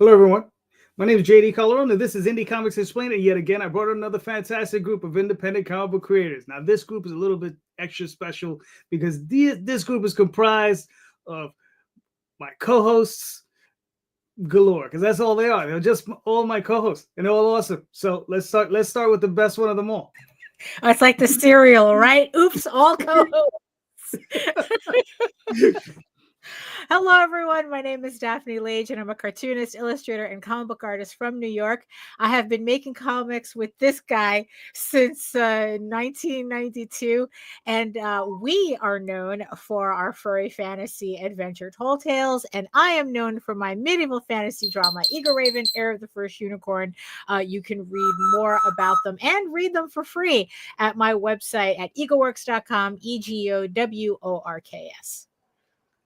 Hello, everyone. My name is JD Calderon, and this is Indie Comics Explained. And yet again, I brought another fantastic group of independent comic book creators. Now, this group is a little bit extra special because this group is comprised of my co-hosts galore, because that's all they are. They're just all my co-hosts, and they're all awesome. So let's start with the best one of them all. It's like the cereal, right? Oops, all co-hosts. Hello, everyone. My name is Daphne Lage, and I'm a cartoonist, illustrator, and comic book artist from New York. I have been making comics with this guy since 1992, and we are known for our furry fantasy adventure Tall Tales, and I am known for my medieval fantasy drama, Eagle Raven, Heir of the First Unicorn. You can read more about them and read them for free at my website at egoworks.com, EGOWORKS.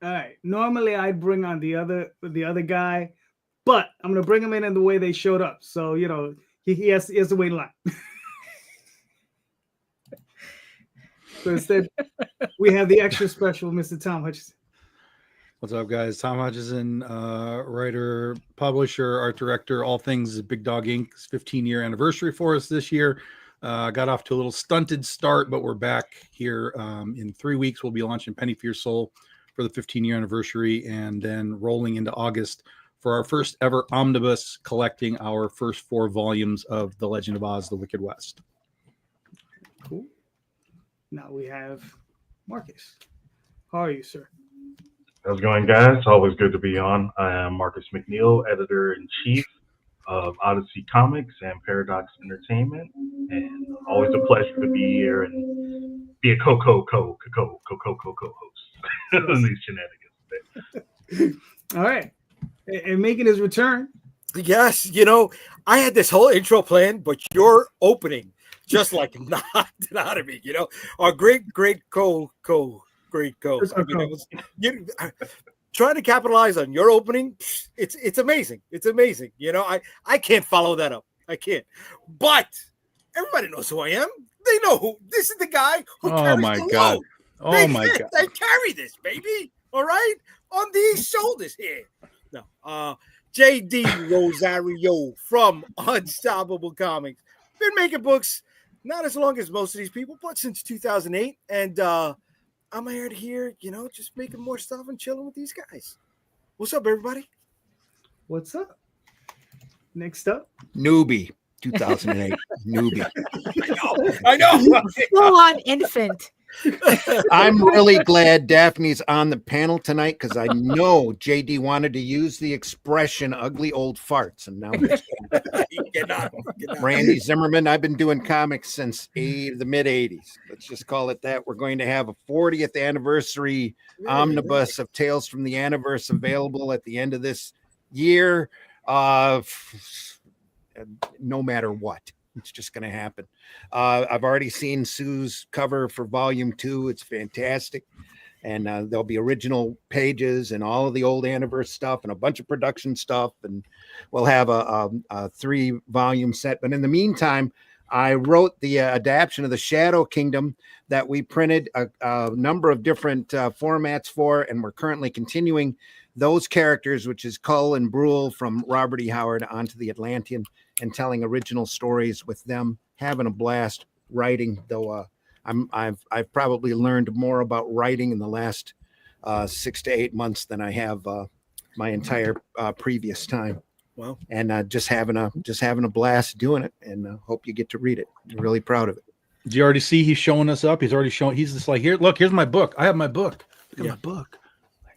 All right. Normally, I'd bring on the other guy, but I'm gonna bring him in the way they showed up. So he has to wait in line. So instead, we have the extra special Mr. Tom Hutchison. What's up, guys? Tom Hutchison, writer, publisher, art director, all things Big Dog Inc.'s 15-year anniversary for us this year. Got off to a little stunted start, but we're back here in 3 weeks. We'll be launching Penny for Your Soul for the 15-year anniversary, and then rolling into August for our first ever omnibus, collecting our first 4 volumes of The Legend of Oz, The Wicked West. Cool. Now we have Marcus. How are you, sir? How's it going, guys? Always good to be on. I am Marcus McNeal, editor-in-chief of Odyssey Comics and Paradox Entertainment, and always a pleasure to be here and be a co-host on these shenanigans. All right. And making his return. Yes, I had this whole intro plan, but your opening just like knocked it out of me. Our great co. I mean, it was trying to capitalize on your opening. It's amazing. It's amazing. I can't follow that up. I can't. But everybody knows who I am. They know who this is. The guy who carries the load. Oh my God! They carry this, baby. All right, on these shoulders here. No, J.D. Rosario from Unstoppable Comics. Been making books not as long as most of these people, but since 2008, and I'm here, just making more stuff and chilling with these guys. What's up, everybody? What's up? Next up, Newbie, 2008. Newbie. I know. Full on infant. I'm really glad Daphne's on the panel tonight because I know JD wanted to use the expression "ugly old farts," and now Get out. Randy Zimmerman. I've been doing comics since the mid '80s. Let's just call it that. We're going to have a 40th anniversary omnibus of Tales from the Anniverse available at the end of this year. No matter what. It's just going to happen. I've already seen Sue's cover for volume 2. It's fantastic. And there'll be original pages and all of the old Anniversary stuff and a bunch of production stuff. And we'll have a 3-volume set. But in the meantime, I wrote the adaptation of the Shadow Kingdom that we printed a number of different formats for. And we're currently continuing those characters, which is Cull and Brule from Robert E. Howard onto the Atlantean, and telling original stories with them, having a blast writing. Though I've probably learned more about writing in the last 6 to 8 months than I have my entire previous time. Well, and just having a blast doing it, and hope you get to read it. I'm really proud of it. Do you already see he's showing us up? He's already showing. He's just like, here, look, here's my book. I have my book. Look at my book.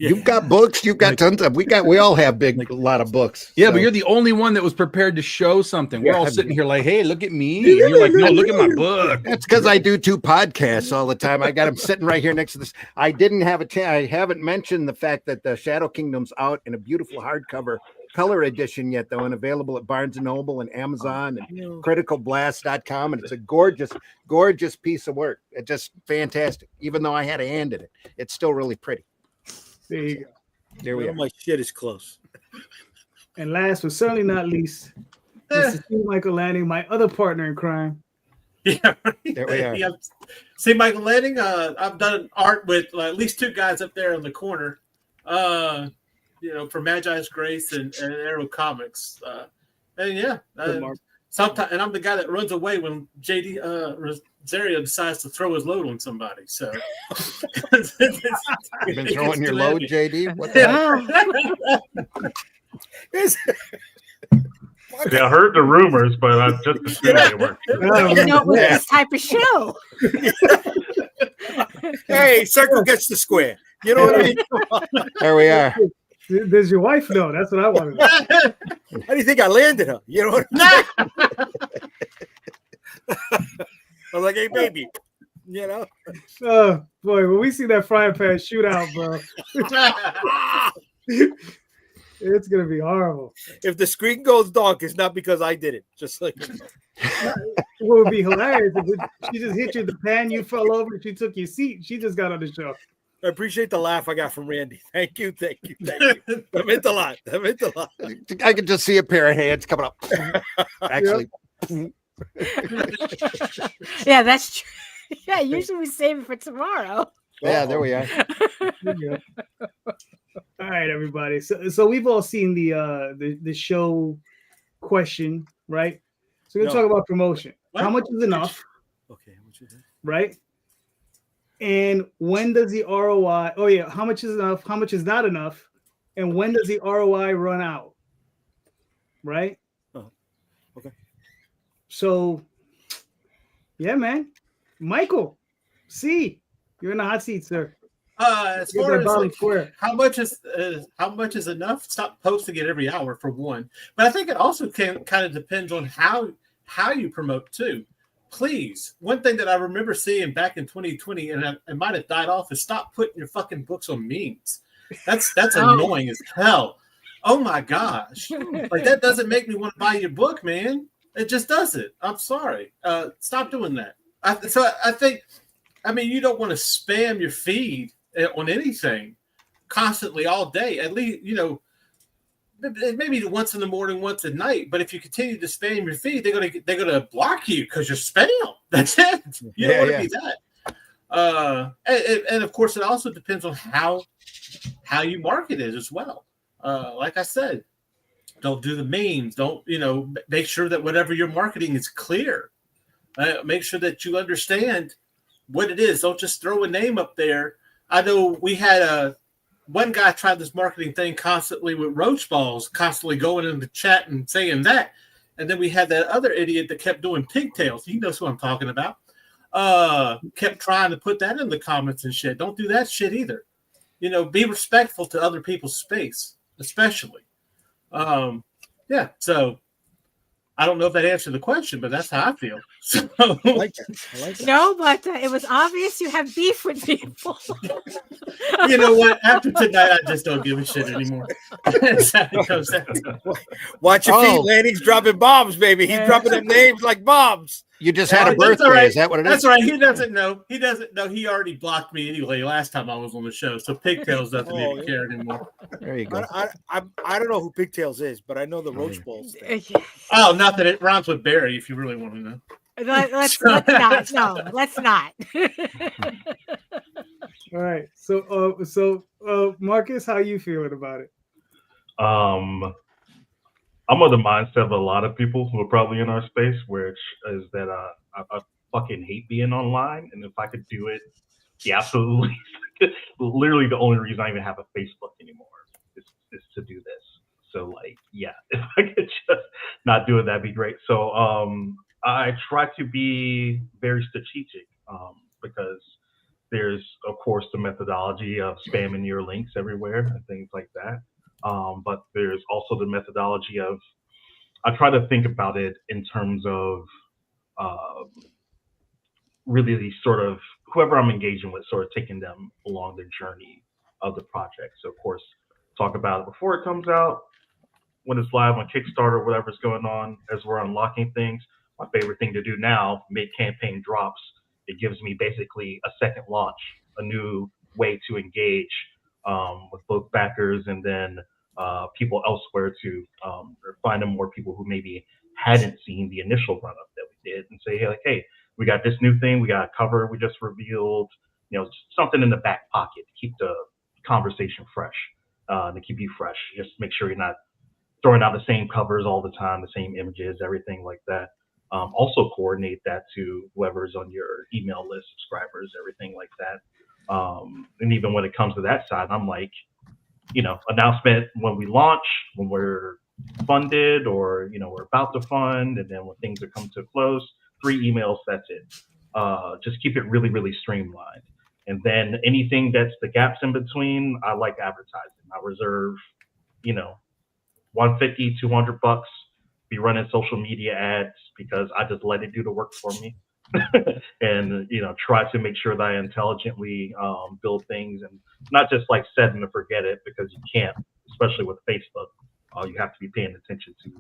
You've got books. You've got tons of. We all have a lot of books. Yeah, so. But you're the only one that was prepared to show something. We're all sitting here like, hey, look at me. And you're like, no, look at my book. That's because I do 2 podcasts all the time. I got them sitting right here next to this. I didn't have a chance. I haven't mentioned the fact that the Shadow Kingdom's out in a beautiful hardcover color edition yet, though, and available at Barnes & Noble and Amazon and criticalblast.com. And it's a gorgeous, gorgeous piece of work. It's just fantastic. Even though I had a hand in it, it's still really pretty. There you go. There we are. My shit is close. And last but certainly not least, Mr. C. Michael Lanning, my other partner in crime. Yeah, there we are. Yeah. See, Michael Lanning, I've done art with at least 2 guys up there in the corner. for Magi's Grace and Arrow Comics. And yeah, Good, Mark. sometimes, and I'm the guy that runs away when JD Rosario decides to throw his load on somebody. So You've been throwing your load, JD. What the heck? Yeah, I heard the rumors, but I just assumed they weren't. With this type of show. Hey, circle gets the square. You know what I mean? There we are. Does your wife know? That's what I want to know. How do you think I landed her? You know what I mean? I was like, hey, baby. Oh boy, when we see that frying pan shootout, bro, it's gonna be horrible. If the screen goes dark, it's not because I did it. Just like What would be hilarious if she just hit you in the pan, you fell over, and she took your seat. She just got on the show. I appreciate the laugh I got from Randy. Thank you. That meant a lot. I could just see a pair of hands coming up. Actually, Yeah, that's true. Yeah, usually we save it for tomorrow. yeah, there we are. Yeah. All right, everybody. So we've all seen the show question, right? So we're gonna talk about promotion. What? How much is enough, Okay, what you think? right? And when does the ROI? Oh yeah, how much is enough? How much is not enough? And when does the ROI run out? Right? Oh, okay. So, yeah, man. Michael, you're in the hot seat, sir. As Get far that as bottom like, square. how much is enough? Stop posting it every hour for one. But I think it also kind of depends on how you promote too. Please, one thing that I remember seeing back in 2020, and it might have died off, is stop putting your fucking books on memes. That's annoying as hell. Oh my gosh, like that doesn't make me want to buy your book, man. It just doesn't. I'm sorry. Stop doing that. I think, you don't want to spam your feed on anything constantly all day. At least, maybe once in the morning, once at night. But if you continue to spam your feed, they're gonna block you because you're spam. That's it. You don't want to be that. And of course, it also depends on how you market it as well. Like I said, don't do the memes. Don't make sure that whatever you're marketing is clear. Make sure that you understand what it is. Don't just throw a name up there. I know we had one guy tried this marketing thing constantly with roach balls, constantly going in the chat and saying that. And then we had that other idiot that kept doing pigtails. He knows who I'm talking about. Kept trying to put that in the comments and shit. Don't do that shit either. Be respectful to other people's space, especially. Yeah, so I don't know if that answered the question, but that's how I feel. So, I like that. No, but it was obvious you have beef with people. you know what? After tonight, I just don't give a shit anymore. That's how it goes down. Watch your feet. Lanning's dropping bombs, baby. He's dropping them names like bombs. You just had a birthday. Right. Is that what it is? That's right. He doesn't know. He already blocked me anyway last time I was on the show. So Pigtails doesn't even care anymore. There you go. I don't know who Pigtails is, but I know the Roach Balls thing. Oh, not that it rhymes with Barry, if you really want to know. Let's not. No, let's not. All right. So Marcus, how you feeling about it? I'm of the mindset of a lot of people who are probably in our space, which is that I fucking hate being online. And if I could do it, absolutely, literally the only reason I even have a Facebook anymore is to do this. So if I could just not do it, that'd be great. So I try to be very strategic because there's, of course, the methodology of spamming your links everywhere and things like that. But there's also the methodology of, I try to think about it in terms of really the sort of whoever I'm engaging with, sort of taking them along the journey of the project. So of course, talk about it before it comes out, when it's live on Kickstarter, whatever's going on, as we're unlocking things. My favorite thing to do now, mid-campaign drops, it gives me basically a second launch, a new way to engage with both backers and then people elsewhere to find more people who maybe hadn't seen the initial run-up that we did and say, hey, we got this new thing, we got a cover we just revealed, something in the back pocket to keep the conversation fresh. to keep you fresh. Just make sure you're not throwing out the same covers all the time, the same images, everything like that. Also coordinate that to whoever's on your email list, subscribers, everything like that. And even when it comes to that side, I'm like, announcement when we launch, when we're funded, or we're about to fund, and then when things are coming to a close, 3 emails, that's it. Just keep it really, really streamlined. And then anything that's the gaps in between, I like advertising. I reserve, $150, $200, be running social media ads because I just let it do the work for me. And try to make sure that I intelligently build things, and not just like set and forget it, because you can't, especially with Facebook. You have to be paying attention to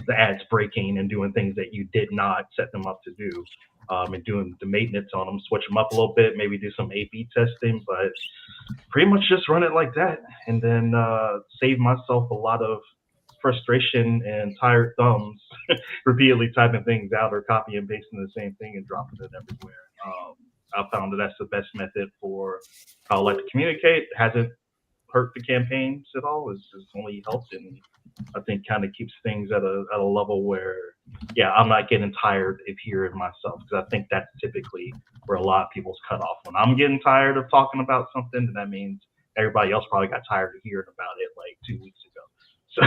the ads breaking and doing things that you did not set them up to do, and doing the maintenance on them, switch them up a little bit, maybe do some A/B testing, but pretty much just run it like that, and then save myself a lot of frustration and tired thumbs repeatedly typing things out or copy and pasting the same thing and dropping it everywhere. I found that that's the best method for how I like to communicate. It hasn't hurt the campaigns at all. It's only helped, and I think kind of keeps things at a level where, I'm not getting tired of hearing myself, because I think that's typically where a lot of people's cut off. When I'm getting tired of talking about something, then that means everybody else probably got tired of hearing about it like 2 weeks ago. So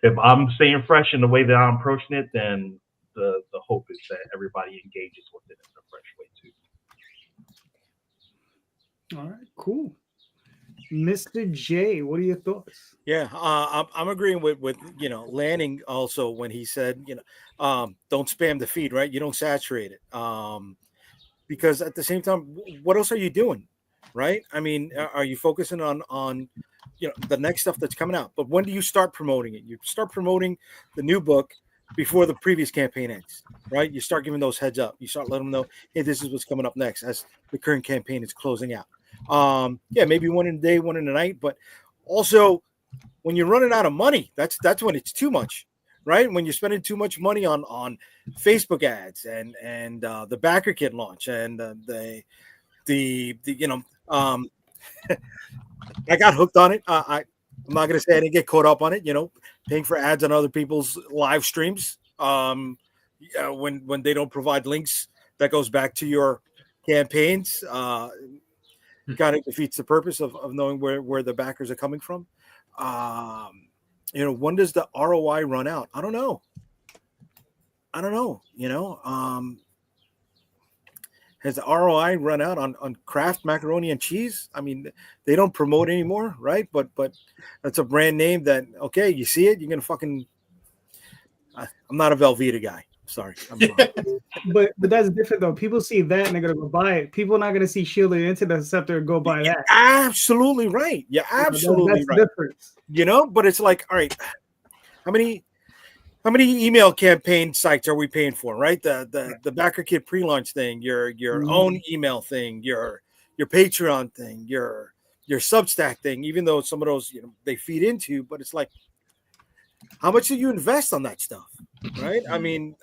if I'm staying fresh in the way that I'm approaching it, then the hope is that everybody engages with it in a fresh way too. All right, cool. Mr. J, what are your thoughts? Yeah, I'm agreeing with Lanning also when he said, don't spam the feed, right? You don't saturate it, because at the same time, what else are you doing, right? I mean, are you focusing on the next stuff that's coming out? But when do you start promoting it? You start promoting the new book before the previous campaign ends, right? You start giving those heads up. You start letting them know, hey, this is what's coming up next as the current campaign is closing out. Maybe one in the day, one in the night, but also when you're running out of money, that's when it's too much, right? When you're spending too much money on Facebook ads and the backer kit launch and the I got hooked on it. I'm not going to say I didn't get caught up on it, paying for ads on other people's live streams. When they don't provide links that goes back to your campaigns, kind of defeats the purpose of knowing where the backers are coming from. When does the ROI run out? I don't know. Has the ROI run out on Kraft macaroni and cheese? I mean, they don't promote anymore, right? But that's a brand name that, okay, you see it, you're going to fucking... I'm not a Velveeta guy. Sorry. But that's different, though. People see that and they're going to go buy it. People are not going to see Shield the Interceptor and go buy that. Absolutely right. Yeah, absolutely that's right. Difference. But it's like, all right, how many email campaign sites are we paying for, right? The backer kit pre-launch thing, your own email thing, your Patreon thing, your Substack thing, even though some of those, they feed into, but it's like, how much do you invest on that stuff, right? I mean,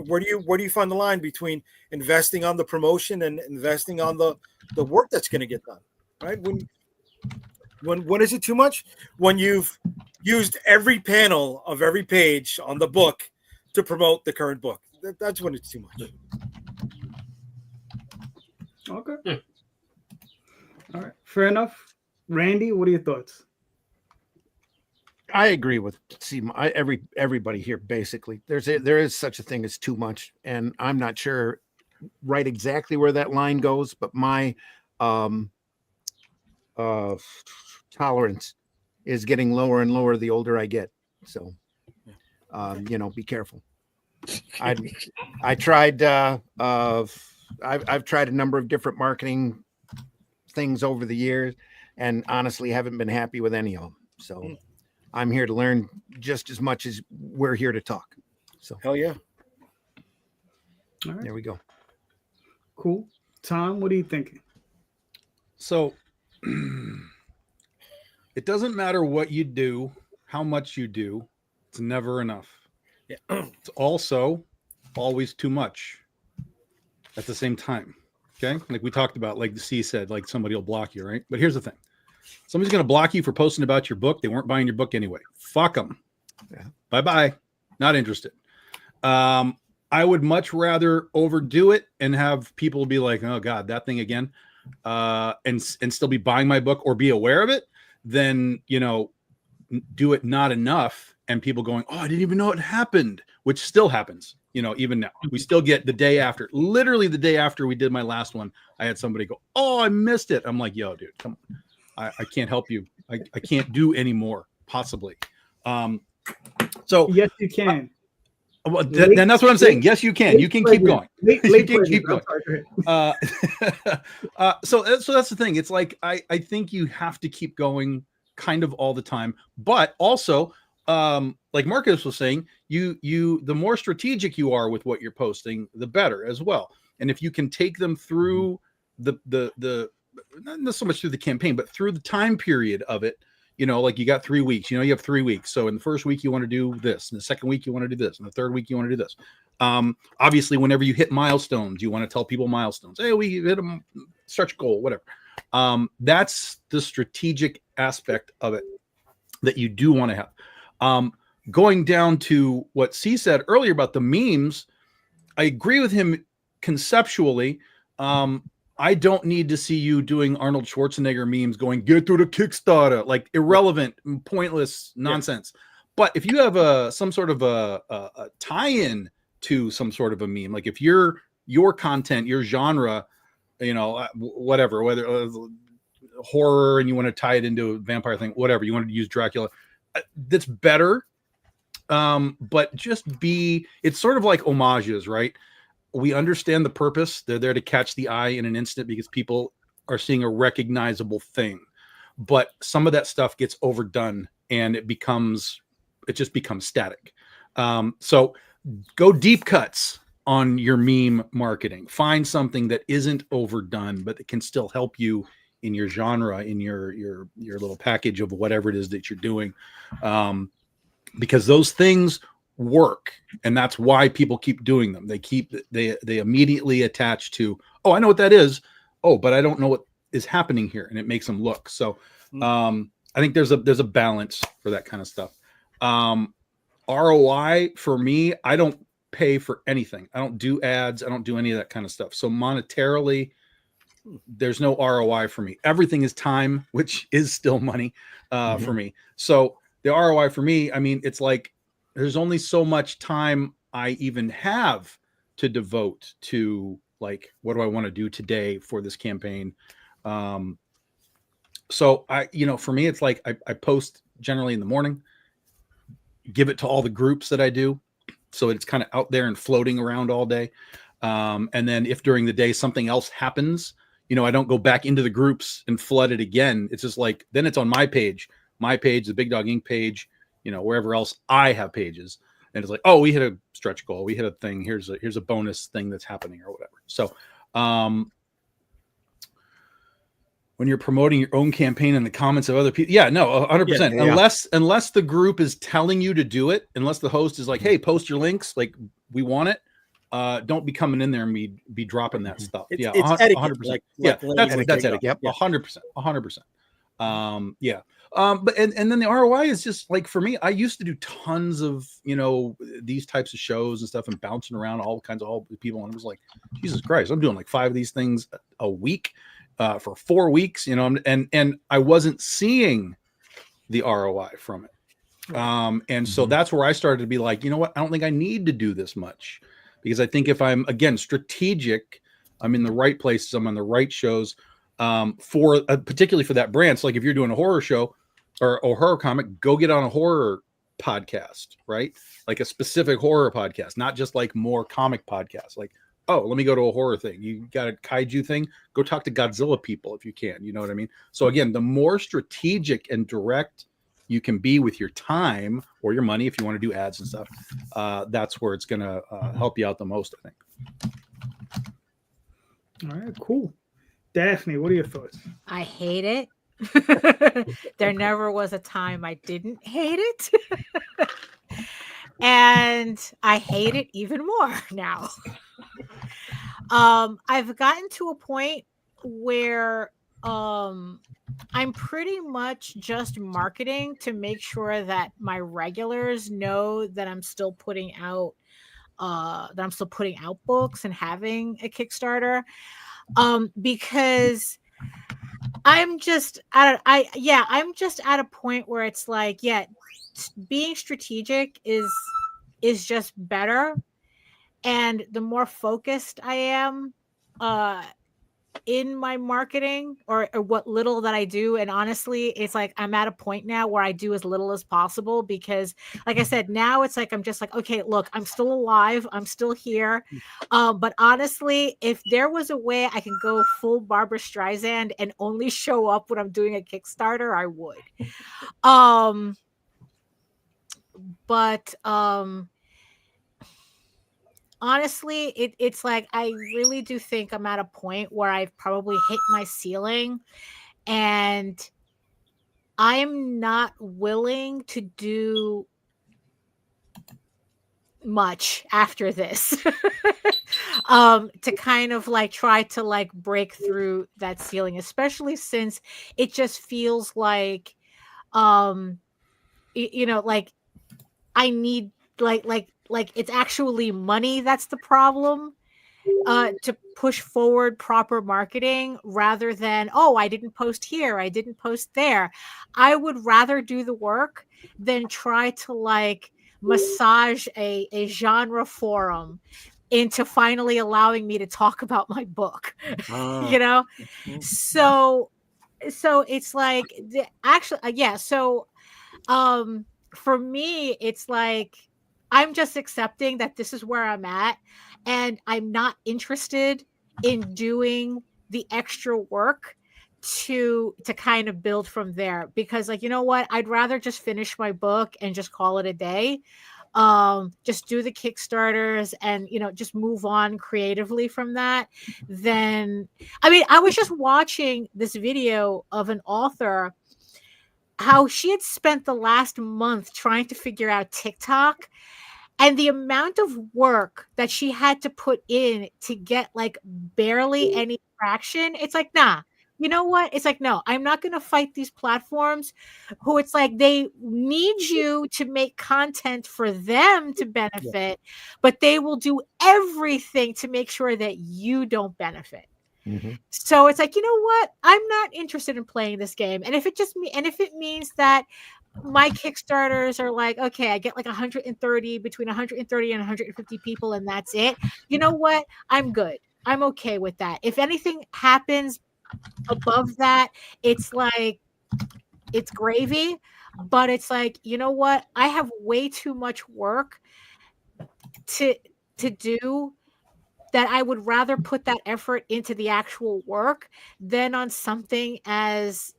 where do you find the line between investing on the promotion and investing on the work that's going to get done, right? When is it too much? When you've used every panel of every page on the book to promote the current book. That's when it's too much. Okay. All right. Fair enough. Randy, what are your thoughts? I agree with everybody here. Basically, there is such a thing as too much, and I'm not sure right exactly where that line goes, but my tolerance is getting lower and lower the older I get. So, be careful. I tried. I've tried a number of different marketing things over the years, and honestly, haven't been happy with any of them. So. I'm here to learn just as much as we're here to talk. So hell yeah. All right. There we go. Cool. Tom, what are you thinking? So it doesn't matter what you do, how much you do, it's never enough. Yeah. It's also always too much at the same time. Okay. Like we talked about, like the C said, like somebody will block you, right? But here's the thing. Somebody's going to block you for posting about your book. They weren't buying your book anyway. Fuck them. Yeah. Bye-bye. Not interested. I would much rather overdo it and have people be like, oh God, that thing again. And still be buying my book or be aware of it than, do it not enough and people going, oh, I didn't even know it happened, which still happens, even now. We still get the day after, literally the day after we did my last one, I had somebody go, oh, I missed it. I'm like, yo, dude, come on. I can't help you. I can't do any more, possibly. So yes, you can. Well, then that's what I'm saying. Yes, you can. You can keep going. You can keep going. So that's the thing. It's like I think you have to keep going kind of all the time, but also like Marcus was saying, the more strategic you are with what you're posting, the better as well. And if you can take them through the not so much through the campaign, but through the time period of it. Like you got 3 weeks, you have 3 weeks. So in the first week, you want to do this. In the second week, you want to do this. In the third week, you want to do this. Obviously, whenever you hit milestones, you want to tell people milestones. Hey, we hit a stretch goal, whatever. That's the strategic aspect of it that you do want to have. Going down to what C said earlier about the memes, I agree with him conceptually. I don't need to see you doing Arnold Schwarzenegger memes going, get through the Kickstarter, like irrelevant, pointless nonsense. Yeah. But if you have some sort of a tie-in to some sort of a meme, like if your content, your genre, whatever, whether horror and you want to tie it into a vampire thing, whatever, you want to use Dracula, that's better. But it's sort of like homages, right? We understand the purpose. They're there to catch the eye in an instant because people are seeing a recognizable thing. But some of that stuff gets overdone and it just becomes static. So go deep cuts on your meme marketing. Find something that isn't overdone, but that can still help you in your genre, in your little package of whatever it is that you're doing. Because those things work, and that's why people keep doing them. They immediately attach to, oh, I know what that is. Oh, but I don't know what is happening here, and it makes them look. So I think there's a balance for that kind of stuff. ROI for me, I don't pay for anything. I don't do ads. I don't do any of that kind of stuff. So monetarily, there's no ROI for me. Everything is time, which is still money for me. So the ROI for me, I mean, it's like, there's only so much time I even have to devote to, like, what do I want to do today for this campaign? So for me, it's like I post generally in the morning, give it to all the groups that I do. So it's kind of out there and floating around all day. And then if during the day something else happens, I don't go back into the groups and flood it again. It's just like, then it's on my page, the Big Dog Inc. page, wherever else I have pages, and it's like, oh, we hit a stretch goal, we hit a thing, here's a bonus thing that's happening or whatever. So when you're promoting your own campaign in the comments of other people, 100%. Yeah. Unless the group is telling you to do it, unless the host is like, hey, post your links, like we want it, don't be coming in there and be dropping that stuff. It's etiquette, 100%. That's etiquette. Yep. 100%. But then the ROI is just like, for me, I used to do tons of, these types of shows and stuff and bouncing around all kinds of people. And it was like, Jesus Christ, I'm doing like 5 of these things a week for 4 weeks, and I wasn't seeing the ROI from it. And so that's where I started to be like, you know what? I don't think I need to do this much, because I think if I'm, again, strategic, I'm in the right places, I'm on the right shows, particularly for that brand. So like if you're doing a horror show or a horror comic, go get on a horror podcast, right? Like a specific horror podcast, not just like more comic podcasts. Like, oh, let me go to a horror thing. You got a kaiju thing, go talk to Godzilla people if you can, you know what I mean? So again, the more strategic and direct you can be with your time or your money, if you want to do ads and stuff, that's where it's going to help you out the most, I think. All right, cool. Daphne, what are your thoughts? I hate it. There never was a time I didn't hate it. And I hate it even more now. I've gotten to a point where I'm pretty much just marketing to make sure that my regulars know that I'm still putting out books and having a Kickstarter. Because I'm just at a point where it's like, being strategic is just better. And the more focused I am in my marketing or what little that I do, and honestly, it's like I'm at a point now where I do as little as possible, because like I said, now it's like I'm just like, okay, look, I'm still alive, I'm still here. But honestly, if there was a way I can go full Barbara Streisand and only show up when I'm doing a Kickstarter, I would. But honestly, it's like I really do think I'm at a point where I've probably hit my ceiling, and I'm not willing to do much after this to kind of like try to like break through that ceiling, especially since it just feels like like I need like it's actually money that's the problem, to push forward proper marketing, rather than, oh, I didn't post here, I didn't post there. I would rather do the work than try to like massage a genre forum into finally allowing me to talk about my book. So it's like for me, it's like I'm just accepting that this is where I'm at, and I'm not interested in doing the extra work to kind of build from there, because like, you know what, I'd rather just finish my book and just call it a day. Just do the Kickstarters and just move on creatively from that. Then I was just watching this video of an author, how she had spent the last month trying to figure out TikTok, and the amount of work that she had to put in to get like barely any traction. It's like, nah, you know what? It's like, no, I'm not going to fight these platforms who it's like they need you to make content for them to benefit, but they will do everything to make sure that you don't benefit. Mm-hmm. So it's like, you know what? I'm not interested in playing this game. And if it means that my Kickstarters are like, okay, I get like between 130 and 150 people, and that's it. You know what? I'm good. I'm okay with that. If anything happens above that, it's like, it's gravy. But it's like, you know what? I have way too much work to do, that I would rather put that effort into the actual work than on something as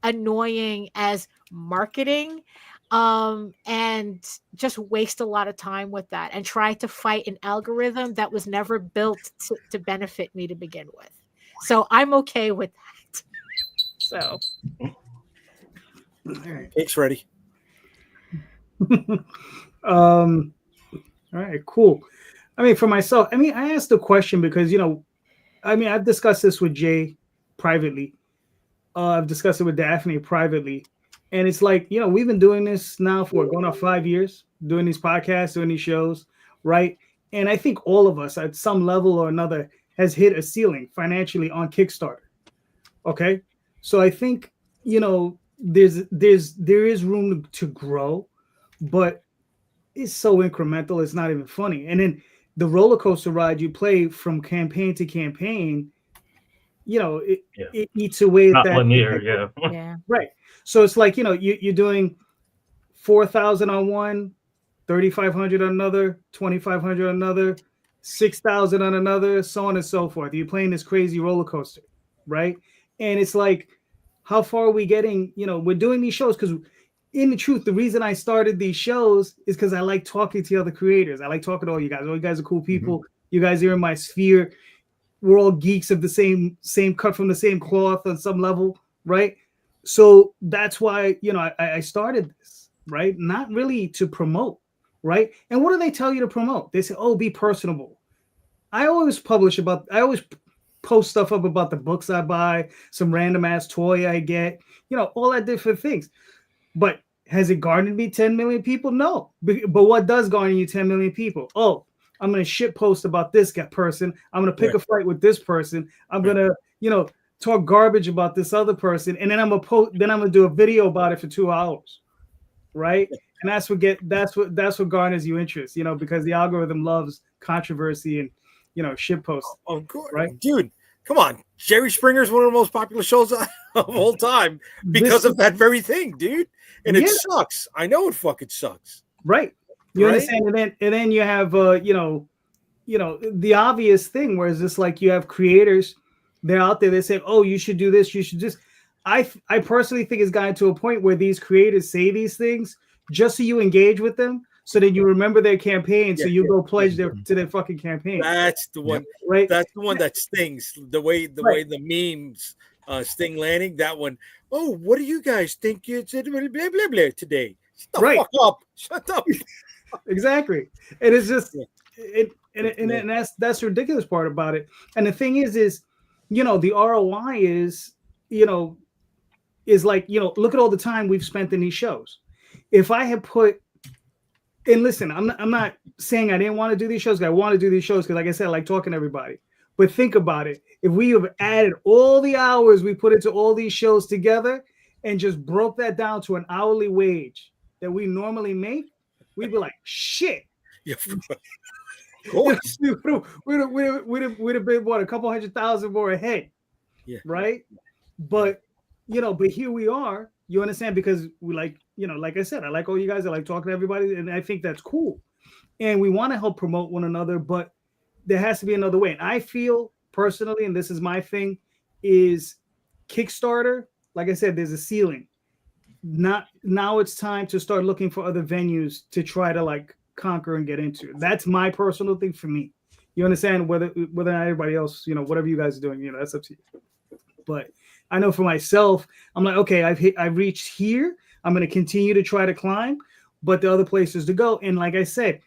annoying as marketing, and just waste a lot of time with that and try to fight an algorithm that was never built to benefit me to begin with. So I'm okay with that. So Cake's ready. All right, cool. For myself, I asked the question because, I've discussed this with Jay privately. I've discussed it with Daphne privately. And it's like, we've been doing this now for going on 5 years, doing these podcasts, doing these shows, right? And I think all of us at some level or another has hit a ceiling financially on Kickstarter. Okay. So I think, there is room to grow, but it's so incremental, it's not even funny. And then the roller coaster ride you play from campaign to campaign, it eats away at not that. linear, yeah. Right. So it's like, you're doing 4,000 on one, 3,500 on another, 2,500 on another, 6,000 on another, so on and so forth. You're playing this crazy roller coaster, right? And it's like, how far are we getting? We're doing these shows because, in the truth, the reason I started these shows is because I like talking to other creators. I like talking to all you guys. All you guys are cool people. Mm-hmm. You guys are in my sphere. We're all geeks of the same cut from the same cloth on some level, right? So that's why, I started this, right? Not really to promote, right? And what do they tell you to promote? They say, oh, be personable. I always post stuff up about the books I buy, some random ass toy I get, all that different things. But has it garnered me 10 million people? No. But what does garner you 10 million people? Oh, I'm going to shit post about this person. I'm going to pick a fight with this person. I'm going to, talk garbage about this other person. And then I'm going to do a video about it for 2 hours. Right. And that's what garners you interest, because the algorithm loves controversy and, shit posts. Of course. Right. Dude, come on. Jerry Springer is one of the most popular shows of all time because of that very thing, dude. And it sucks. I know it fucking sucks. Right. You understand? And then you have, the obvious thing where it's just like you have creators, they're out there, they say, oh, you should do this. You should just, I personally think it's gotten to a point where these creators say these things just so you engage with them. So that you remember their campaign, so you go pledge to their fucking campaign. That's the one, right? That's the one that stings. The way the memes sting Lanning. That one. Oh, what do you guys think? It's blah blah blah today. Shut the fuck up. Shut up. Exactly. And it's just and that's the ridiculous part about it. And the thing is the ROI is like look at all the time we've spent in these shows. If I had put And listen, I'm not saying I didn't want to do these shows. I want to do these shows because, like I said, I like talking to everybody. But think about it. If we have added all the hours we put into all these shows together and just broke that down to an hourly wage that we normally make, we'd be like, shit. Yeah, of course. We'd have been, what, a couple 100,000 more ahead. Yeah. Right? But, but here we are. You understand? Because we like, like I said, I like all you guys. I like talking to everybody. And I think that's cool. And we want to help promote one another, but there has to be another way. And I feel personally, and this is my thing, is Kickstarter. Like I said, there's a ceiling. Now it's time to start looking for other venues to try to like conquer and get into. That's my personal thing for me. You understand? Whether not everybody else, whatever you guys are doing, that's up to you. But I know for myself, I'm like, okay, I've reached here. I'm going to continue to try to climb, but the other places to go. And like I said,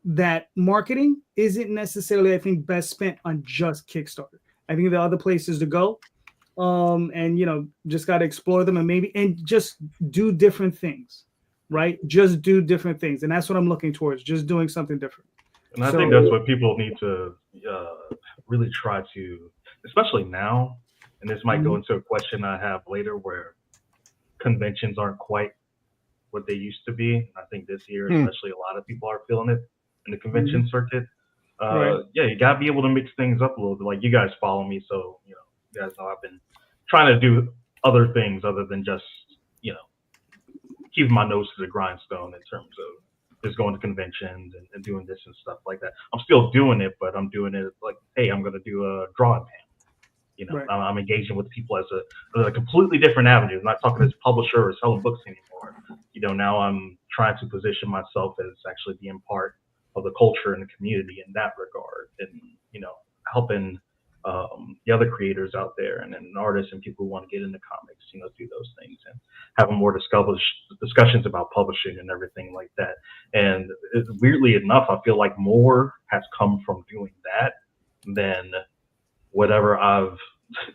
that marketing isn't necessarily, I think, best spent on just Kickstarter. I think there are other places to go. And just got to explore them and just do different things, right? Just do different things. And that's what I'm looking towards, just doing something different. And I think that's what people need to really try to, especially now. And this might go into a question I have later where conventions aren't quite what they used to be. I think this year, especially a lot of people are feeling it in the convention circuit. Right. Yeah, you gotta be able to mix things up a little bit. Like you guys follow me, so you guys know I've been trying to do other things other than just keeping my nose to the grindstone in terms of just going to conventions and doing this and stuff like that. I'm still doing it, but I'm doing it like, hey, I'm gonna do a drawing panel. Right. I'm engaging with people as a completely different avenue. I'm not talking as a publisher or selling books anymore. Now I'm trying to position myself as actually being part of the culture and the community in that regard, and helping the other creators out there and artists and people who want to get into comics, do those things and having more discussions about publishing and everything like that. And weirdly enough, I feel like more has come from doing that than whatever I've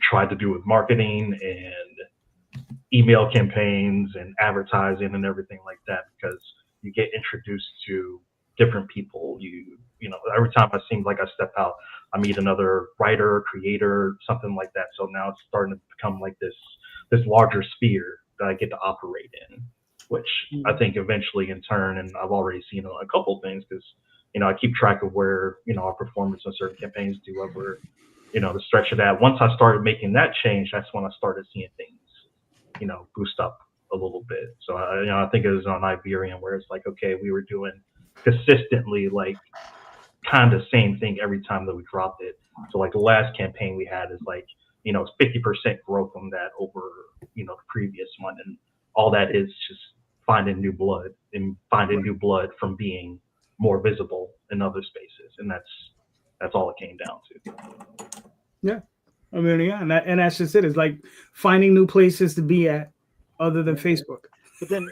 tried to do with marketing and email campaigns and advertising and everything like that, because you get introduced to different people. Every time it seems like I step out, I meet another writer, creator, something like that. So now it's starting to become like this larger sphere that I get to operate in, which I think eventually in turn, and I've already seen a couple things because, I keep track of where, our performance on certain campaigns do over, the stretch of that. Once I started making that change, that's when I started seeing things, boost up a little bit. So, I think it was on Iberian where it's like, okay, we were doing consistently like kind of same thing every time that we dropped it. So like the last campaign we had is like, 50% growth on that over, the previous one. And all that is just finding new blood and finding new blood from being more visible in other spaces. And that's all it came down to. Yeah. I mean, yeah. And that's just it. It's like finding new places to be at other than Facebook. But then,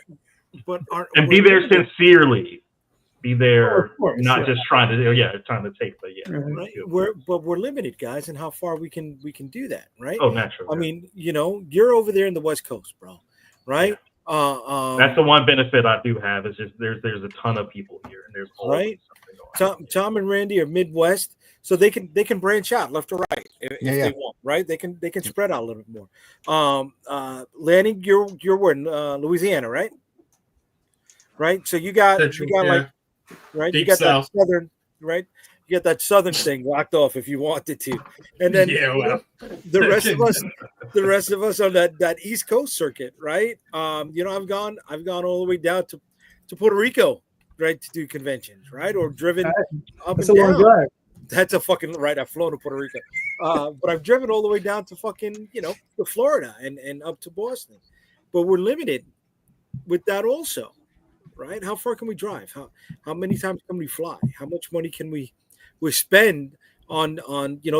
and be there sincerely. be there, of course, not yeah. just trying to take, but Right. We're limited, guys, in how far we can do that, right? Oh, naturally. I mean, you're over there in the West Coast, bro, right? That's the one benefit I do have is just there's a ton of people here, and there's always something going on. Tom and Randy are Midwest, so they can branch out left or right if they want, right? They can spread out a little bit more. Lanning, you're where, Louisiana, right? Right. So you got like right, Deep you got South. that southern, right? You get that southern thing locked off if you wanted to, and then the rest of us on that East Coast circuit, right? I've gone all the way down to Puerto Rico, right, to do conventions, right, or driven up That's and a down. long drive. That's a fucking right. I've flown to Puerto Rico, but I've driven all the way down to fucking to Florida and up to Boston, but we're limited with that also, right? How far can we drive? How many times can we fly? How much money can we spend on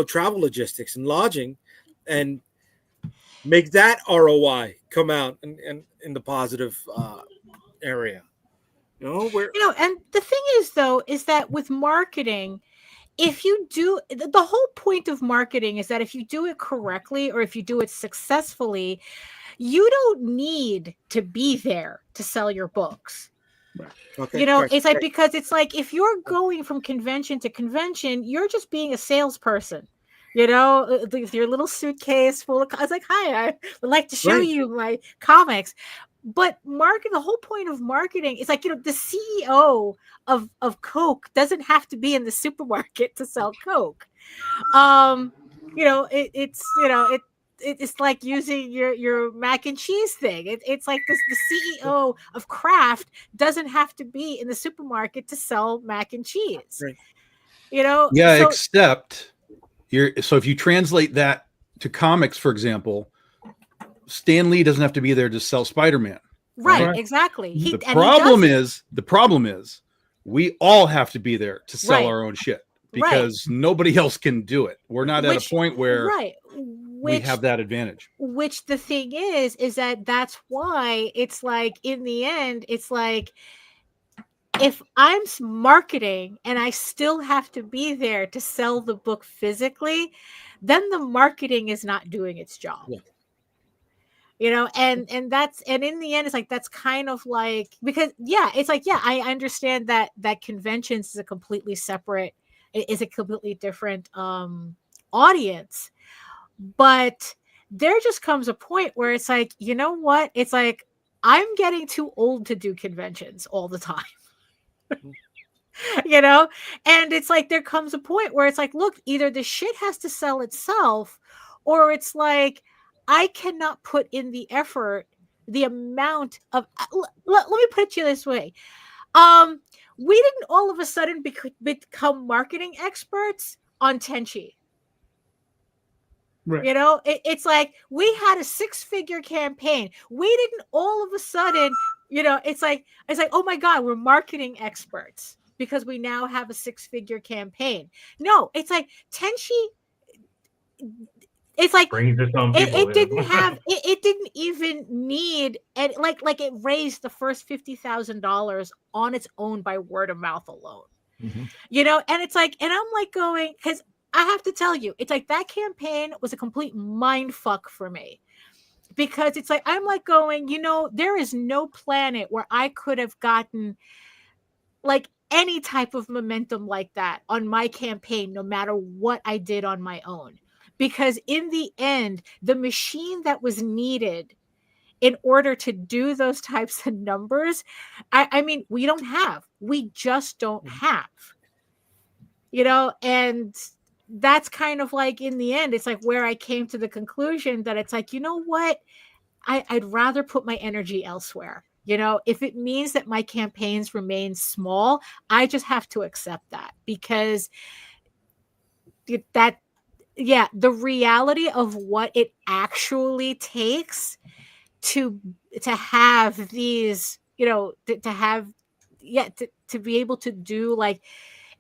travel logistics and lodging, and make that ROI come out in the positive area? And the thing is, though, is that with marketing, if you do, the whole point of marketing is that if you do it correctly or if you do it successfully, you don't need to be there to sell your books. Okay. It's like, because it's like if you're going from convention to convention, you're just being a salesperson, with your little suitcase full of, I was like, hi, I would like to show you my comics. But the whole point of marketing is like, the CEO of Coke doesn't have to be in the supermarket to sell Coke. It's like using your mac and cheese thing. It's like this: the CEO of Kraft doesn't have to be in the supermarket to sell mac and cheese. Right. Except so if you translate that to comics, for example, Stan Lee doesn't have to be there to sell Spider-Man. Right. Exactly. The problem is we all have to be there to sell our own shit because nobody else can do it. We're not at a point where we have that advantage. Which the thing is that's why it's like, in the end, it's like, if I'm marketing and I still have to be there to sell the book physically, then the marketing is not doing its job. Yeah. And in the end, it's like, that's kind of like, because it's like, I understand that conventions is a completely different audience. But there just comes a point where it's like, you know what? It's like, I'm getting too old to do conventions all the time. And it's like, there comes a point where it's like, look, either the shit has to sell itself, or it's like, I cannot put in the effort, the amount of, let me put it to you this way. We didn't all of a sudden become marketing experts on Tenchi. Right. It's like, we had a 6-figure campaign. We didn't all of a sudden, it's like, oh my God, we're marketing experts because we now have a 6-figure campaign. No, it's like Tenchi. It's like it didn't have it didn't even need, and like it raised the first $50,000 on its own by word of mouth alone. Mm-hmm. And it's like, and I'm like going, because I have to tell you, it's like that campaign was a complete mind fuck for me, because it's like, I'm like going, there is no planet where I could have gotten like any type of momentum like that on my campaign, no matter what I did on my own. Because in the end, the machine that was needed in order to do those types of numbers, I mean, we just don't have, and that's kind of like, in the end, it's like where I came to the conclusion that it's like, you know what, I'd rather put my energy elsewhere. If it means that my campaigns remain small, I just have to accept that, because the reality of what it actually takes to have these, to be able to do like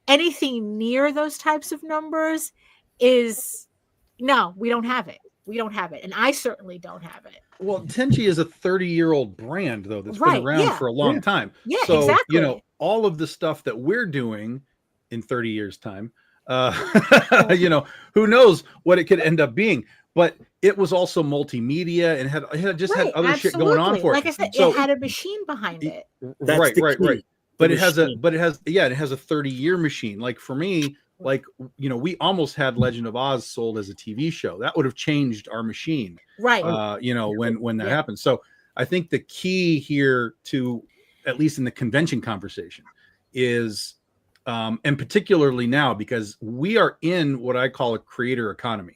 anything near those types of numbers is, no, we don't have it. And I certainly don't have it. Well, Tenchi is a 30-year-old brand, though, that's been around for a long time. Yeah, so, exactly. all of the stuff that we're doing in 30 years time, who knows what it could end up being. But it was also multimedia and had other shit going on for it. Like I said, So, it had a machine behind it. Right. But it has a 30-year machine. Like for me, we almost had Legend of Oz sold as a TV show. That would have changed our machine. Right. When that happened. So I think the key here to, at least in the convention conversation, is and particularly now, because we are in what I call a creator economy.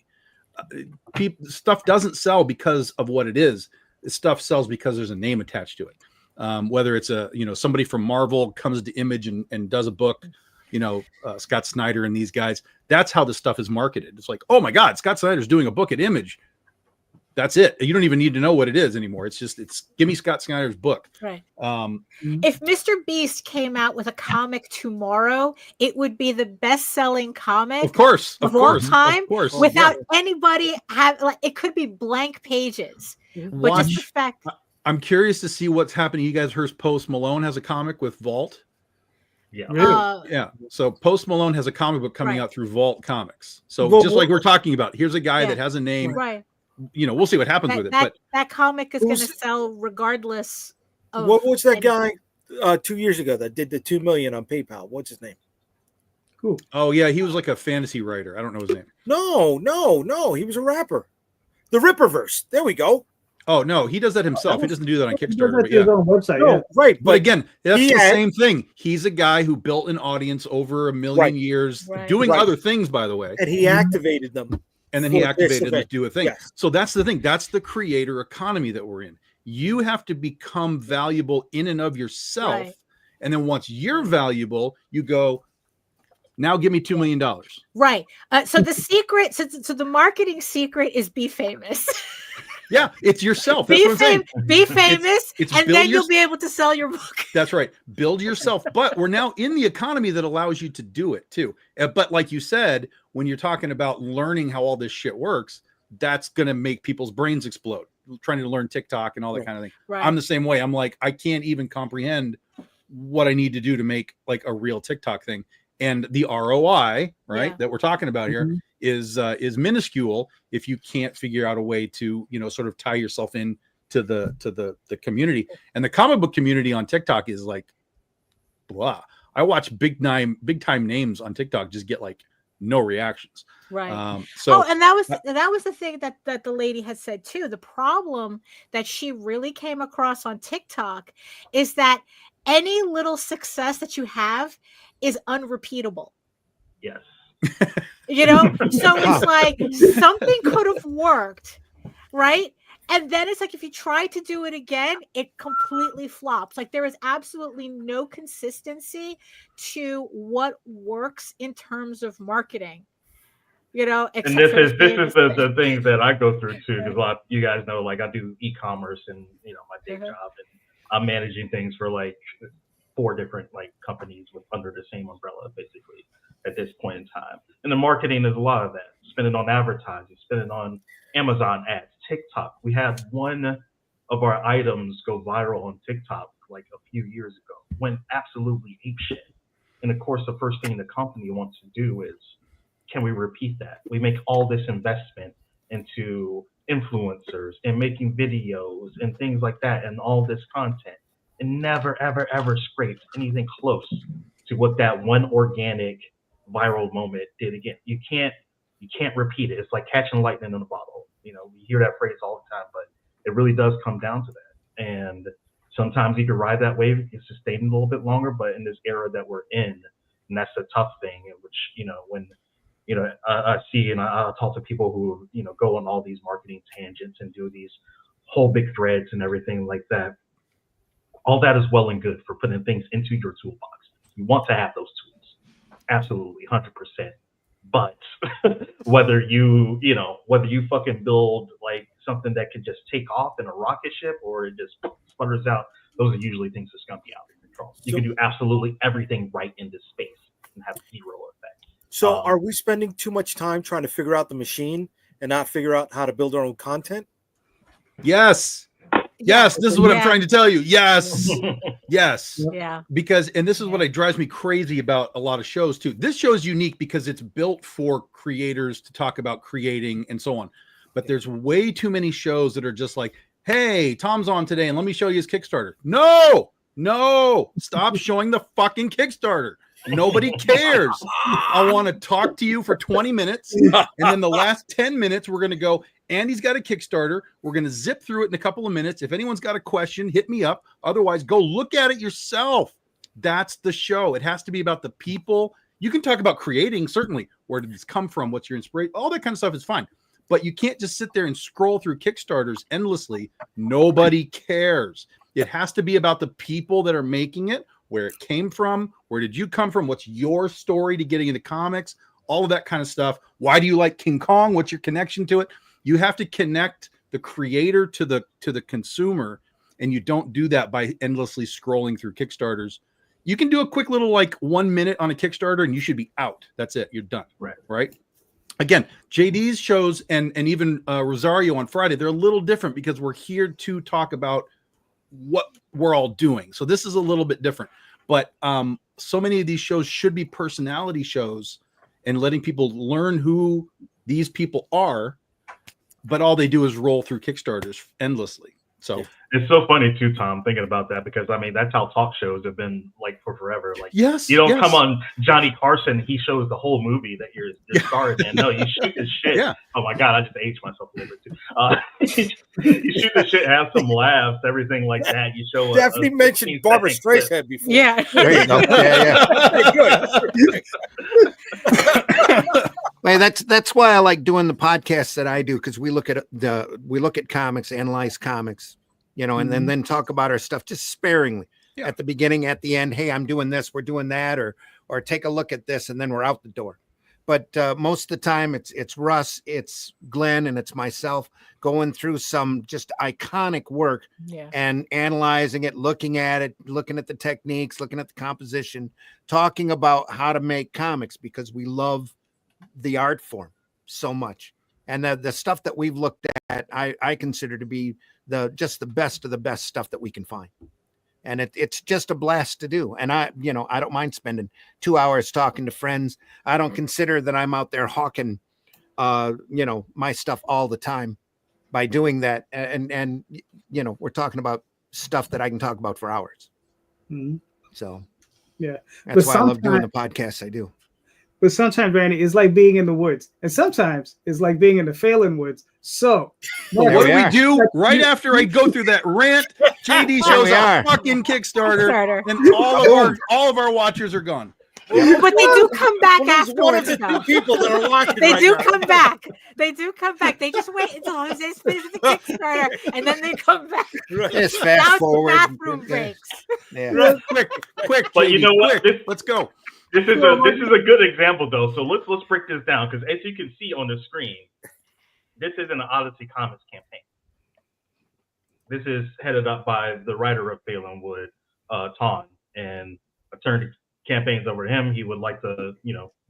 Stuff doesn't sell because of what it is. Stuff sells because there's a name attached to it. Whether it's somebody from Marvel comes to Image and does a book, Scott Snyder and these guys. That's how the stuff is marketed. It's like, oh my God, Scott Snyder's doing a book at Image. That's it. You don't even need to know what it is anymore. It's give me Scott Snyder's book. Right. If Mr. Beast came out with a comic tomorrow, it would be the best-selling comic of all time, without anybody it could be blank pages. But just the fact. I'm curious to see what's happening. You guys heard Post Malone has a comic with Vault? Yeah. Really? Yeah. So Post Malone has a comic book coming out through Vault Comics. So just like we're talking about, here's a guy that has a name. Right. We'll see what happens with it. But that comic is going to sell regardless of what was that guy 2 years ago that did the 2 million on PayPal? What's his name? Cool. Oh yeah, he was like a fantasy writer. I don't know his name. No, he was a rapper. The Ripperverse. There we go. Oh no, he does that himself. He doesn't do that on Kickstarter. His own website. Right. But again, that's the same thing. He's a guy who built an audience over a million years, doing other things, by the way. And he activated them. And then he activated them to do a thing. Yes. So that's the thing. That's the creator economy that we're in. You have to become valuable in and of yourself. Right. And then once you're valuable, you go, now give me $2 million. Right. So the secret, so the marketing secret is be famous. Yeah, it's yourself. That's what I'm saying. Be famous, and then you'll be able to sell your book. That's right. Build yourself. But we're now in the economy that allows you to do it too. But like you said, when you're talking about learning how all this shit works, that's going to make people's brains explode. Trying to learn TikTok and all that kind of thing. Right. I'm the same way. I'm like, I can't even comprehend what I need to do to make like a real TikTok thing. And the ROI, that we're talking about here is minuscule if you can't figure out a way to, sort of tie yourself in to the community. And the comic book community on TikTok is like, blah. I watch big time names on TikTok just get like no reactions. Right. And that was the thing that the lady had said too. The problem that she really came across on TikTok is that any little success that you have is unrepeatable. Yes. So it's like something could have worked, right? And then it's like if you try to do it again, it completely flops. Like there is absolutely no consistency to what works in terms of marketing. And this is the things that I go through too, because you guys know, like I do e-commerce and my day job, and I'm managing things for like 4 different like companies under the same umbrella, basically at this point in time. And the marketing is a lot of that. Spending on advertising, spending on Amazon ads, TikTok. We had one of our items go viral on TikTok like a few years ago. Went absolutely apeshit. And of course, the first thing the company wants to do is, can we repeat that? We make all this investment into influencers and making videos and things like that and all this content, and never, ever, ever scraped anything close to what that one organic viral moment did again. You can't repeat it. It's like catching lightning in a bottle. We hear that phrase all the time, but it really does come down to that. And sometimes you can ride that wave, you can sustain it a little bit longer, but in this era that we're in, and that's the tough thing, in which, when I see and I talk to people who, go on all these marketing tangents and do these whole big threads and everything like that. All that is well and good for putting things into your toolbox. You want to have those tools. Absolutely, 100%. But whether you fucking build like something that can just take off in a rocket ship or it just sputters out, those are usually things that's going to be out of control. You can do absolutely everything right in this space and have 0 effect. So are we spending too much time trying to figure out the machine and not figure out how to build our own content? Yes. Yes, this is what I'm Yeah. trying to tell you. Yes. Yes. Yeah. Because, and this is what drives me crazy about a lot of shows too. This show is unique because it's built for creators to talk about creating and so on. But there's way too many shows that are just like, hey, Tom's on today and let me show you his Kickstarter. No, stop showing the fucking Kickstarter. Nobody cares. I want to talk to you for 20 minutes. And then the last 10 minutes, we're going to go, Andy's got a Kickstarter. We're going to zip through it in a couple of minutes. If anyone's got a question, hit me up. Otherwise, go look at it yourself. That's the show. It has to be about the people. You can talk about creating, certainly. Where did this come from? What's your inspiration? All that kind of stuff is fine. But you can't just sit there and scroll through Kickstarters endlessly. Nobody cares. It has to be about the people that are making it, where it came from, where did you come from, what's your story to getting into comics, all of that kind of stuff. Why do you like King Kong? What's your connection to it? You have to connect the creator to the consumer, and you don't do that by endlessly scrolling through Kickstarters. You can do a quick little 1 minute on a Kickstarter, and you should be out. That's it. You're done. Right. Again, JD's shows and even Rosario on Friday, they're a little different because we're here to talk about what we're all doing. So this is a little bit different. But so many of these shows should be personality shows and letting people learn who these people are. But all they do is roll through Kickstarters endlessly. So it's so funny too, Tom, thinking about that, because I mean that's how talk shows have been for forever. Yes, you don't come on Johnny Carson, he shows the whole movie that you're starring in. No, you shoot the shit. Yeah. Oh my God, I just aged myself a little bit too. You shoot the shit, have some laughs, everything like that. You show. Daphne mentioned Barbara Streisand before. Yeah. There you go. Good. Well, that's why I like doing the podcasts that I do, because we look at comics, analyze comics, and then talk about our stuff just sparingly at the beginning, at the end. Hey, I'm doing this, we're doing that, or take a look at this, and then we're out the door. But most of the time, it's Russ, it's Glenn, and it's myself going through some just iconic work and analyzing it, looking at the techniques, looking at the composition, talking about how to make comics, because we love the art form so much. And the stuff that we've looked at, I consider to be just the best of the best stuff that we can find. And it's just a blast to do. And I don't mind spending 2 hours talking to friends. I don't consider that I'm out there hawking, my stuff all the time by doing that. And we're talking about stuff that I can talk about for hours. Mm-hmm. So yeah, that's why I love doing the podcasts I do. But sometimes, Randy, it's like being in the woods. And sometimes it's like being in the Phelan woods. So what do we do right after I go through that rant? JD shows a fucking Kickstarter, and all of our watchers are gone. But they do come back afterwards. One of the two people that are watching. They do come back. They do come back. They just wait until Jose finishes the Kickstarter, and then they come back. Just fast forward. Bathroom breaks. Yeah. Quick. But you know what? Let's go. This is a good example though. So let's break this down, because as you can see on the screen, this is an Odyssey Comics campaign. This is headed up by the writer of Phelan Wood, Ton, and I turned the campaigns over to him. He would like to,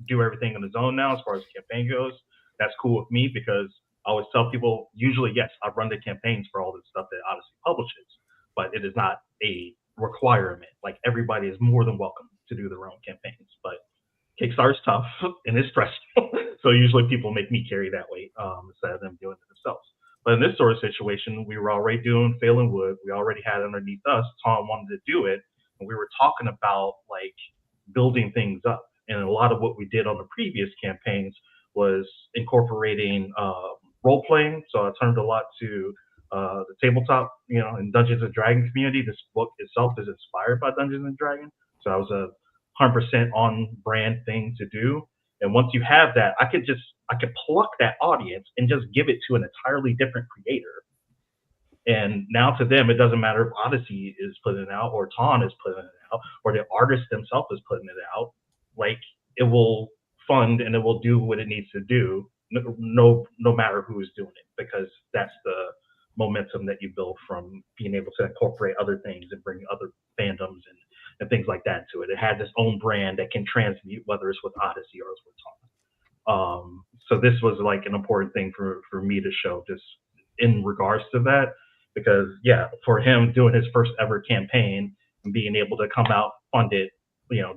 do everything on his own now as far as the campaign goes. That's cool with me, because I always tell people, usually, yes, I run the campaigns for all the stuff that Odyssey publishes, but it is not a requirement. Like, everybody is more than welcome to do their own campaigns, but Kickstarter's tough and it's stressful. So usually people make me carry that weight instead of them doing it themselves. But in this sort of situation, we were already doing Phelan Wood. We already had underneath us. Tom wanted to do it, and we were talking about building things up. And a lot of what we did on the previous campaigns was incorporating role playing. So I turned a lot to the tabletop, and Dungeons and Dragons community. This book itself is inspired by Dungeons and Dragons. So that was a 100% on brand thing to do. And once you have that, I could pluck that audience and just give it to an entirely different creator. And now to them, it doesn't matter if Odyssey is putting it out, or Ton is putting it out, or the artist themselves is putting it out. It will fund and it will do what it needs to do, no matter who is doing it, because that's the momentum that you build from being able to incorporate other things and bring other fandoms and things like that to it. It has its own brand that can transmute, whether it's with Odyssey or it's with Tom. So this was an important thing for me to show, just in regards to that. because for him doing his first ever campaign and being able to come out funded,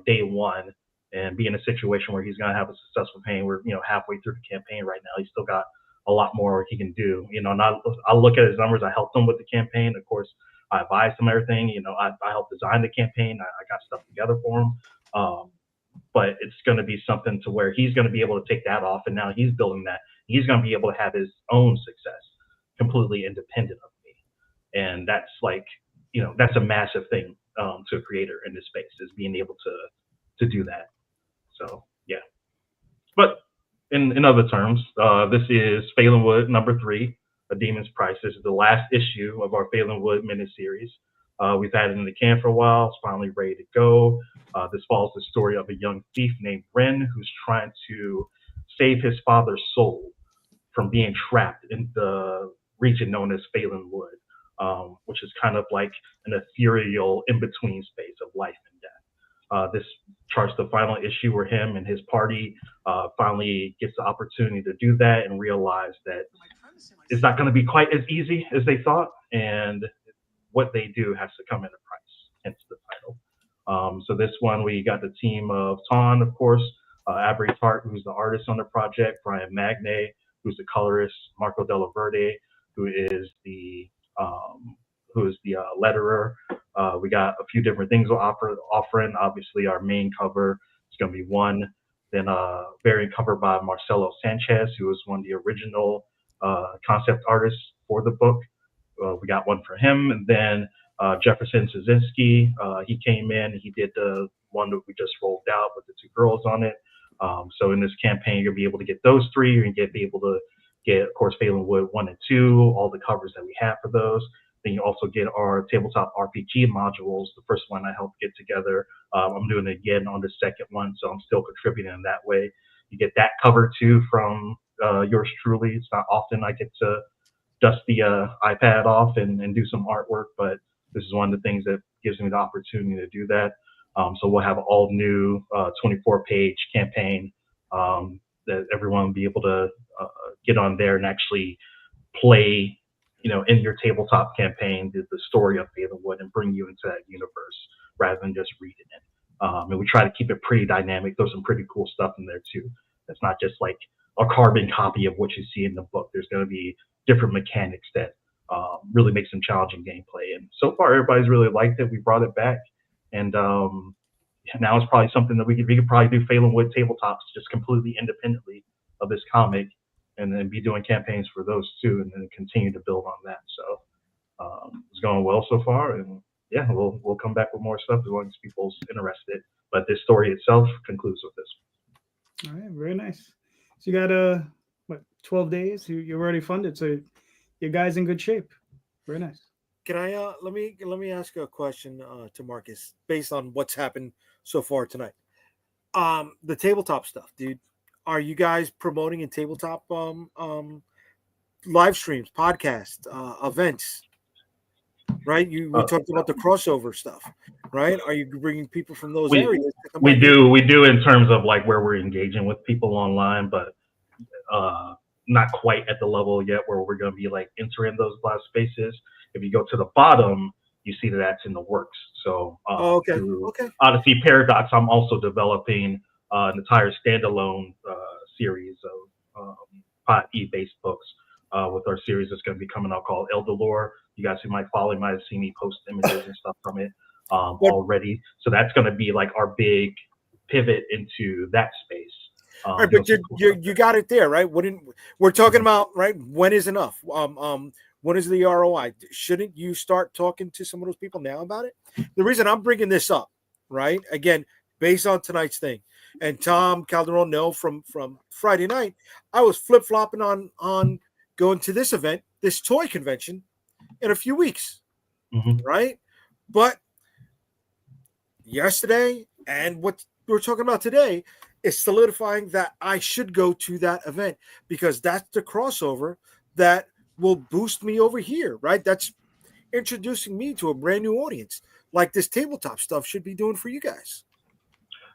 day one, and be in a situation where he's going to have a successful campaign. We're halfway through the campaign right now. He's still got a lot more he can do. And I look at his numbers. I helped him with the campaign. Of course, I advised him everything. I helped design the campaign. I got stuff together for him. But it's going to be something to where he's going to be able to take that off, and now he's building that. He's going to be able to have his own success completely independent of me. And that's that's a massive thing to a creator in this space, is being able to do that. So, yeah. But in other terms, this is Phelan Wood number 3, A Demon's Price. This is the last issue of our Phelan Wood miniseries. We've had it in the can for a while. It's finally ready to go. This follows the story of a young thief named Ren who's trying to save his father's soul from being trapped in the region known as Phelan Wood, which is kind of like an ethereal in-between space of life and death. This charts the final issue where him and his party finally gets the opportunity to do that and realize that it's not going to be quite as easy as they thought, and what they do has to come at a price, hence the title. So this one, we got the team of Ton, of course, Avery Tart, who's the artist on the project, Brian Magne, who's the colorist, Marco Della Verde, who is the letterer. We got a few different things we're offering. Obviously, our main cover is going to be one. Then a variant cover by Marcelo Sanchez, who was one of the original concept artists for the book. We got one for him. And then Jefferson Szynski, he came in. He did the one that we just rolled out with the 2 girls on it. So in this campaign, you'll be able to get those 3. You're going to be able to get, of course, Phelan Wood 1 and 2, all the covers that we have for those. Then you also get our tabletop RPG modules. The first one I helped get together. I'm doing it again on the second one, so I'm still contributing in that way. You get that cover too from yours truly. It's not often I get to dust the iPad off and do some artwork, but this is one of the things that gives me the opportunity to do that. So we'll have all new 24-page campaign that everyone will be able to get on there and actually play, in your tabletop campaign, the story of Phelan Wood and bring you into that universe rather than just reading it. And we try to keep it pretty dynamic. There's some pretty cool stuff in there too. It's not just like a carbon copy of what you see in the book. There's going to be different mechanics that really make some challenging gameplay. And so far, everybody's really liked it. We brought it back. And now it's probably something that we could probably do Phelan Wood tabletops just completely independently of this comic, and then be doing campaigns for those too, and then continue to build on that. So it's going well so far, and yeah, we'll come back with more stuff as long as people's interested. But this story itself concludes with this. All right, very nice. So you got 12 days? You're already funded, so your guys in good shape. Very nice. Can I let me ask you a question to Marcus based on what's happened so far tonight? The tabletop stuff, dude. Are you guys promoting in tabletop live streams, podcasts, events? Right? We talked about the crossover stuff, right? Are you bringing people from those areas? We do in terms of like where we're engaging with people online, but not quite at the level yet where we're going to be like entering those live spaces. If you go to the bottom, you see that that's in the works. So okay. Odyssey Paradox, I'm also developing an entire standalone series of Pod E-based books with our series that's going to be coming out called Eldalore. You guys who might follow might have seen me post images and stuff from it already. So that's going to be like our big pivot into that space. All right, but you got it there, right? We're talking about, right? When is enough? When is the ROI? Shouldn't you start talking to some of those people now about it? The reason I'm bringing this up, right? Again, based on tonight's thing, and Tom Calderon know from Friday night, I was flip-flopping on going to this event, this toy convention, in a few weeks, right? But yesterday and what we're talking about today is solidifying that I should go to that event because that's the crossover that will boost me over here, right? That's introducing me to a brand new audience like this tabletop stuff should be doing for you guys.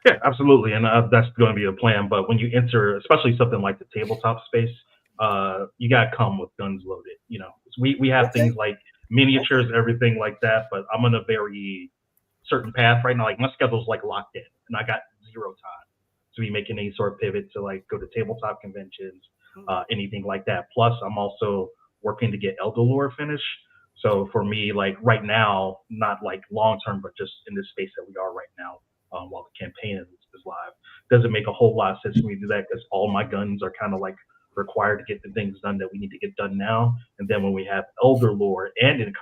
Yeah, absolutely. And that's going to be a plan. But when you enter, especially something like the tabletop space, you got to come with guns loaded. We have things like miniatures, everything like that. But I'm on a very certain path right now. Like my schedule's like locked in, and I got 0 time to be making any sort of pivot to like go to tabletop conventions, anything like that. Plus, I'm also working to get Elder Lore finished. So for me, like right now, not like long term, but just in this space that we are right now, while the campaign is live, doesn't make a whole lot of sense for me to do that because all my guns are kind of like required to get the things done that we need to get done now. And then when we have Elder Lore and in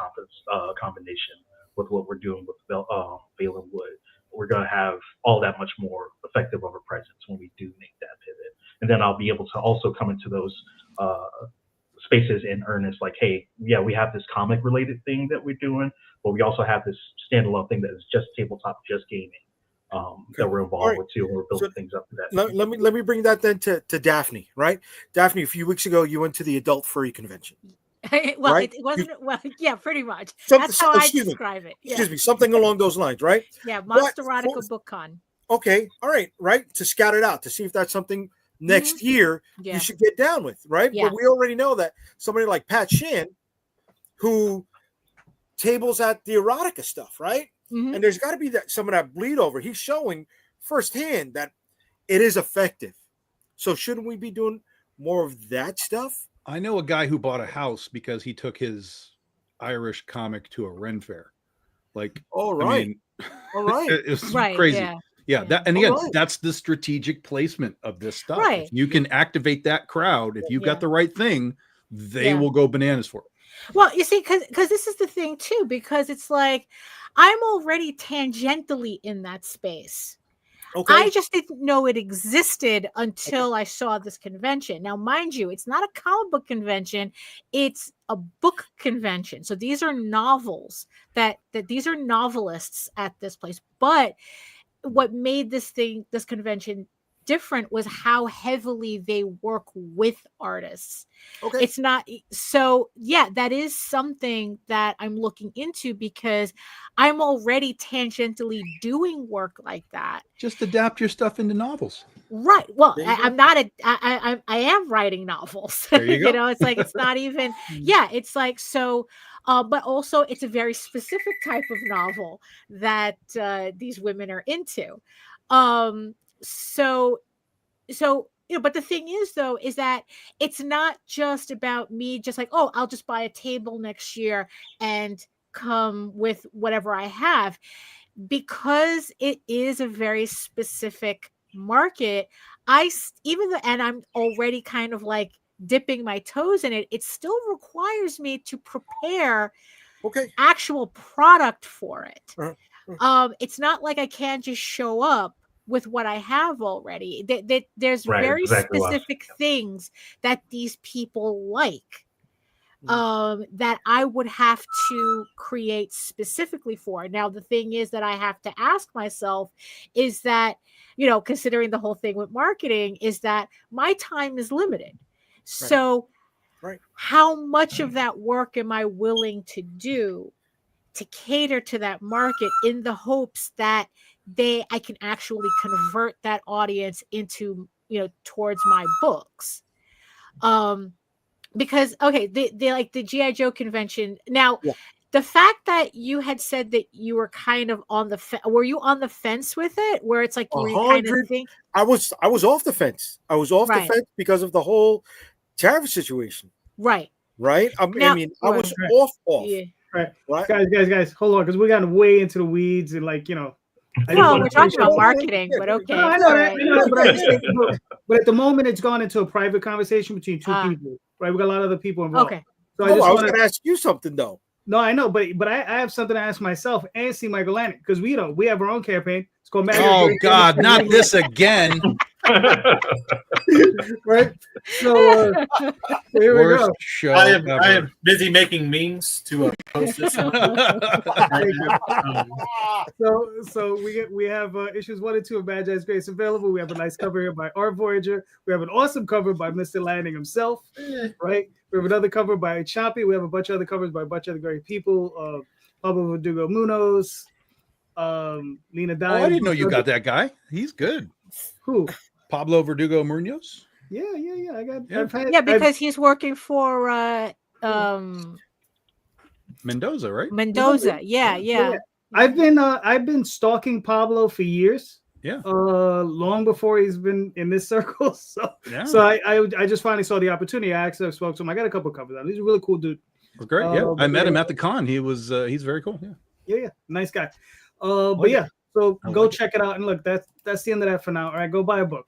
combination with what we're doing with Valen Wood, we're going to have all that much more effective of a presence when we do make that pivot. And then I'll be able to also come into those spaces in earnest, like, hey, yeah, we have this comic related thing that we're doing, but we also have this standalone thing that is just tabletop, just gaming, that we're involved with too, and we're building things up to that. Let me bring that then to Daphne, right? Daphne, a few weeks ago, you went to the Adult Furry Convention. Well, right? it wasn't. Well, yeah, pretty much. Some- That's how I excuse me. describe it. Yeah. Excuse me, something along those lines, right? Yeah, But Monsterotica Book Con. Okay, all right, right? To scout it out, to see if that's something next year Yeah. you should get down with, right? Yeah. But we already know that somebody like Pat Shan, who tables at the erotica stuff, right? Mhm. And there's got to be that some of that bleed over. He's showing firsthand that it is effective. So shouldn't we be doing more of that stuff? I know a guy who bought a house because he took his Irish comic to a Ren fair. Like, All I right. mean, All right. it's Right. crazy. Yeah. Yeah, that, and All again, right. that's the strategic placement of this stuff. Right. If you can activate that crowd, if you've Yeah. got the right thing, they Yeah. will go bananas for it. Well, you see, because this is the thing too, because it's like I'm already tangentially in that space. Okay. I just didn't know it existed until I saw this convention. Now, mind you, it's not a comic book convention; it's a book convention. So these are novels that these are novelists at this place. But what made this convention different was how heavily they work with artists. Okay. It's not so, yeah, that is something that I'm looking into because I'm already tangentially doing work like that. Just adapt your stuff into novels. Right. Well, There you go. I'm not I am writing novels. There you go. You know, it's like it's not even yeah, it's like so but also it's a very specific type of novel that these women are into. So you know, but the thing is though is that it's not just about me just like, oh, I'll just buy a table next year and come with whatever I have, because it is a very specific market. And I'm already kind of like dipping my toes in it, it still requires me to prepare Okay. actual product for it. Uh-huh. It's not like I can just show up with what I have already. There's Right, very exactly what I was specific things that these people like that I would have to create specifically for. Now, the thing is that I have to ask myself is that, you know, considering the whole thing with marketing, is that my time is limited. So Right. how much of that work am I willing to do to cater to that market in the hopes that I can actually convert that audience into, you know, towards my books. Because okay, they like the G.I. Joe convention. Now, Yeah. the fact that you had said that you were kind of on the were you on the fence with it, where it's like you were kind of 100 think I was off the fence. I was off Right. the fence because of the whole tariff situation. right? Right. I Now- mean, I was Right. off. Yeah. Right. Right. Guys, hold on, because we got way into the weeds and like, you know. I just Well, wanna we're talking make sure- about marketing, but okay. No, I know all that, right. I know that, but I'm just saying, but at the moment, it's gone into a private conversation between two Ah. people, right? We got a lot of other people involved. Okay. So Oh, I was wanna- going to ask you something though. No, I know, but I have something to ask myself and see Michael Lanning, because we have our own campaign. It's called Magic. Oh God, not this again. Right. So here we Worst go. show I am ever. busy making memes to post this. So we have issues 1 and 2 of Magi's Grace available. We have a nice cover here by Art Voyager. We have an awesome cover by Mr. Lanning himself. Right. We have another cover by Chompy. We have a bunch of other covers by a bunch of other great people. Pablo Verdugo Munoz, Lena Oh, Dye. I didn't know you got that guy. He's good. Who? Pablo Verdugo Munoz. Yeah. I got. Yeah. I've had, Yeah, because he's working for Mendoza, right? Mendoza. Yeah. I've been stalking Pablo for years. Yeah. Long before he's been in this circle. So Yeah. so I just finally saw the opportunity. I actually spoke to him. I got a couple of covers out. He's a really cool dude. Well, great. Yeah. I met yeah. him at the con. He's very cool. Yeah. Yeah, nice guy. But yeah, so go check it out. And look, that's the end of that for now. All right, go buy a book.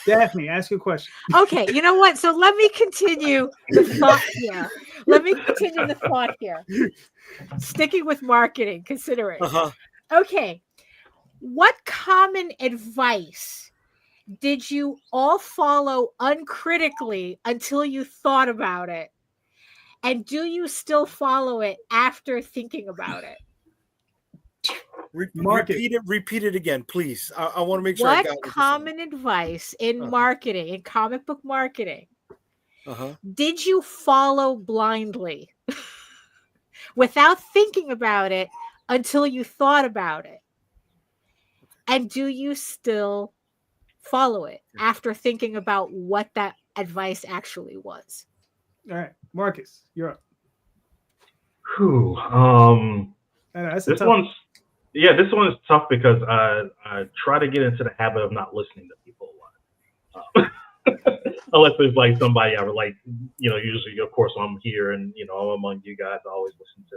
Daphne, ask your question. Okay, you know what? So let me continue the thought here. Sticking with marketing, consider it. Okay. What common advice did you all follow uncritically until you thought about it? And do you still follow it after thinking about it? Repeat it again, please. I want to make sure. What common advice in marketing, in comic book marketing, did you follow blindly without thinking about it until you thought about it? And do you still follow it after thinking about what that advice actually was? All right, Marcus, you're up. Whew. This one's tough because I try to get into the habit of not listening to people a lot. Unless there's like somebody I would like, usually of course I'm here and I'm among you guys. I always listen to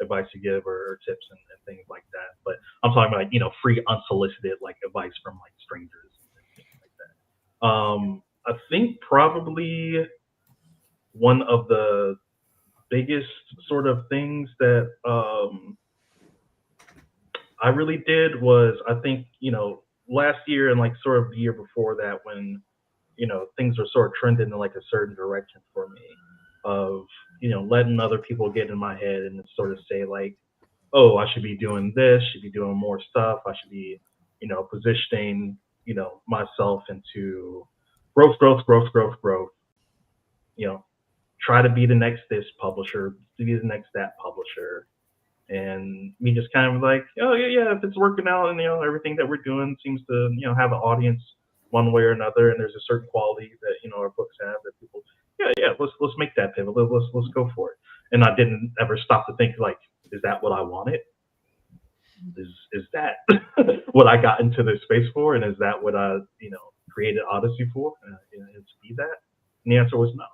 advice you give or tips and things like that. But I'm talking about like free unsolicited like advice from like strangers and things like that. I think probably one of the biggest sort of things that I really did was, I think, last year and like sort of the year before that when, things were sort of trending in like a certain direction for me of, letting other people get in my head and sort of say like, oh, I should be doing this, should be doing more stuff. I should be, positioning, myself into growth. Try to be the next this publisher, to be the next that publisher. And me just kind of like, oh yeah, if it's working out and everything that we're doing seems to have an audience one way or another, and there's a certain quality that our books have that people, let's make that pivot, let's go for it. And I didn't ever stop to think like, is that what I wanted? Is that what I got into this space for, and is that what I created Odyssey for? To be that, and the answer was no.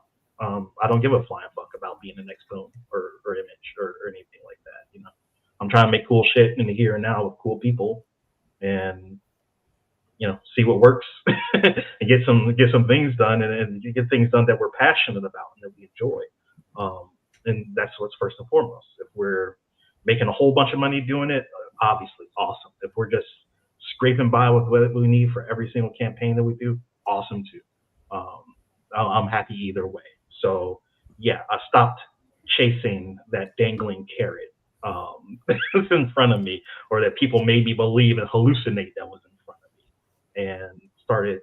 I don't give a flying fuck about being the next film or image or anything like that. I'm trying to make cool shit in the here and now with cool people, and see what works and get some things done and get things done that we're passionate about and that we enjoy. And that's what's first and foremost. If we're making a whole bunch of money doing it, obviously awesome. If we're just scraping by with what we need for every single campaign that we do, awesome too. I'm happy either way. So yeah, I stopped chasing that dangling carrot that's in front of me, or that people made me believe and hallucinate that was in front of me, and started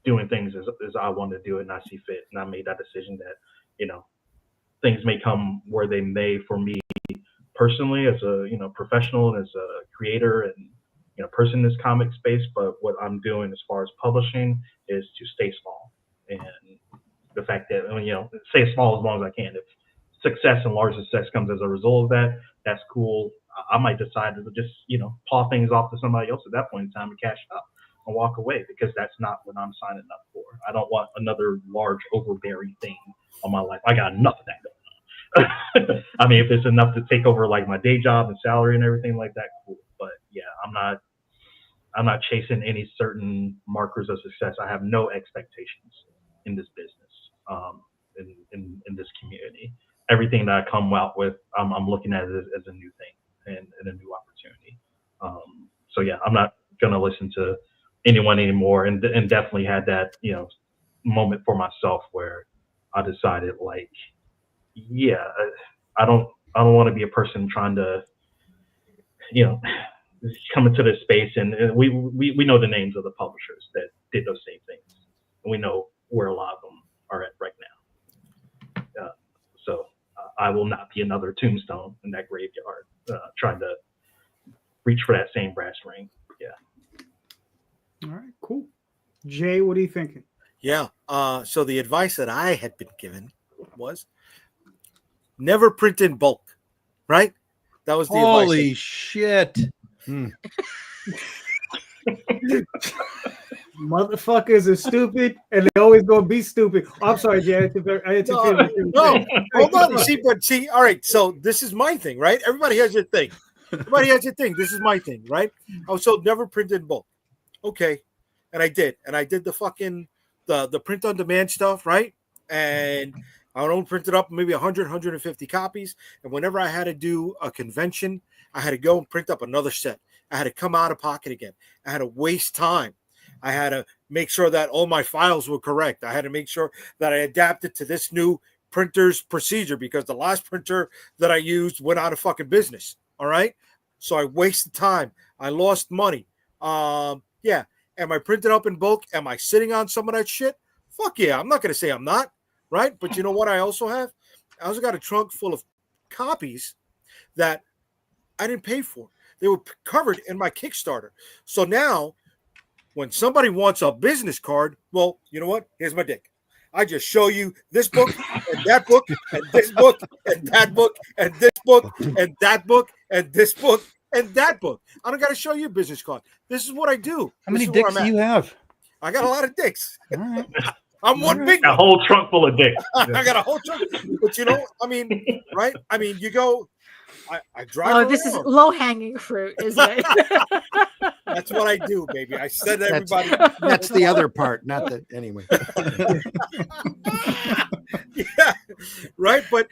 doing things as I wanted to do it and I see fit. And I made that decision that, things may come where they may for me personally as a, professional and as a creator and, person in this comic space. But what I'm doing as far as publishing is to stay small. And the fact that, stay small as long as I can. If success and large success comes as a result of that, that's cool. I might decide to just, paw things off to somebody else at that point in time and cash up and walk away, because that's not what I'm signing up for. I don't want another large overbearing thing on my life. I got enough of that going on. I mean, if it's enough to take over like my day job and salary and everything like that, cool. But yeah, I'm not chasing any certain markers of success. I have no expectations in this business, in this community. Everything that I come out with, I'm looking at it as a new thing and a new opportunity. So yeah, I'm not gonna listen to anyone anymore, and definitely had that moment for myself where I decided like, yeah, I don't want to be a person trying to come into this space, and we know the names of the publishers that did those same things, and we know where a lot of them are at right now. So I will not be another tombstone in that graveyard trying to reach for that same brass ring. Yeah. All right, cool. Jay, what are you thinking? Yeah. So the advice that I had been given was never print in bulk, right? That was the Holy advice. shit. Motherfuckers are stupid, and they're always gonna be stupid. Oh, I'm sorry, Jay. I interfered with you. No, hold on. See, all right. So this is my thing, right? Everybody has their thing. Everybody has their thing. This is my thing, right? I was told never print in bulk. Okay, and I did, the fucking the print on demand stuff, right? And I would only print it up maybe 100, 150 copies. And whenever I had to do a convention, I had to go and print up another set. I had to come out of pocket again. I had to waste time. I had to make sure that all my files were correct. I had to make sure that I adapted to this new printer's procedure because the last printer that I used went out of fucking business. All right. So I wasted time. I lost money. Yeah. Am I printed up in bulk? Am I sitting on some of that shit? Fuck yeah. I'm not going to say I'm not. Right. But you know what I also have? I also got a trunk full of copies that I didn't pay for. They were covered in my Kickstarter. So now when somebody wants a business card, well, you know what? Here's my dick. I just show you this book and that book and this book and that book and this book and that book and this book and that book. I don't got to show you a business card. This is what I do. How many dicks do you have? I got a lot of dicks. All right. I'm one big one. A whole trunk full of dicks. I got a whole trunk. But you know, I mean, right? I mean, you go, I drive Oh, around. this is low-hanging fruit, isn't it? That's what I do, baby. I said to everybody. That's the other part, not that anyway. Yeah, right. But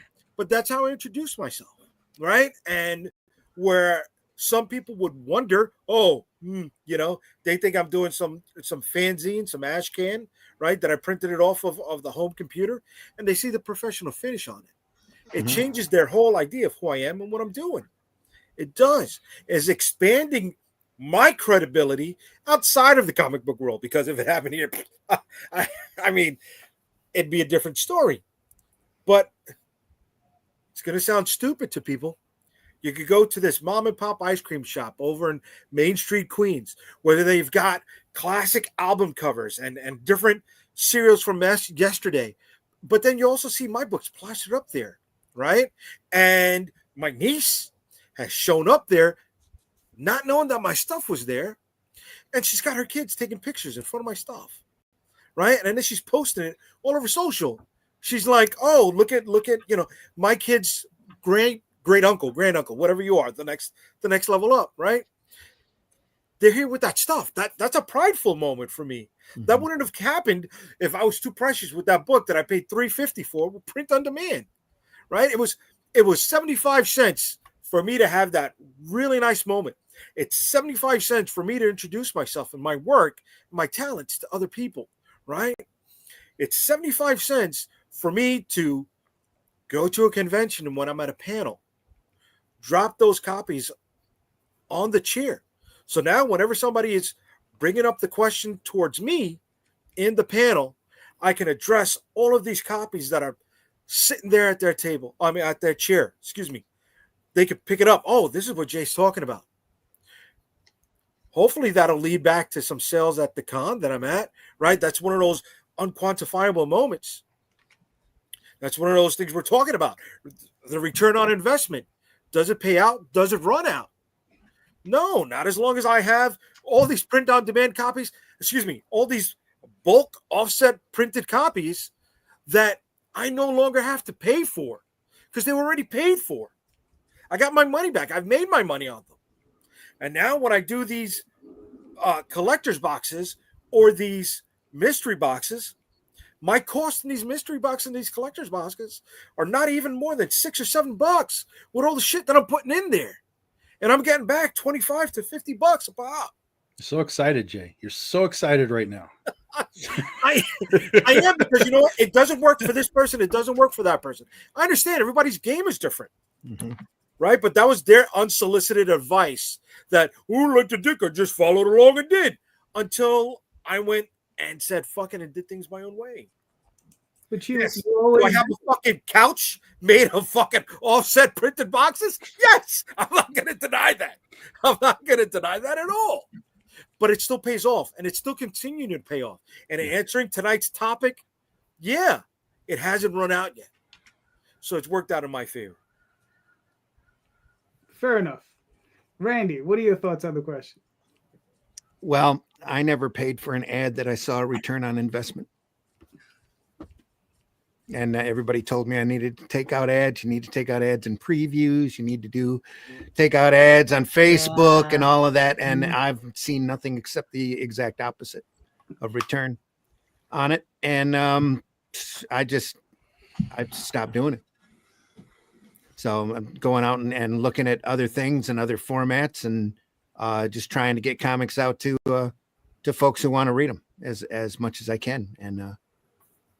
that's how I introduce myself, right? And where some people would wonder, you know, they think I'm doing some fanzine, some ash can, right? That I printed it off of the home computer, and they see the professional finish on it. It changes their whole idea of who I am and what I'm doing. It does. It's expanding my credibility outside of the comic book world, because if it happened here, I mean, it'd be a different story. But it's going to sound stupid to people. You could go to this mom and pop ice cream shop over in Main Street, Queens, where they've got classic album covers and different serials from yesterday. But then you also see my books plastered up there, right? And my niece has shown up there not knowing that my stuff was there. And she's got her kids taking pictures in front of my stuff, right? And then she's posting it all over social. She's like, oh, look at, you know, my kid's great uncle, granduncle, whatever you are, the next level up, right? They're here with that stuff. That's a prideful moment for me. Mm-hmm. That wouldn't have happened if I was too precious with that book that I paid $3.50 for with print on demand, right? It was 75 cents for me to have that really nice moment. It's 75 cents for me to introduce myself and my work, my talents to other people, right? It's 75 cents for me to go to a convention, and when I'm at a panel, drop those copies on the chair. So now whenever somebody is bringing up the question towards me in the panel, I can address all of these copies that are sitting there at their table. I mean, at their chair, excuse me. They could pick it up. Oh, this is what Jay's talking about. Hopefully that'll lead back to some sales at the con that I'm at, right? That's one of those unquantifiable moments. That's one of those things we're talking about. The return on investment. Does it pay out? Does it run out? No, not as long as I have all these print on demand copies, all these bulk offset printed copies that I no longer have to pay for because they were already paid for. I got my money back. I've made my money on them. And now when I do these collector's boxes or these mystery boxes, my cost in these mystery boxes and these collector's boxes are not even more than $6 or $7 with all the shit that I'm putting in there. And I'm getting back $25 to $50 a pop. You're so excited, Jay. You're so excited right now. I am, because you know what? It doesn't work for this person. It doesn't work for that person. I understand everybody's game is different. Mm-hmm. Right? But that was their unsolicited advice that, like the dick, I just followed along and did, until I went and said, fucking, and did things my own way. But yes. Do I have a fucking couch made of fucking offset printed boxes? Yes. I'm not going to deny that. I'm not going to deny that at all. But it still pays off, and it's still continuing to pay off. And answering tonight's topic, yeah, it hasn't run out yet. So it's worked out in my favor. Fair enough. Randy, what are your thoughts on the question? Well, I never paid for an ad that I saw a return on investment. And everybody told me I needed to take out ads. You need to take out ads in previews. You need to take out ads on Facebook and all of that. And I've seen nothing except the exact opposite of return on it. And I stopped doing it. So I'm going out and looking at other things and other formats and just trying to get comics out to folks who want to read them as much as I can. And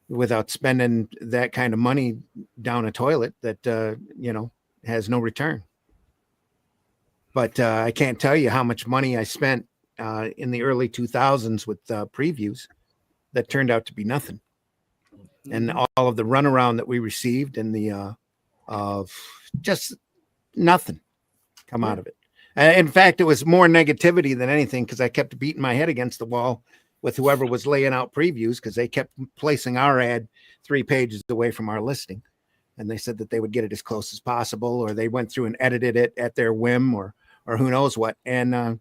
without spending that kind of money down a toilet that, has no return. But I can't tell you how much money I spent in the early 2000s with previews that turned out to be nothing. And all of the runaround that we received and the just nothing come out of it. In fact, it was more negativity than anything because I kept beating my head against the wall with whoever was laying out previews because they kept placing our ad 3 pages away from our listing. And they said that they would get it as close as possible, or they went through and edited it at their whim or who knows what. And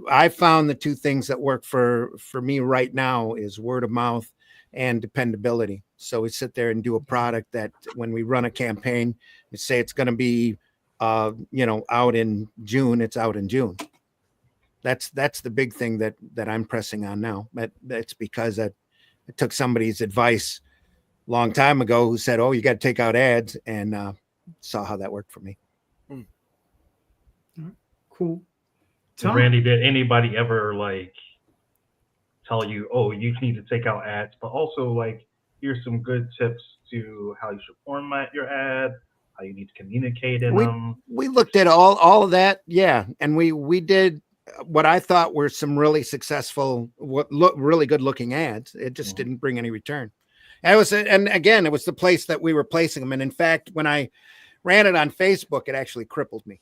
I found the 2 things that work for me right now is word of mouth and dependability. So we sit there and do a product that when we run a campaign, we say it's going to be, out in June, it's out in June. That's the big thing that I'm pressing on now. That's because I took somebody's advice a long time ago who said, oh, you got to take out ads, and saw how that worked for me. Cool. Tom? Randy, did anybody ever tell you, oh, you need to take out ads, but also here's some good tips to how you should format your ad, how you need to communicate in them? We looked at all of that. Yeah. And we did what I thought were some really successful, really good looking ads. It just didn't bring any return. And again, it was the place that we were placing them. And in fact, when I ran it on Facebook, it actually crippled me.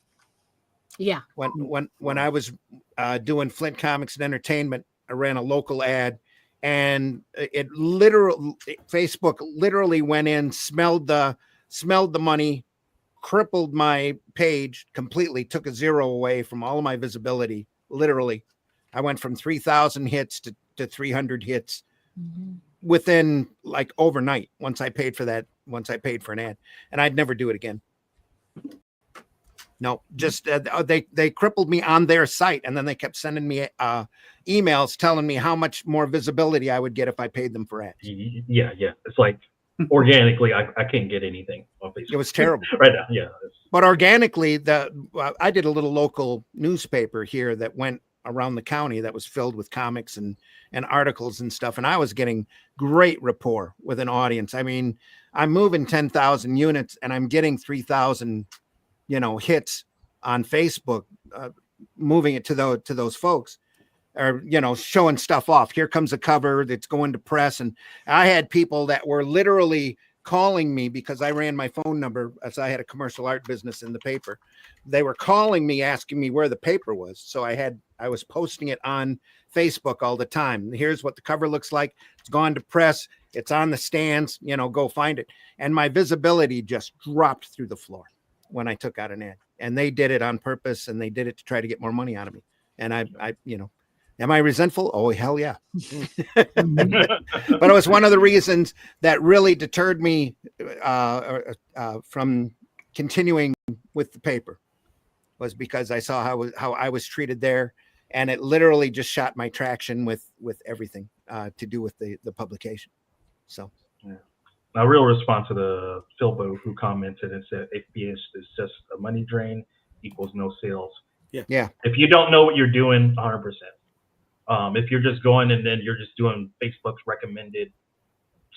Yeah. When I was doing Flint Comics and Entertainment, I ran a local ad, and Facebook literally went in, smelled the money, crippled my page completely, took a 0 away from all of my visibility. Literally, I went from 3,000 hits to 300 hits within overnight. Once I paid for an ad, and I'd never do it again. No, just they crippled me on their site, and then they kept sending me emails telling me how much more visibility I would get if I paid them for ads. Yeah. It's organically, I can't get anything on Facebook. It was terrible right now. Yeah, but organically, I did a little local newspaper here that went around the county that was filled with comics and articles and stuff, and I was getting great rapport with an audience. I mean, I'm moving 10,000 units, and I'm getting 3,000. Hits on Facebook, moving it to those folks, or showing stuff off. Here comes a cover that's going to press, and I had people that were literally calling me because I ran my phone number as I had a commercial art business in the paper. They were calling me asking me where the paper was, so I was posting it on Facebook all the time. Here's what the cover looks like. It's gone to press. It's on the stands. Go find it. And my visibility just dropped through the floor when I took out an ad, and they did it on purpose, and they did it to try to get more money out of me. And I am I resentful? Oh, hell yeah. But it was one of the reasons that really deterred me from continuing with the paper, was because I saw how I was treated there, and it literally just shot my traction with everything to do with the publication. So yeah. A real response to the Philbo who commented and said, FBS is just a money drain equals no sales. Yeah. If you don't know what you're doing, 100%. If you're just going and then you're just doing Facebook's recommended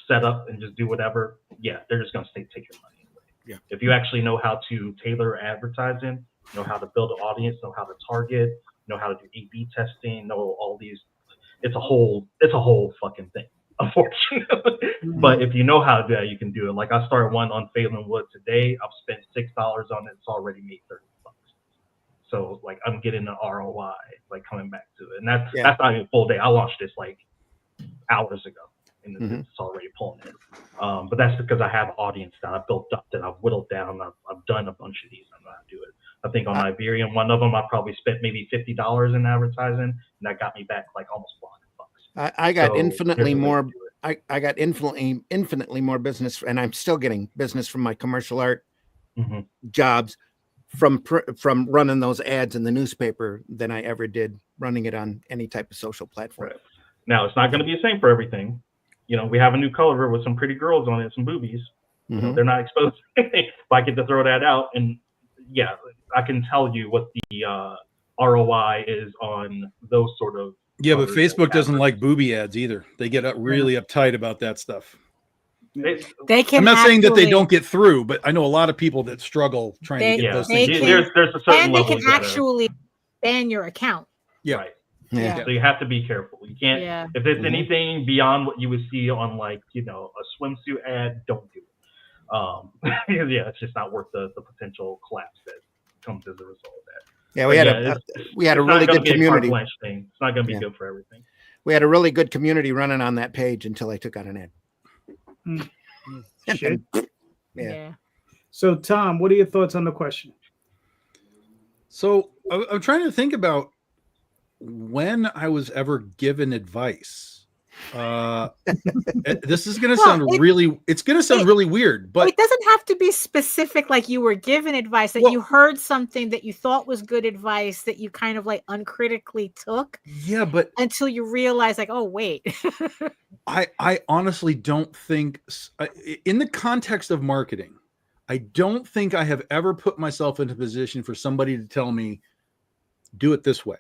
setup and just do whatever, they're just going to take your money away. Yeah. If you actually know how to tailor advertising, know how to build an audience, know how to target, know how to do A/B testing, know all these, it's a whole fucking thing. Unfortunately, but if you know how to do that, you can do it. I started one on Phelan Wood today. I've spent $6 on it. It's already made $30. So I'm getting the ROI, coming back to it, and that's not even a full day. I launched this hours ago, and it's already pulling in. But that's because I have an audience that I've built up, that I've whittled down. I've done a bunch of these. I know how to do it. I think on Iberian, one of them, I probably spent maybe $50 in advertising, and that got me back like almost $400. I got So infinitely there's a way more. to do it. I got infinitely more business, and I'm still getting business from my commercial art jobs from running those ads in the newspaper than I ever did running it on any type of social platform. Right. Now, it's not going to be the same for everything. You know, we have a new color with some pretty girls on it, some boobies. You know, they're not exposed to anything. If I get to throw that out, and yeah, I can tell you what the ROI is on those sort of. Yeah, but Facebook doesn't like booby ads either. They get really uptight about that stuff. They can. I'm not saying that they don't get through, but I know a lot of people that struggle trying to get those things. There's a certain and they level can actually ban your account. Yeah. Right. Yeah. So you have to be careful. You can't, if it's anything beyond what you would see on, like, you know, a swimsuit ad, don't do it. Yeah, it's just not worth the potential collapse that comes as a result of that. Yeah, we had a really good community. Thing. It's not going to be good for everything. We had a really good community running on that page until I took out an ad. Shit. Yeah. So, Tom, what are your thoughts on the question? So I'm trying to think about when I was ever given advice. This is going to sound really weird, but it doesn't have to be specific. Like you were given advice, that you heard something that you thought was good advice that you kind of like uncritically took. Yeah, but until you realize, like, oh wait. I honestly don't think, in the context of marketing, I don't think I have ever put myself into a position for somebody to tell me, do it this way.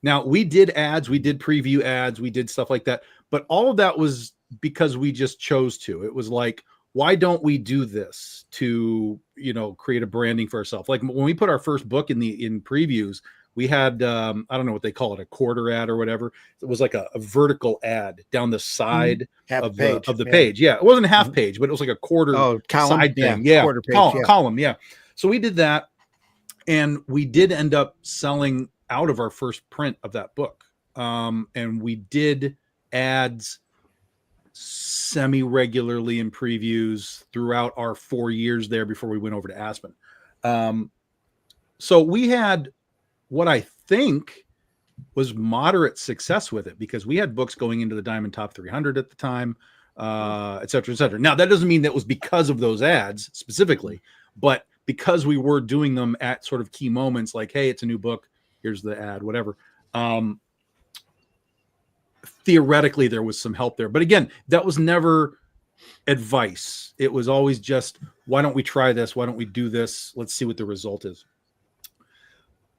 Now, we did ads, we did preview ads, we did stuff like that, but all of that was because we just chose to. It was like, why don't we do this to, you know, create a branding for ourselves? Like when we put our first book in previews, we had, I don't know what they call it, a quarter ad or whatever. It was like a vertical ad down the side of the page. Yeah, it wasn't a half page, but it was like a quarter column side thing. Yeah, quarter page, column. Yeah. So we did that, and we did end up selling out of our first print of that book. And we did ads semi-regularly in previews throughout our 4 years there before we went over to Aspen. So we had what I think was moderate success with it, because we had books going into the Diamond Top 300 at the time, et cetera, et cetera. Now, that doesn't mean that was because of those ads specifically, but because we were doing them at sort of key moments, like, hey, it's a new book, here's the ad, whatever. Theoretically, there was some help there. But again, that was never advice. It was always just, why don't we try this? Why don't we do this? Let's see what the result is.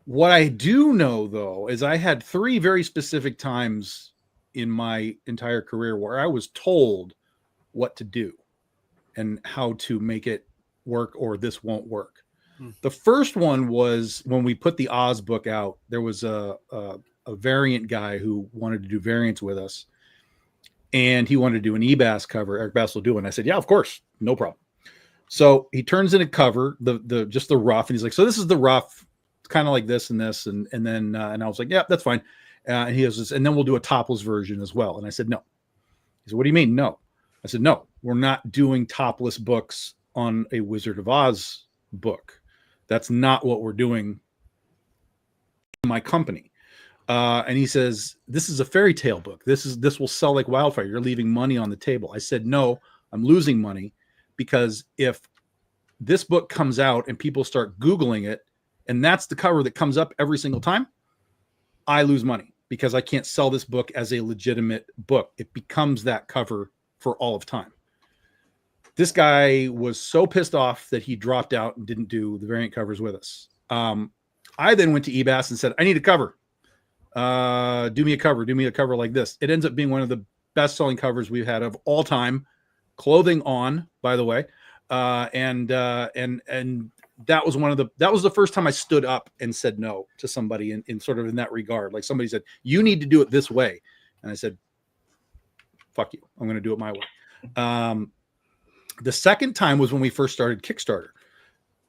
What I do know, though, is I had 3 very specific times in my entire career where I was told what to do and how to make it work, or this won't work. The first one was when we put the Oz book out. There was a variant guy who wanted to do variants with us, and he wanted to do an EBAS cover. Eric Bass will do it. And I said, yeah, of course, no problem. So he turns in a cover, just the rough, and he's like, so this is the rough, it's kind of like this and this, and then and I was like, yeah, that's fine. And he goes this, and then we'll do a topless version as well. And I said, no. He said, what do you mean, no? I said, no, we're not doing topless books on a Wizard of Oz book. That's not what we're doing in my company. And he says, this is a fairy tale book. This will sell like wildfire. You're leaving money on the table. I said, no, I'm losing money, because if this book comes out and people start Googling it, and that's the cover that comes up every single time, I lose money, because I can't sell this book as a legitimate book. It becomes that cover for all of time. This guy was so pissed off that he dropped out and didn't do the variant covers with us. I then went to EBAS and said, I need a cover. Do me a cover like this. It ends up being one of the best selling covers we've had of all time. Clothing on, by the way. And that was that was the first time I stood up and said no to somebody in sort of in that regard. Like somebody said, you need to do it this way. And I said, fuck you. I'm going to do it my way. The second time was when we first started Kickstarter.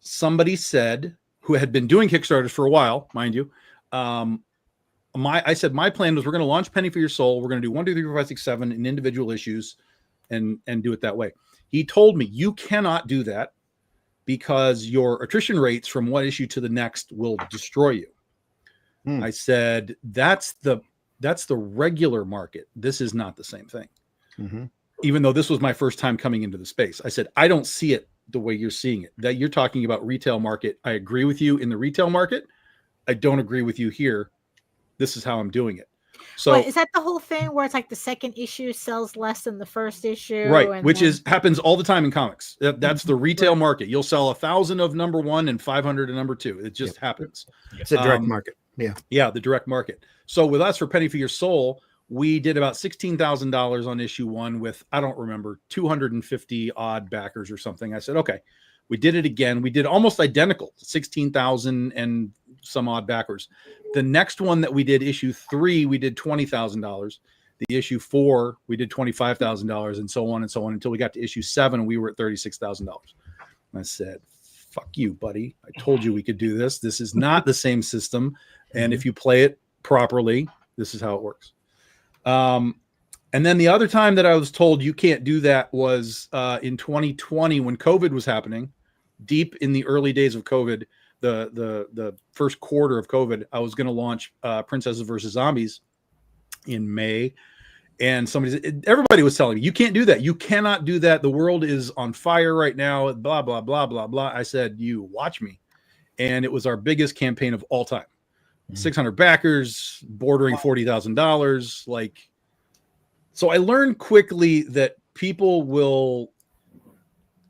Somebody said, who had been doing Kickstarters for a while, mind you, I said, my plan was, we're going to launch Penny for Your Soul. We're going to do 1, 2, 3, 4, 5, 6, 7 in individual issues. and do it that way. He told me, you cannot do that because your attrition rates from one issue to the next will destroy you. I said, that's the regular market. This is not the same thing. Even though this was my first time coming into the space, I said, I don't see it the way you're seeing it. That you're talking about retail market. I agree with you in the retail market. I don't agree with you here. This is how I'm doing it. So is that the whole thing where it's like the second issue sells less than the first issue? Right, which happens all the time in comics. That's the retail market. You'll sell 1,000 of number 1 and 500 of number 2. It just happens. It's a direct market. Yeah, the direct market. So with us for Penny for Your Soul, we did about $16,000 on issue 1 with, I don't remember, 250 odd backers or something. I said, okay. We did it again. We did almost identical, 16,000 and some odd backers. The next one that we did, issue 3, we did $20,000. The issue 4, we did $25,000, and so on until we got to issue 7, and we were at $36,000. I said, fuck you, buddy. I told you we could do this. This is not the same system. And if you play it properly, this is how it works. And then the other time that I was told you can't do that was in 2020 when COVID was happening. Deep in the early days of COVID, the first quarter of COVID, I was going to launch Princesses versus Zombies in May, and everybody was telling me, you can't do that. You cannot do that. The world is on fire right now. Blah blah blah blah blah. I said, you watch me, and it was our biggest campaign of all time. 600 backers, bordering $40,000. Like, so I learned quickly that people will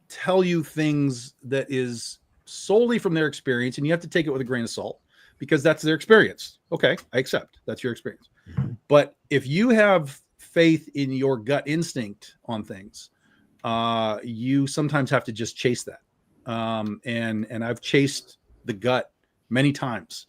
tell you things that is solely from their experience, and you have to take it with a grain of salt because that's their experience. Okay, I accept that's your experience. But if you have faith in your gut instinct on things, you sometimes have to just chase that. And I've chased the gut many times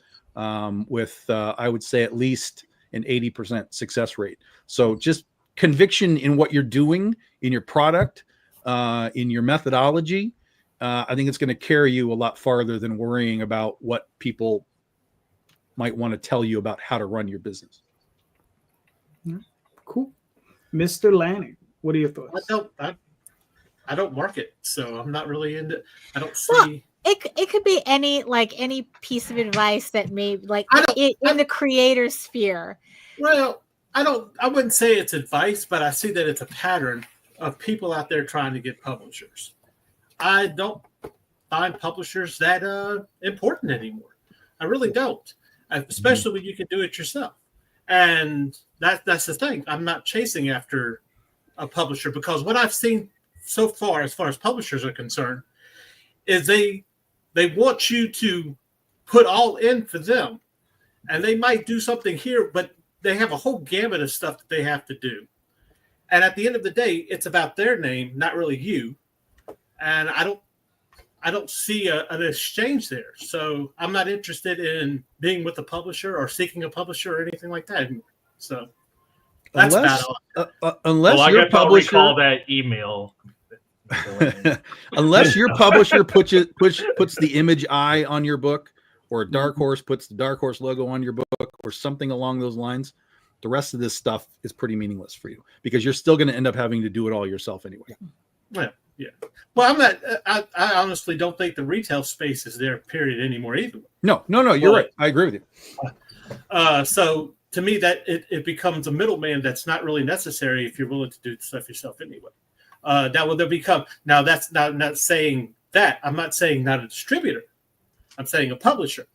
with I would say at least an 80% success rate. So just conviction in what you're doing, in your product, in your methodology, I think it's going to carry you a lot farther than worrying about what people might want to tell you about how to run your business. Cool. Mr. Lanning, what are your thoughts? I don't market, so I'm not really into. I don't see. Well, it could be any piece of advice that may in the creator sphere. Well, I wouldn't say it's advice, but I see that it's a pattern of people out there trying to get publishers. I don't find publishers that important anymore. I really don't, especially when you can do it yourself. And that's the thing. I'm not chasing after a publisher because what I've seen so far as publishers are concerned, is they want you to put all in for them. And they might do something here, but they have a whole gamut of stuff that they have to do. And at the end of the day, it's about their name, not really you. And I don't see an exchange there. So I'm not interested in being with a publisher or seeking a publisher or anything like that anymore. So that's unless your publisher call that email. Unless your publisher puts the image eye on your book, or a Dark Horse puts the Dark Horse logo on your book, or something along those lines, the rest of this stuff is pretty meaningless for you because you're still going to end up having to do it all yourself anyway. Yeah. Well, I'm not. I honestly don't think the retail space is there, period, anymore either. No. You're right. I agree with you. So to me, that it becomes a middleman that's not really necessary if you're willing to do stuff yourself anyway. Now, will there become? Now, that's not saying that. I'm not saying not a distributor. I'm saying a publisher.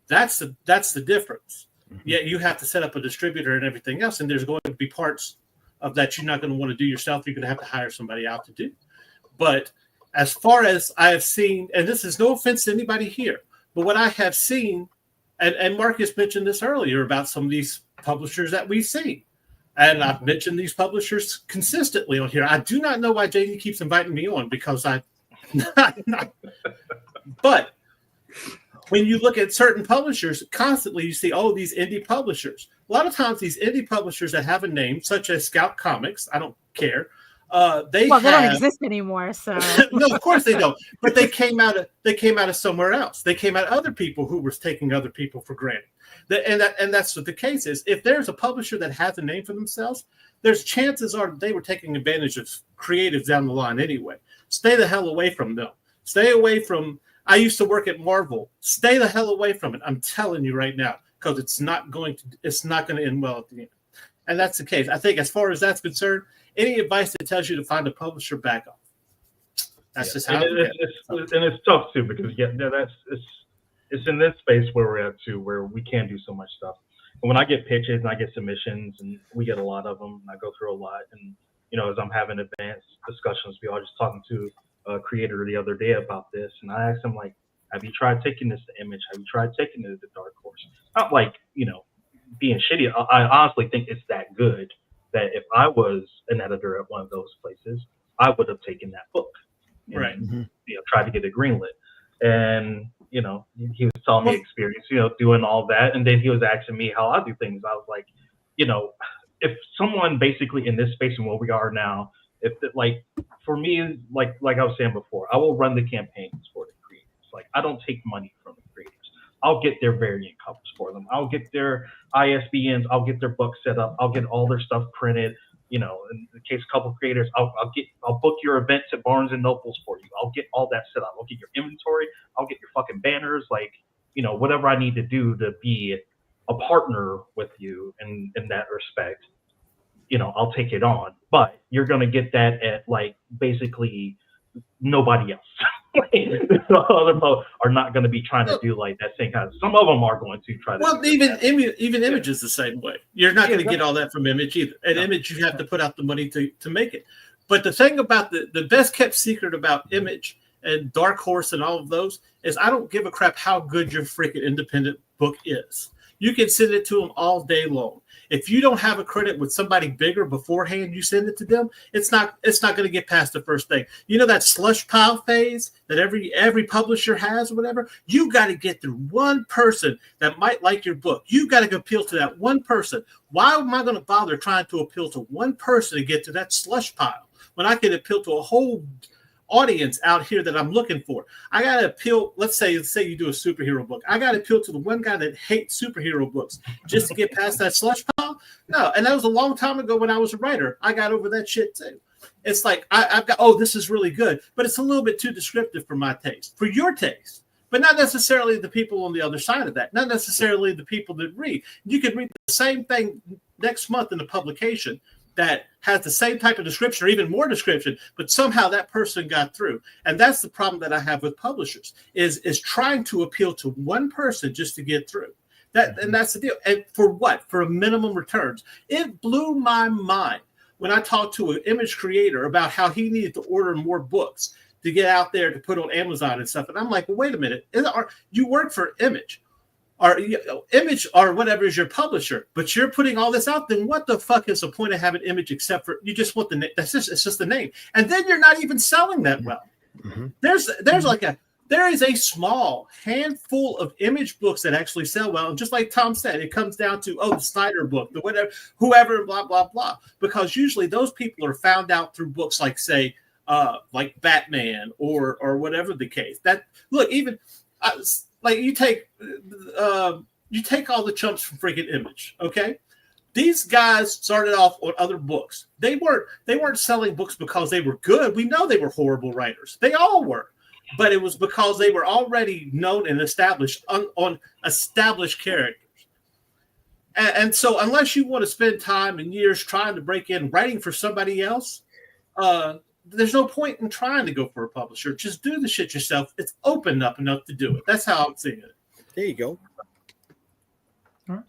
That's the difference. Yeah, you have to set up a distributor and everything else, and there's going to be parts of that you're not going to want to do yourself. You're going to have to hire somebody out to do. But as far as I have seen, and this is no offense to anybody here, but what I have seen, and Marcus mentioned this earlier about some of these publishers that we've seen. And I've mentioned these publishers consistently on here. I do not know why JD keeps inviting me on because but when you look at certain publishers, constantly you see, these indie publishers. A lot of times these indie publishers that have a name, such as Scout Comics, I don't care. They don't exist anymore. So no, of course they don't. But they came out of somewhere else. They came out of other people who were taking other people for granted. And that's what the case is. If there's a publisher that has a name for themselves, there's chances are they were taking advantage of creatives down the line anyway. Stay the hell away from them. Stay away from. I used to work at Marvel. Stay the hell away from it. I'm telling you right now, because it's not going to end well at the end. And that's the case. I think as far as that's concerned, any advice that tells you to find a publisher, back off. That's just how it's tough too, because it's in this space where we're at too, where we can do so much stuff. And when I get pitches and I get submissions, and we get a lot of them, and I go through a lot, and as I'm having advanced discussions, we all just talking to a creator the other day about this, and I asked him, like, have you tried taking this to Image? Have you tried taking it to Dark Horse? Not like, being shitty. I honestly think it's that good that if I was an editor at one of those places, I would have taken that book. And, right. Tried to get it greenlit. And, he was telling me experience, doing all that. And then he was asking me how I do things. I was like, if someone basically in this space and where we are now, for me, like I was saying before, I will run the campaigns for the creators. Like, I don't take money from the creators. I'll get their variant covers for them. I'll get their ISBNs. I'll get their book set up. I'll get all their stuff printed. In the case of a couple of creators, I'll book your events at Barnes and Nobles for you. I'll get all that set up. I'll get your inventory. I'll get your fucking banners. Whatever I need to do to be a partner with you in that respect, I'll take it on. But you're gonna get that at basically nobody else. Other folks are not going to be trying to do that same kind of. Some of them are going to try to. Well, even Image is the same way. You're not going to get all that from Image either. At Image, you have to put out the money to make it. But the thing about the best kept secret about Image and Dark Horse and all of those is I don't give a crap how good your freaking independent book is. You can send it to them all day long. If you don't have a credit with somebody bigger beforehand, you send it to them, it's not going to get past the first thing. That slush pile phase that every publisher has or whatever, you got to get through one person that might like your book. You got to appeal to that one person. Why am I going to bother trying to appeal to one person to get to that slush pile when I can appeal to a whole audience out here that I'm looking for? I got to appeal. Let's say you do a superhero book. I got to appeal to the one guy that hates superhero books just to get past that slush pile. No. And that was a long time ago when I was a writer. I got over that shit too. It's like, I've got, this is really good, but it's a little bit too descriptive for my taste, for your taste, but not necessarily the people on the other side of that. Not necessarily the people that read. You could read the same thing next month in a publication that has the same type of description or even more description, but somehow that person got through. And that's the problem that I have with publishers is trying to appeal to one person just to get through. And that's the deal. And for what? For a minimum returns. It blew my mind when I talked to an Image creator about how he needed to order more books to get out there to put on Amazon and stuff. And I'm like, well, wait a minute. You work for Image. Or Image or whatever is your publisher, but you're putting all this out, then what the fuck is the point of having Image except for you just want the name? It's just the name. And then you're not even selling that well. Mm-hmm. There is a small handful of Image books that actually sell well. And just like Tom said, it comes down to, the Snyder book, the whatever, whoever, blah, blah, blah. Because usually those people are found out through books like, say, like Batman or whatever the case. You take all the chumps from freaking Image, okay? These guys started off on other books. They weren't selling books because they were good. We know they were horrible writers. They all were. But it was because they were already known and established on established characters. And so unless you want to spend time and years trying to break in writing for somebody else, there's no point in trying to go for a publisher. Just do the shit yourself. It's open up enough to do it. That's how I'm seeing it. There you go. All right.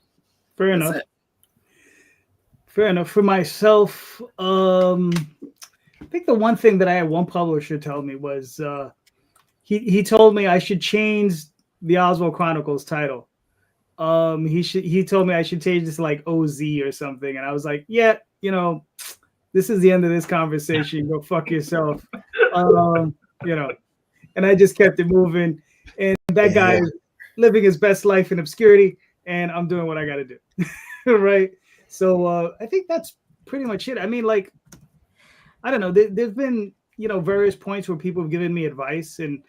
Fair enough. Fair enough. For myself, I think the one thing that I had one publisher tell me was he told me I should change the Oswald Chronicles title. He told me I should change this to like OZ or something. And I was like, yeah, this is the end of this conversation. Go fuck yourself. And I just kept it moving. And that guy is living his best life in obscurity, and I'm doing what I got to do. Right. So I think that's pretty much it. I mean, I don't know. There's been, various points where people have given me advice, and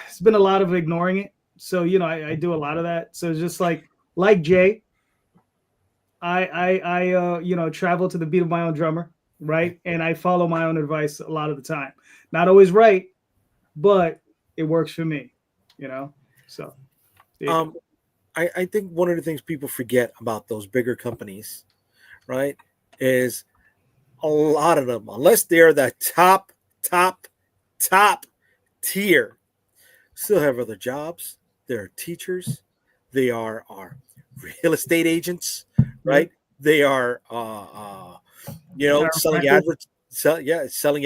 it's been a lot of ignoring it, So I do a lot of that. So it's just like Jay, I travel to the beat of my own drummer, right? And I follow my own advice a lot of the time. Not always right, but it works for me, So I think one of the things people forget about those bigger companies, right, is a lot of them, unless they're the top tier, still have other jobs. They're teachers. They are real estate agents, right? They are, selling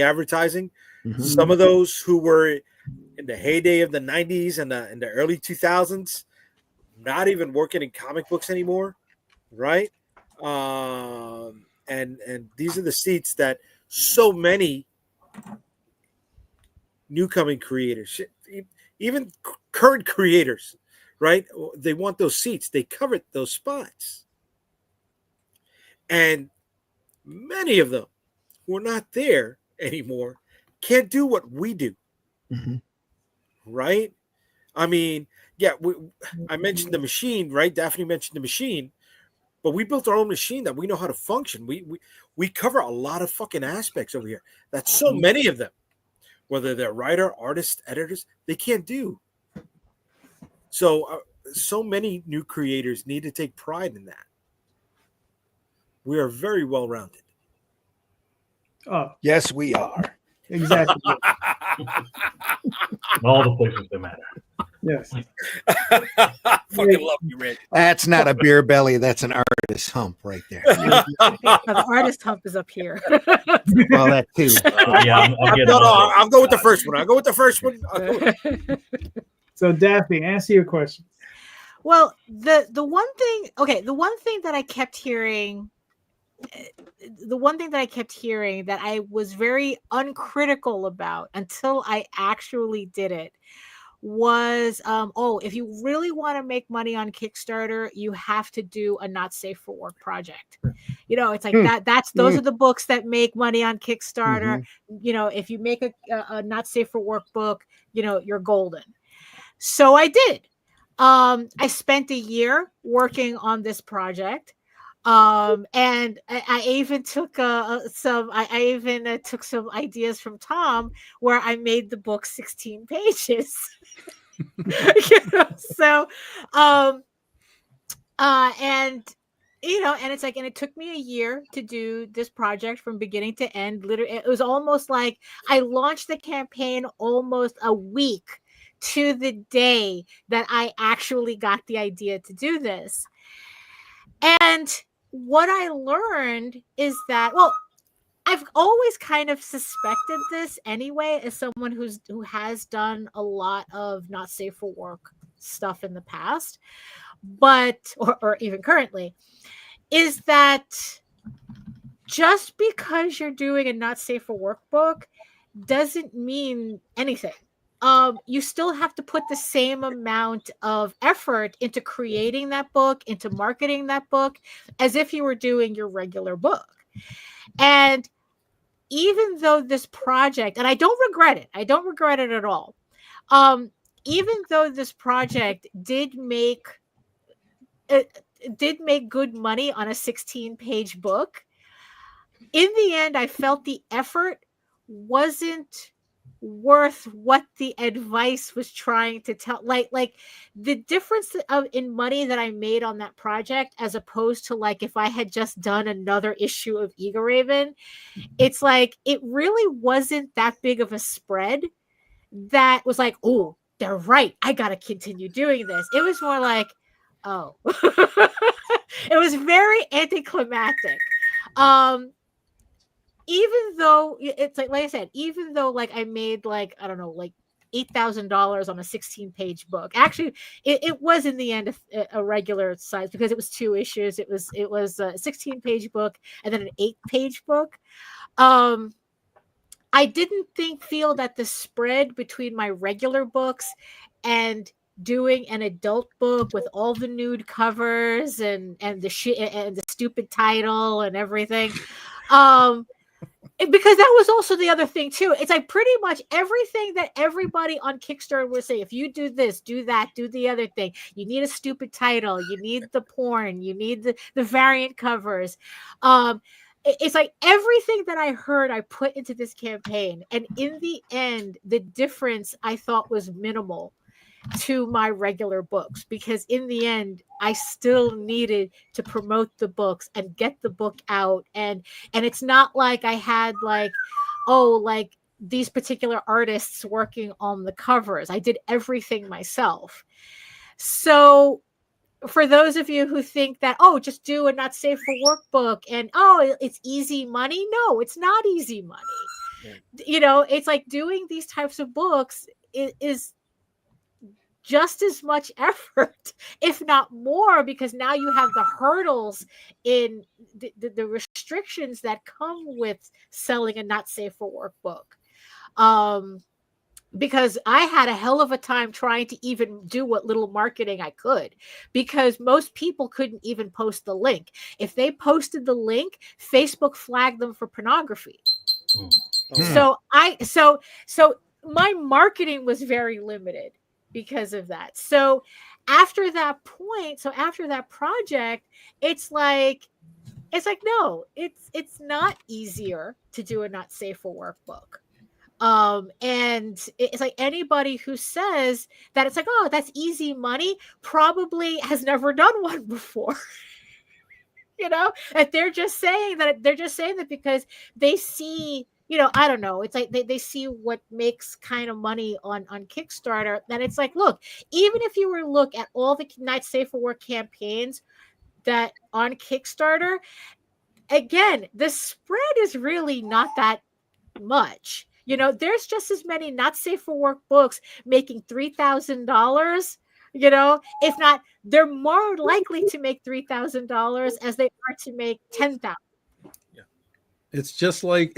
advertising. Mhm. Some of those who were in the heyday of the 90s and the early 2000s, not even working in comic books anymore, right? And these are the seats that so many newcoming creators, even current creators, right? They want those seats. They covered those spots. And many of them who are not there anymore can't do what we do. Mhm. Right? I mean, I mentioned the machine, right? Daphne mentioned the machine, but we built our own machine that we know how to function. We cover a lot of fucking aspects over here. That's so many of them, whether they're writer, artists, editors, they can't do. So, so many new creators need to take pride in that. We are very well rounded. Oh, Yes, we are. exactly. All the places that matter. Yes. Fucking love you, Red. That's not a beer belly. That's an artist hump right there. The artist hump is up here. Well, that too. I'll get I'll go with the first one. So Daphne, answer your question. Well, the one thing that I kept hearing, that I was very uncritical about until I actually did it was, if you really want to make money on Kickstarter, you have to do a not safe for work project. It's like those are the books that make money on Kickstarter. If you make a not safe for work book, you're golden. So I did. I spent a year working on this project. And I even took some ideas from Tom where I made the book 16 pages. So and it's like, and it took me a year to do this project from beginning to end. Literally, it was almost like I launched the campaign almost a week to the day that I actually got the idea to do this. And what I learned is that, I've always kind of suspected this anyway, as someone who has done a lot of not safe for work stuff in the past, but or even currently, is that just because you're doing a not safe for work book doesn't mean anything. You still have to put the same amount of effort into creating that book, into marketing that book, as if you were doing your regular book. And even though this project, and I don't regret it at all. Even though this project did make good money on a 16-page book, in the end, I felt the effort wasn't worth what the advice was trying to tell. Like the difference in money that I made on that project, as opposed to like if I had just done another issue of Eagle Raven, it's like it really wasn't that big of a spread that was like, oh, they're right, I gotta continue doing this. It was more like, oh. It was very anticlimactic. Even though it's like I said, even though like I made like, I don't know, like $8,000 on a 16-page book. Actually, it was in the end a regular size because it was 2 issues. It was a 16-page book and then an 8-page book. I didn't feel that the spread between my regular books and doing an adult book with all the nude covers and the shit and the stupid title and everything, Because that was also the other thing too. It's like pretty much everything that everybody on Kickstarter would say. If you do this, do that, do the other thing. You need a stupid title. You need the porn. You need the variant covers. It's like everything that I heard I put into this campaign. And in the end, the difference I thought was minimal to my regular books, because in the end I still needed to promote the books and get the book out, and it's not like I had like these particular artists working on the covers. I did everything myself. So for those of you who think that, oh, just do a not safe for work book and it's easy money, no, it's not easy money. Yeah. It's like doing these types of books is just as much effort, if not more, because now you have the hurdles in the restrictions that come with selling a not safe for work book. Because I had a hell of a time trying to even do what little marketing I could, because most people couldn't even post the link. If they posted the link, Facebook flagged them for pornography. So my marketing was very limited because of that. So after that project, it's like no, it's not easier to do a not safe for work book. And it's like anybody who says that it's like, oh, that's easy money, probably has never done one before. And they're just saying that because they see, I don't know. It's like they see what makes kind of money on Kickstarter. And it's like, look, even if you were to look at all the Not Safe for Work campaigns that on Kickstarter, again, the spread is really not that much. There's just as many not safe for work books making $3,000, if not, they're more likely to make $3,000 as they are to make $10,000. It's just like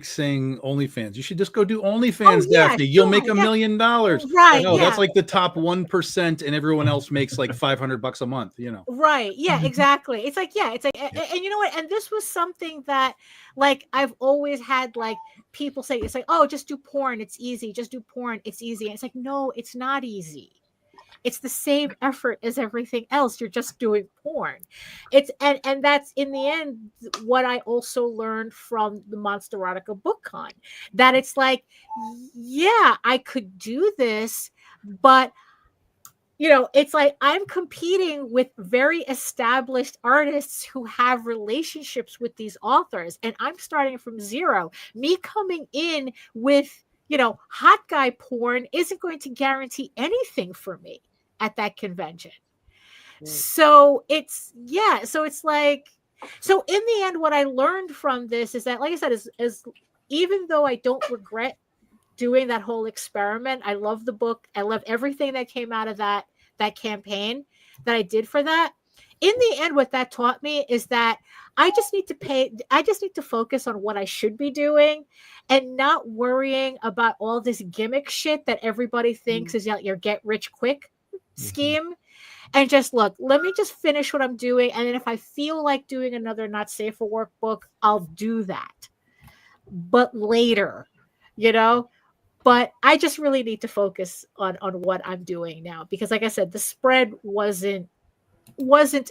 saying OnlyFans. You should just go do OnlyFans, Daphne. You'll make $1 million. Right. No, that's like the top 1%, and everyone else makes like $500 a month. Right. Yeah. Exactly. It's like, and you know what? And this was something that, like, I've always had like people say, it's like, oh, just do porn. It's easy. Just do porn. It's easy. And it's like, no, it's not easy. It's the same effort as everything else. You're just doing porn. It's and that's in the end what I also learned from the Monster Erotica BookCon, that it's like, yeah, I could do this, but it's like I'm competing with very established artists who have relationships with these authors, and I'm starting from zero. Me coming in with hot guy porn isn't going to guarantee anything for me at that convention. So it's like, so in the end, what I learned from this is that, like I said, is even though I don't regret doing that whole experiment, I love the book. I love everything that came out of that campaign that I did for that. In the end, what that taught me is that I just need to focus on what I should be doing and not worrying about all this gimmick shit that everybody thinks is your get rich quick scheme. And just look, let me just finish what I'm doing. And then if I feel like doing another Not Safe for Work book, I'll do that. But later, but I just really need to focus on what I'm doing now. Because like I said, the spread wasn't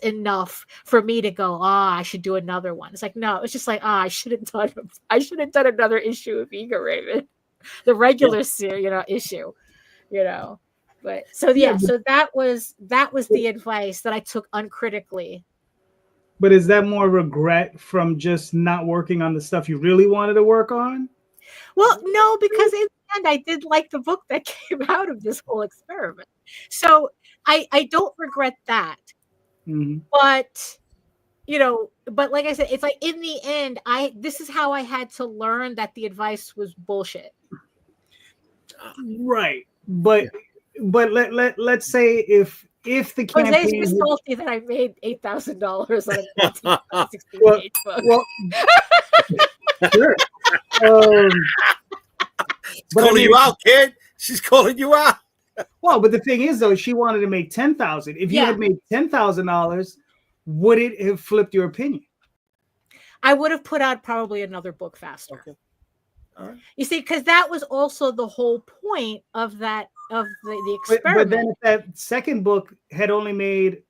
enough for me to go, I should do another one. It's like, no, it's just like, I should have done another issue of Eager Raven, the regular issue, but so that was the advice that I took uncritically. But is that more regret from just not working on the stuff you really wanted to work on? Well, no, because in the end I did like the book that came out of this whole experiment. So I don't regret that. Mm-hmm. But but like I said, it's like in the end, this is how I had to learn that the advice was bullshit. Right. But let's say if the campaign Jose's just salty that I made $8,000 on a 1960 book. Well, sure. She's calling you out, kid. She's calling you out. Well, but the thing is, though, she wanted to make $10,000. If you had made $10,000, would it have flipped your opinion? I would have put out probably another book faster. Okay. All right. You see, because that was also the whole point of that of the But experiment. then if that second book had only made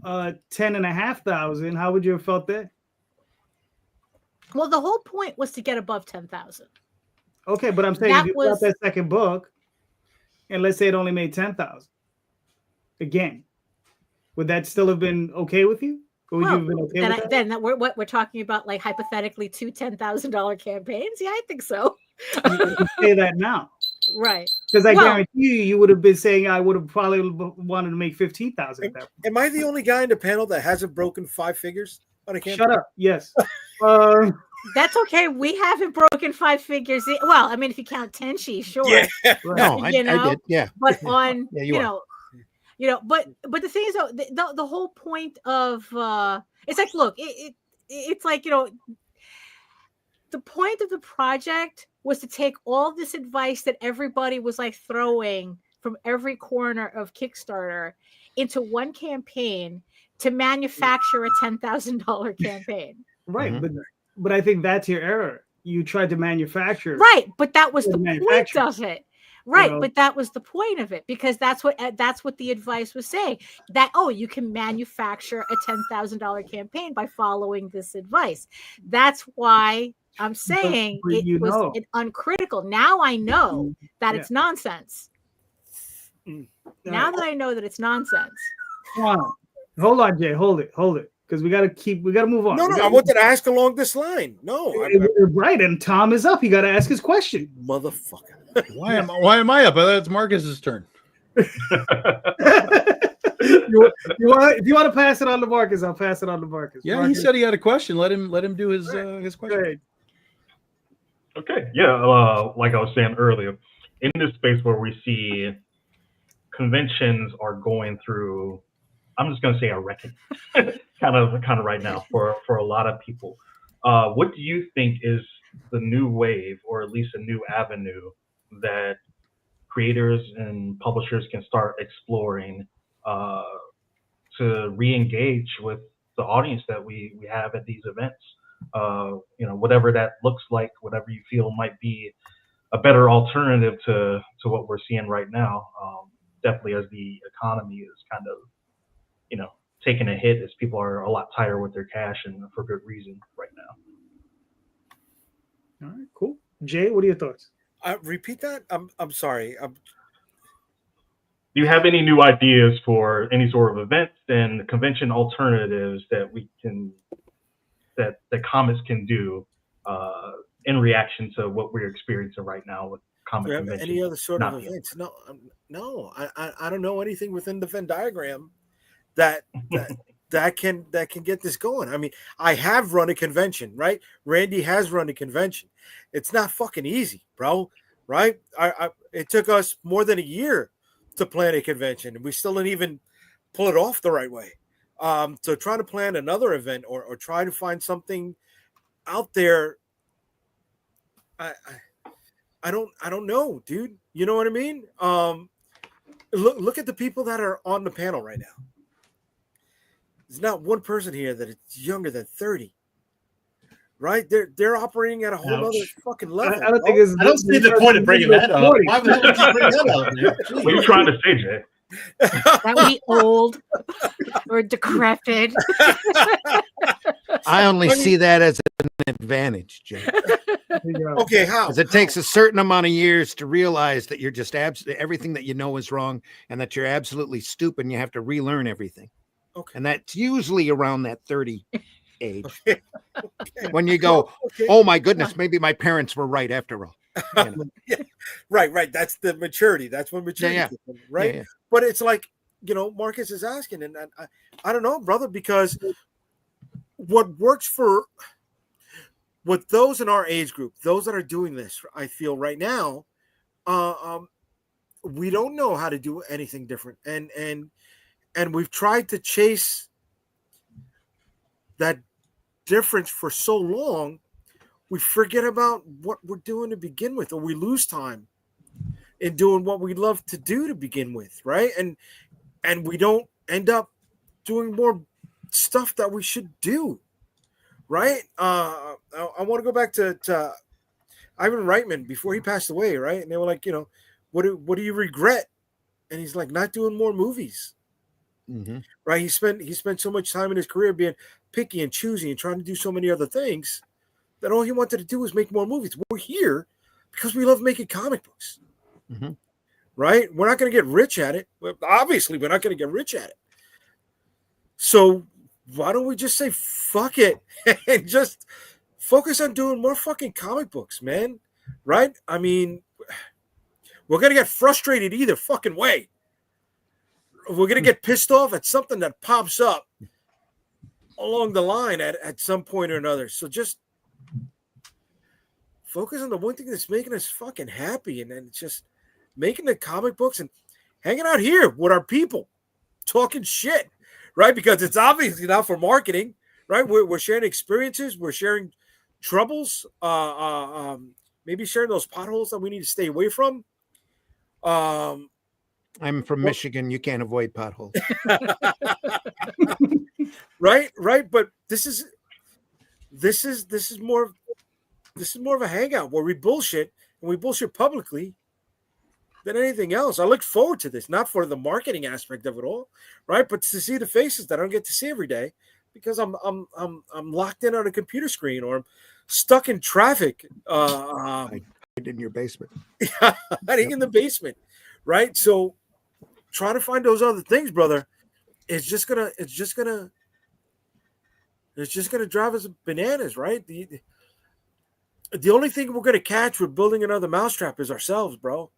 10,500, how would you have felt that? Well, the whole point was to get above 10,000. Okay, but I'm saying That if you was- got that second book, and let's say it only made 10,000, again, would that still have been okay with you? Or would you Well, have been okay with that? then we're talking about like hypothetically two $10,000 campaigns. Yeah, I think so. You can say that now, Right. because I Well- guarantee you would have been saying I would have probably wanted to make 15,000 at that point. Am I the only guy in the panel that hasn't broken 5 figures on a campaign? Shut up. Yes. That's okay. We haven't broken 5 figures. Well, I mean, if you count Tenchi, sure. Yeah. Right. No, I You know? did. Yeah. But on Yeah, you know, but the thing is though, the whole point of it's like, look, it's like, the point of the project was to take all this advice that everybody was like throwing from every corner of Kickstarter into one campaign to manufacture a $10,000 campaign. Right. Mhm. But I think that's your error. You tried to manufacture. Right, but that was Yeah, the point manufacturing. of it. Right, know. but that was the point of it, because that's what the advice was saying, that you can manufacture a $10,000 campaign by following this advice. That's why I'm saying but it was an uncritical. Now I know that Yeah. it's nonsense. Now that I know that it's nonsense. Come on. Hold on, Jay. Hold it. Because we gotta move on. No, I wanted to ask along this line. No, Right, and Tom is up. You gotta ask his question. motherfucker. Why am I up? I thought it's Marcus's turn. If you want to pass it on to Marcus, I'll pass it on to Marcus. Yeah, Marcus, he said he had a question. Let him do his go question. ahead. Okay, yeah, like I was saying earlier, in this space where we see conventions are going through, I'm just going to say a reckoning, kind of right now for a lot of people. What do you think is the new wave, or at least a new avenue that creators and publishers can start exploring to re-engage with the audience that we have at these events? Whatever that looks like, whatever you feel might be a better alternative to what we're seeing right now. Definitely as the economy is kind of, taking a hit, as people are a lot tighter with their cash, and for good reason right now. All right, cool. Jay, what are your thoughts? Repeat that. I'm sorry. Do you have any new ideas for any sort of events and convention alternatives that the comics can do in reaction to what we're experiencing right now with comic conventions? Any other sort of Not yet. events? No. I don't know anything within the Venn diagram that can get this going. I mean, I have run a convention, right? Randy has run a convention. It's not fucking easy, bro. Right? It took us more than a year to plan a convention, and we still didn't even pull it off the right way. So trying to plan another event or try to find something out there, I don't know, dude. You know what I mean? Look at the people that are on the panel right now. There's not one person here that is younger than 30. Right? They're operating at a whole other fucking level. I don't think it's. I don't see the point of bringing that up. Why would you bring that up, man? What are you trying to say, Jay? That would be old or decrepit. I only see that as an advantage, Jay. Okay, how? Because it takes a certain amount of years to realize that you're just everything that you know is wrong, and that you're absolutely stupid and you have to relearn everything. Okay. And that's usually around that 30 age. Okay. When you go, Okay. oh my goodness, maybe my parents were right after all. You know? Right. That's the maturity. That's when maturity Yeah. kicks in, right? Yeah. But it's like, Marcus is asking, and I don't know, brother, because what works for what those in our age group, those that are doing this, I feel right now, we don't know how to do anything different, and we've tried to chase that difference for so long, we forget about what we're doing to begin with, or we lose time in doing what we love to do to begin with, right? And we don't end up doing more stuff that we should do, right? I want to go back to Ivan Reitman before he passed away, right? And they were like, what do you regret? And he's like, not doing more movies, right? He spent so much time in his career being picky and choosy and trying to do so many other things that all he wanted to do was make more movies. We're here because we love making comic books, right? We're not going to get rich at it. Obviously, we're not going to get rich at it. So why don't we just say fuck it and just focus on doing more fucking comic books, man? Right? I mean, we're going to get frustrated either fucking way. We're going to get pissed off at something that pops up along the line at some point or another. So just focus on the one thing that's making us fucking happy, and then it's just making the comic books and hanging out here with our people, talking shit, right? Because it's obviously not for marketing, right? We're sharing experiences, we're sharing troubles, maybe sharing those potholes that we need to stay away from. I'm from Michigan. You can't avoid potholes. Right. But this is more of a hangout where we bullshit, and we bullshit publicly than anything else. I look forward to this, not for the marketing aspect of it all, right? But to see the faces that I don't get to see every day because I'm locked in on a computer screen, or I'm stuck in traffic. In your basement. Hiding in the basement, right? So trying to find those other things, brother, it's just gonna drive us bananas, right? The only thing we're gonna catch with building another mousetrap is ourselves, bro.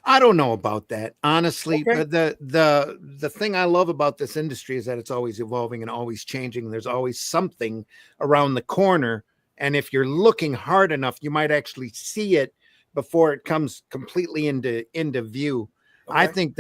I don't know about that, honestly. Okay. The thing I love about this industry is that it's always evolving and always changing. There's always something around the corner, and if you're looking hard enough, you might actually see it before it comes completely into view. Okay. I think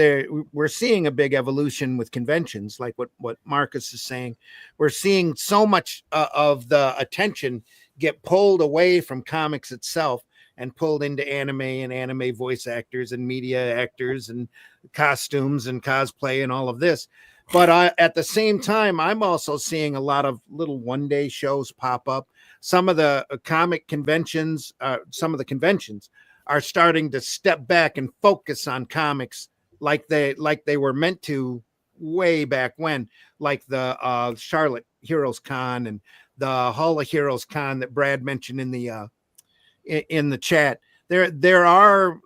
we're seeing a big evolution with conventions, like what Marcus is saying. We're seeing so much of the attention get pulled away from comics itself and pulled into anime and anime voice actors and media actors and costumes and cosplay and all of this. But at the same time, I'm also seeing a lot of little one-day shows pop up. Some of the comic conventions, some of the conventions are starting to step back and focus on comics like they were meant to way back when, like the Charlotte Heroes Con and the Hall of Heroes Con that Brad mentioned in the chat. There are,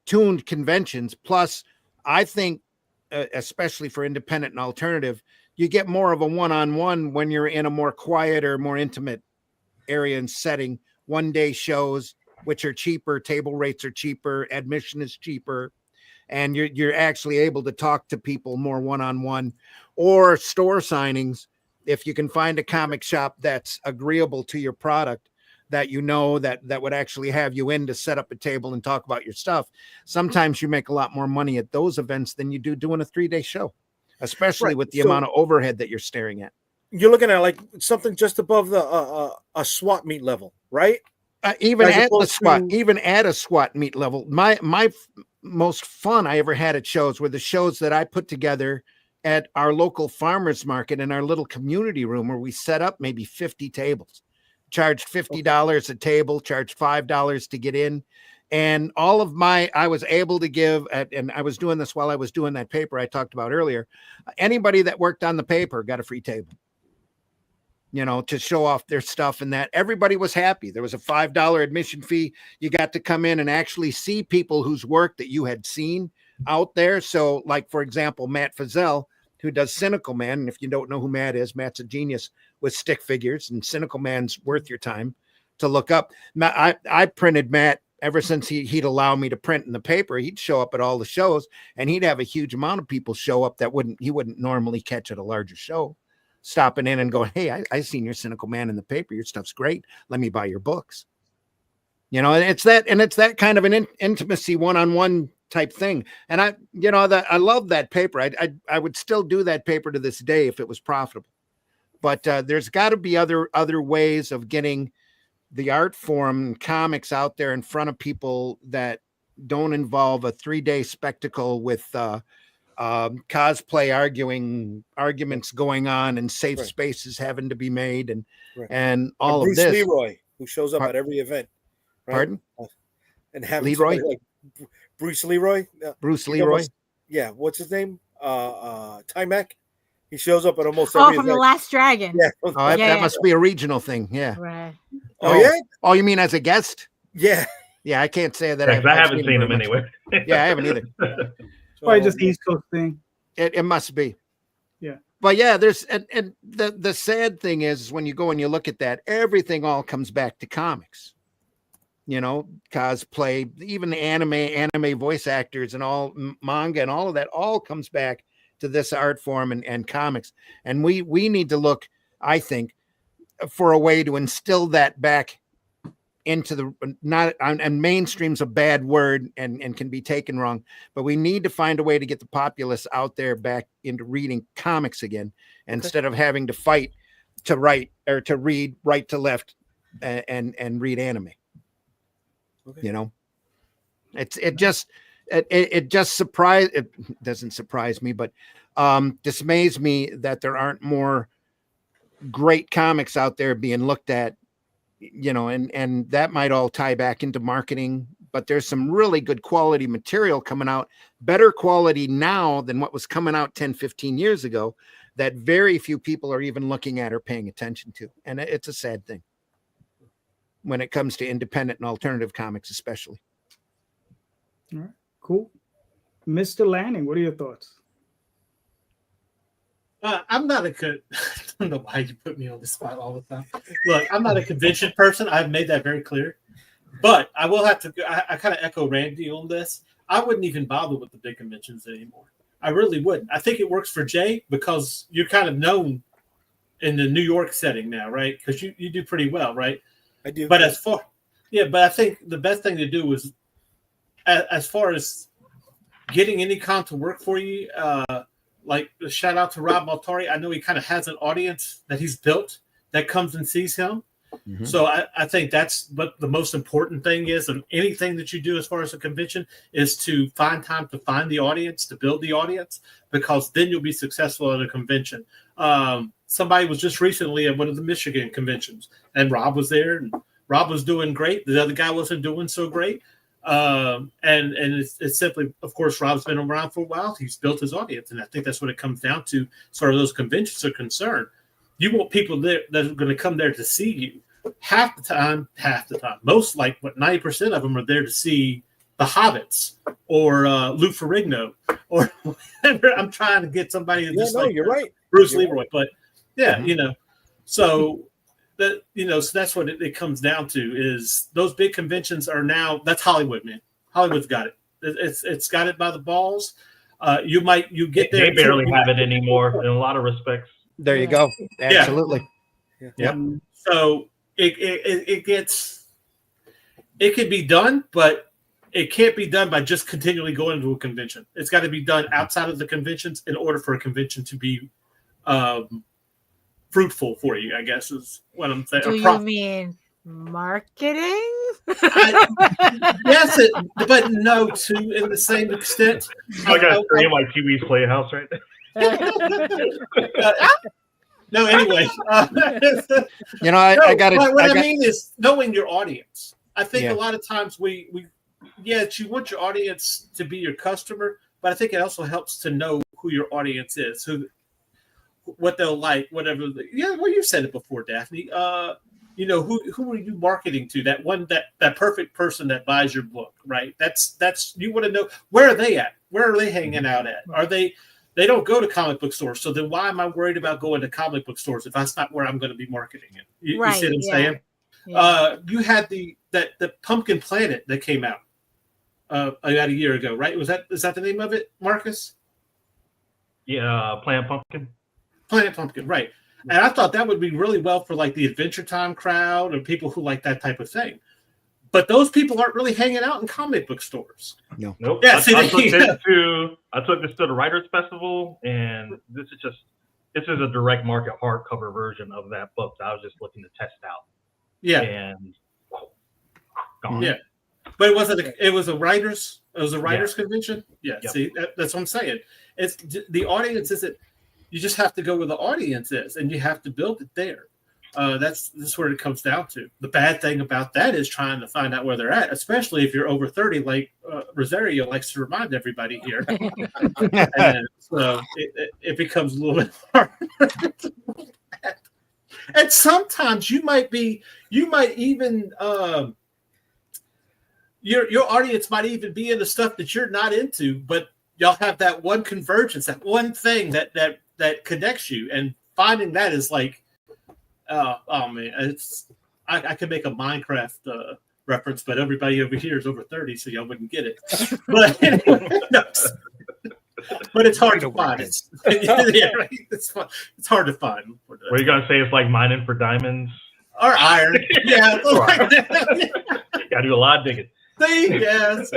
tuned conventions. Plus, I think, especially for independent and alternative, you get more of a one-on-one when you're in a more quiet or more intimate area and setting. One-day shows, which are cheaper, table rates are cheaper, admission is cheaper, and you're actually able to talk to people more one-on-one. Or store signings, if you can find a comic shop that's agreeable to your product, that that would actually have you in to set up a table and talk about your stuff. Sometimes you make a lot more money at those events than you do doing a 3-day show, especially with the amount of overhead that you're staring at. You're looking at like something just above the a SWAT meet level, right? Even at a SWAT meet level. My most fun I ever had at shows were the shows that I put together at our local farmers market in our little community room, where we set up maybe 50 tables. Charged $50 a table, charged $5 to get in. And all of I was able to give, and I was doing this while I was doing that paper I talked about earlier. Anybody that worked on the paper got a free table, to show off their stuff, and that everybody was happy. There was a $5 admission fee. You got to come in and actually see people whose work that you had seen out there. So like, for example, Matt Fazell, who does Cynical Man. And if you don't know who Matt is, Matt's a genius with stick figures, and Cynical Man's worth your time to look up. I printed Matt ever since he'd allow me to print in the paper. He'd show up at all the shows, and he'd have a huge amount of people show up that he wouldn't normally catch at a larger show, stopping in and going, "Hey, I seen your Cynical Man in the paper. Your stuff's great. Let me buy your books." And it's that kind of an intimacy, one-on-one type thing. And I love that paper. I would still do that paper to this day if it was profitable. But there's got to be other ways of getting the art form and comics out there in front of people that don't involve a 3-day spectacle with cosplay arguments going on, and safe Right. spaces having to be made, and Right. and all Bruce of this. Leroy, who shows up at every event. Right? Pardon? And having Leroy? somebody like Bruce Leroy. Bruce You Leroy. almost- yeah, what's his name? Timac. He shows up at almost Oh, every from The event. Last Dragon. Yeah. Oh, that, Yeah. that must be a regional thing. Yeah. Right. Oh yeah. Oh, you mean as a guest? Yeah. Yeah, I can't say that. I haven't seen him very much. anyway. Yeah, I haven't either. Probably just East Coast thing. It must be. Yeah. But yeah, there's and the sad thing is when you go and you look at that, everything all comes back to comics. You know, cosplay, even the anime voice actors and all manga and all of that all comes back to this art form and comics. And we need to look, I think, for a way to instill that back into the not and mainstream's a bad word and can be taken wrong, but we need to find a way to get the populace out there back into reading comics again, instead of having to fight to write or to read right to left and read anime. Okay. You know, it just doesn't surprise me, but dismays me that there aren't more great comics out there being looked at, you know, and that might all tie back into marketing, but there's some really good quality material coming out, better quality now than what was coming out 10, 15 years ago, that very few people are even looking at or paying attention to. And it's a sad thing when it comes to independent and alternative comics, especially. All right, cool. Mr. Lanning, what are your thoughts? I'm not I don't know why you put me on the spot all the time. Look, I'm not a convention person. I've made that very clear. But I will have to, I kind of echo Randy on this. I wouldn't even bother with the big conventions anymore. I really wouldn't. I think it works for Jay because you're kind of known in the New York setting now, right? Because you do pretty well, right? I do. But but I think the best thing to do is, as far as getting any con to work for you, like shout out to Rob Maltari. I know he kind of has an audience that he's built that comes and sees him. Mm-hmm. So I think that's what the most important thing is of anything that you do as far as a convention is to find time to find the audience, to build the audience, because then you'll be successful at a convention. Somebody was just recently at one of the Michigan conventions, and Rob was there, and Rob was doing great. The other guy wasn't doing so great. And it's simply, of course, Rob's been around for a while. He's built his audience, and I think that's what it comes down to. As far as those conventions are concerned, you want people there that are going to come there to see you. Half the time, most, like 90% of them are there to see the Hobbits or Lou Ferrigno or whatever. I'm trying to get somebody to you're right. Bruce You're Leroy, right. but yeah, so that so that's what it comes down to is those big conventions are now. That's Hollywood, man. Hollywood's got it. It's got it by the balls. You get there. They barely have it anymore in a lot of respects. There you go. Absolutely. Yeah. Yep. So it can be done, but it can't be done by just continually going to a convention. It's got to be done outside of the conventions in order for a convention to be fruitful for you, I guess is what I'm saying. Do you mean marketing? Yes, but no to in the same extent. I got to scream like Pee-wee's Playhouse right there. No, anyway. I got it. What I mean is knowing your audience. I think Yeah. a lot of times you want your audience to be your customer, but I think it also helps to know who your audience is, what they'll like, whatever. Well, you said it before, Daphne. Who are you marketing to? That perfect person that buys your book, right? That's you want to know, where are they at? Where are they hanging out at? Are they don't go to comic book stores, so then why am I worried about going to comic book stores if that's not where I'm going to be marketing it? You see what I'm saying? Yeah. You had the Pumpkin Planet that came out about a year ago, right? Is that the name of it, Marcus? Yeah, Planet Pumpkin. Planet Pumpkin, right. And I thought that would be really well for like the Adventure Time crowd or people who like that type of thing. But those people aren't really hanging out in comic book stores. No. Nope. Yeah, I took this to the Writers Festival, and this is a direct market hardcover version of that book that I was just looking to test out. Yeah. And gone. Yeah. But it was a writers convention. Yeah. Yep. See, that's what I'm saying. It's the audience isn't. You just have to go where the audience is, and you have to build it there. That's where it comes down to. The bad thing about that is trying to find out where they're at, especially if you're over 30, like Rosario likes to remind everybody here. And so it becomes a little bit harder. And sometimes you might even your audience might even be into stuff that you're not into, but y'all have that one convergence, that one thing that connects you, and finding that is like, oh man, I could make a Minecraft reference, but everybody over here is over 30, so y'all wouldn't get it. But anyway, no. But it's hard to find. Yeah, right? It's hard to find. What are you gonna say? It's like mining for diamonds or iron. Yeah, gotta do a lot of digging. See, yes.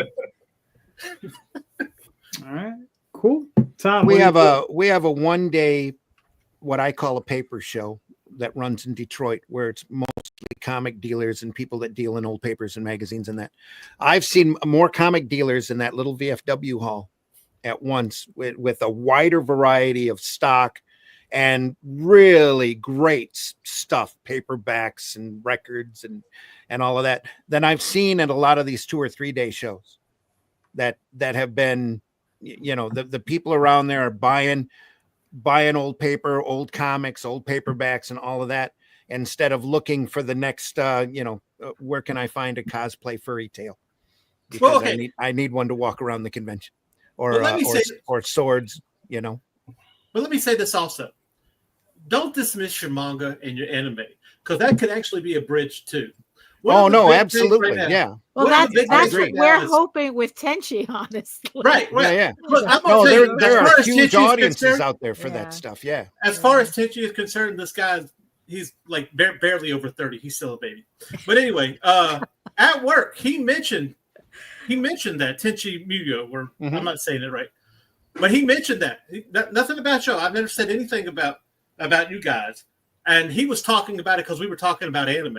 All right, cool. Tom, we have a 1 day, what I call a paper show that runs in Detroit, where it's mostly comic dealers and people that deal in old papers and magazines and that. I've seen more comic dealers in that little VFW hall at once with a wider variety of stock and really great stuff, paperbacks and records and all of that, than I've seen at a lot of these 2 or 3 day shows that have been, the people around there are buying old paper, old comics, old paperbacks, and all of that, instead of looking for the next, where can I find a cosplay furry tale? Because well, okay. I need one to walk around the convention, or swords, But let me say this also: don't dismiss your manga and your anime, because that could actually be a bridge too. No, absolutely, yeah. Well, that's what we're hoping with Tenchi, honestly. Right. Yeah. Look, there are huge audiences out there for that stuff. Yeah. As far as Tenchi is concerned, this guy, he's like barely over 30. He's still a baby. But anyway, at work, he mentioned that Tenchi Muyo, or I'm not saying it right, but he mentioned that. Nothing about you. I've never said anything about you guys, and he was talking about it because we were talking about anime.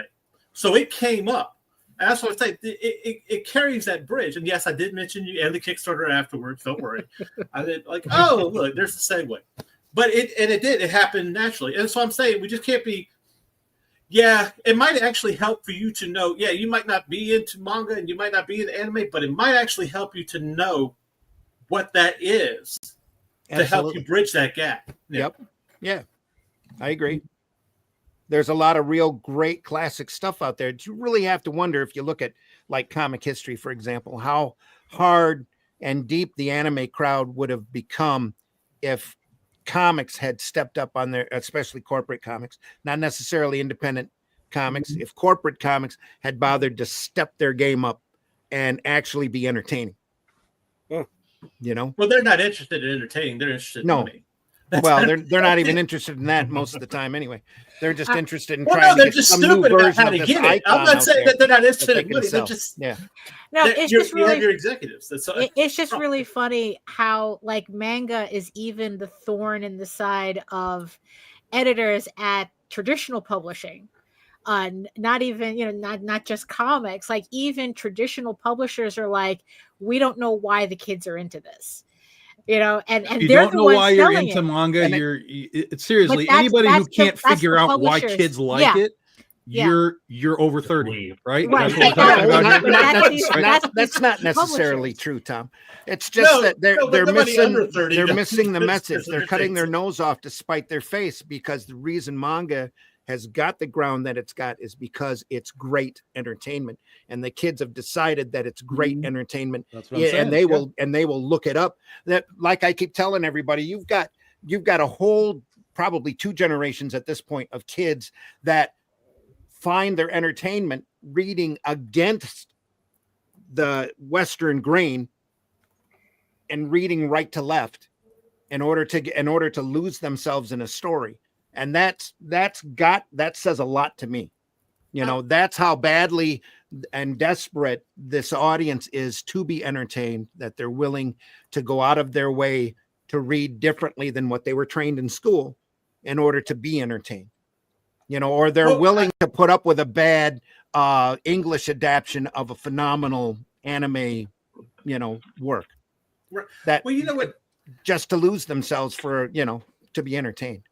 So it came up. And that's what I'm saying. It carries that bridge. And yes, I did mention you and the Kickstarter afterwards. Don't worry. I did like, oh, look, there's the segue. But it happened naturally. And so I'm saying we just can't be, it might actually help for you to know, you might not be into manga and you might not be into anime, but it might actually help you to know what that is. Absolutely. To help you bridge that gap. Yep. Yeah, I agree. There's a lot of real great classic stuff out there. You really have to wonder, if you look at like comic history, for example, how hard and deep the anime crowd would have become if comics had stepped up on their, especially corporate comics, not necessarily independent comics. If corporate comics had bothered to step their game up and actually be entertaining, Well, they're not interested in entertaining. They're interested in money. Well, they're not even interested in that most of the time anyway. They're just interested in trying to get just some new version of this icon. I'm not saying that they're not interested in money. They're just No, it's just really your executives. It's just really funny how like manga is even the thorn in the side of editors at traditional publishing. Not even not just comics. Like even traditional publishers are like, we don't know why the kids are into this. And you they're don't know why you're into manga. It's seriously anybody who can't figure out why kids like it. You're over 30, right? Right. That's what we're talking about. That's not necessarily true, Tom. It's just that they're missing the message. They're cutting their nose off to spite their face, because the reason manga has got the ground that it's got is because it's great entertainment, and the kids have decided that it's great entertainment. That's what I'm saying. And they will look it up. That, like I keep telling everybody, you've got a whole probably 2 generations at this point of kids that find their entertainment reading against the Western grain and reading right to left in order to lose themselves in a story. And that says a lot to me. That's how badly and desperate this audience is to be entertained, that they're willing to go out of their way to read differently than what they were trained in school in order to be entertained. Or they're willing to put up with a bad English adaptation of a phenomenal anime, work. Well, you know what? just to lose themselves for, to be entertained.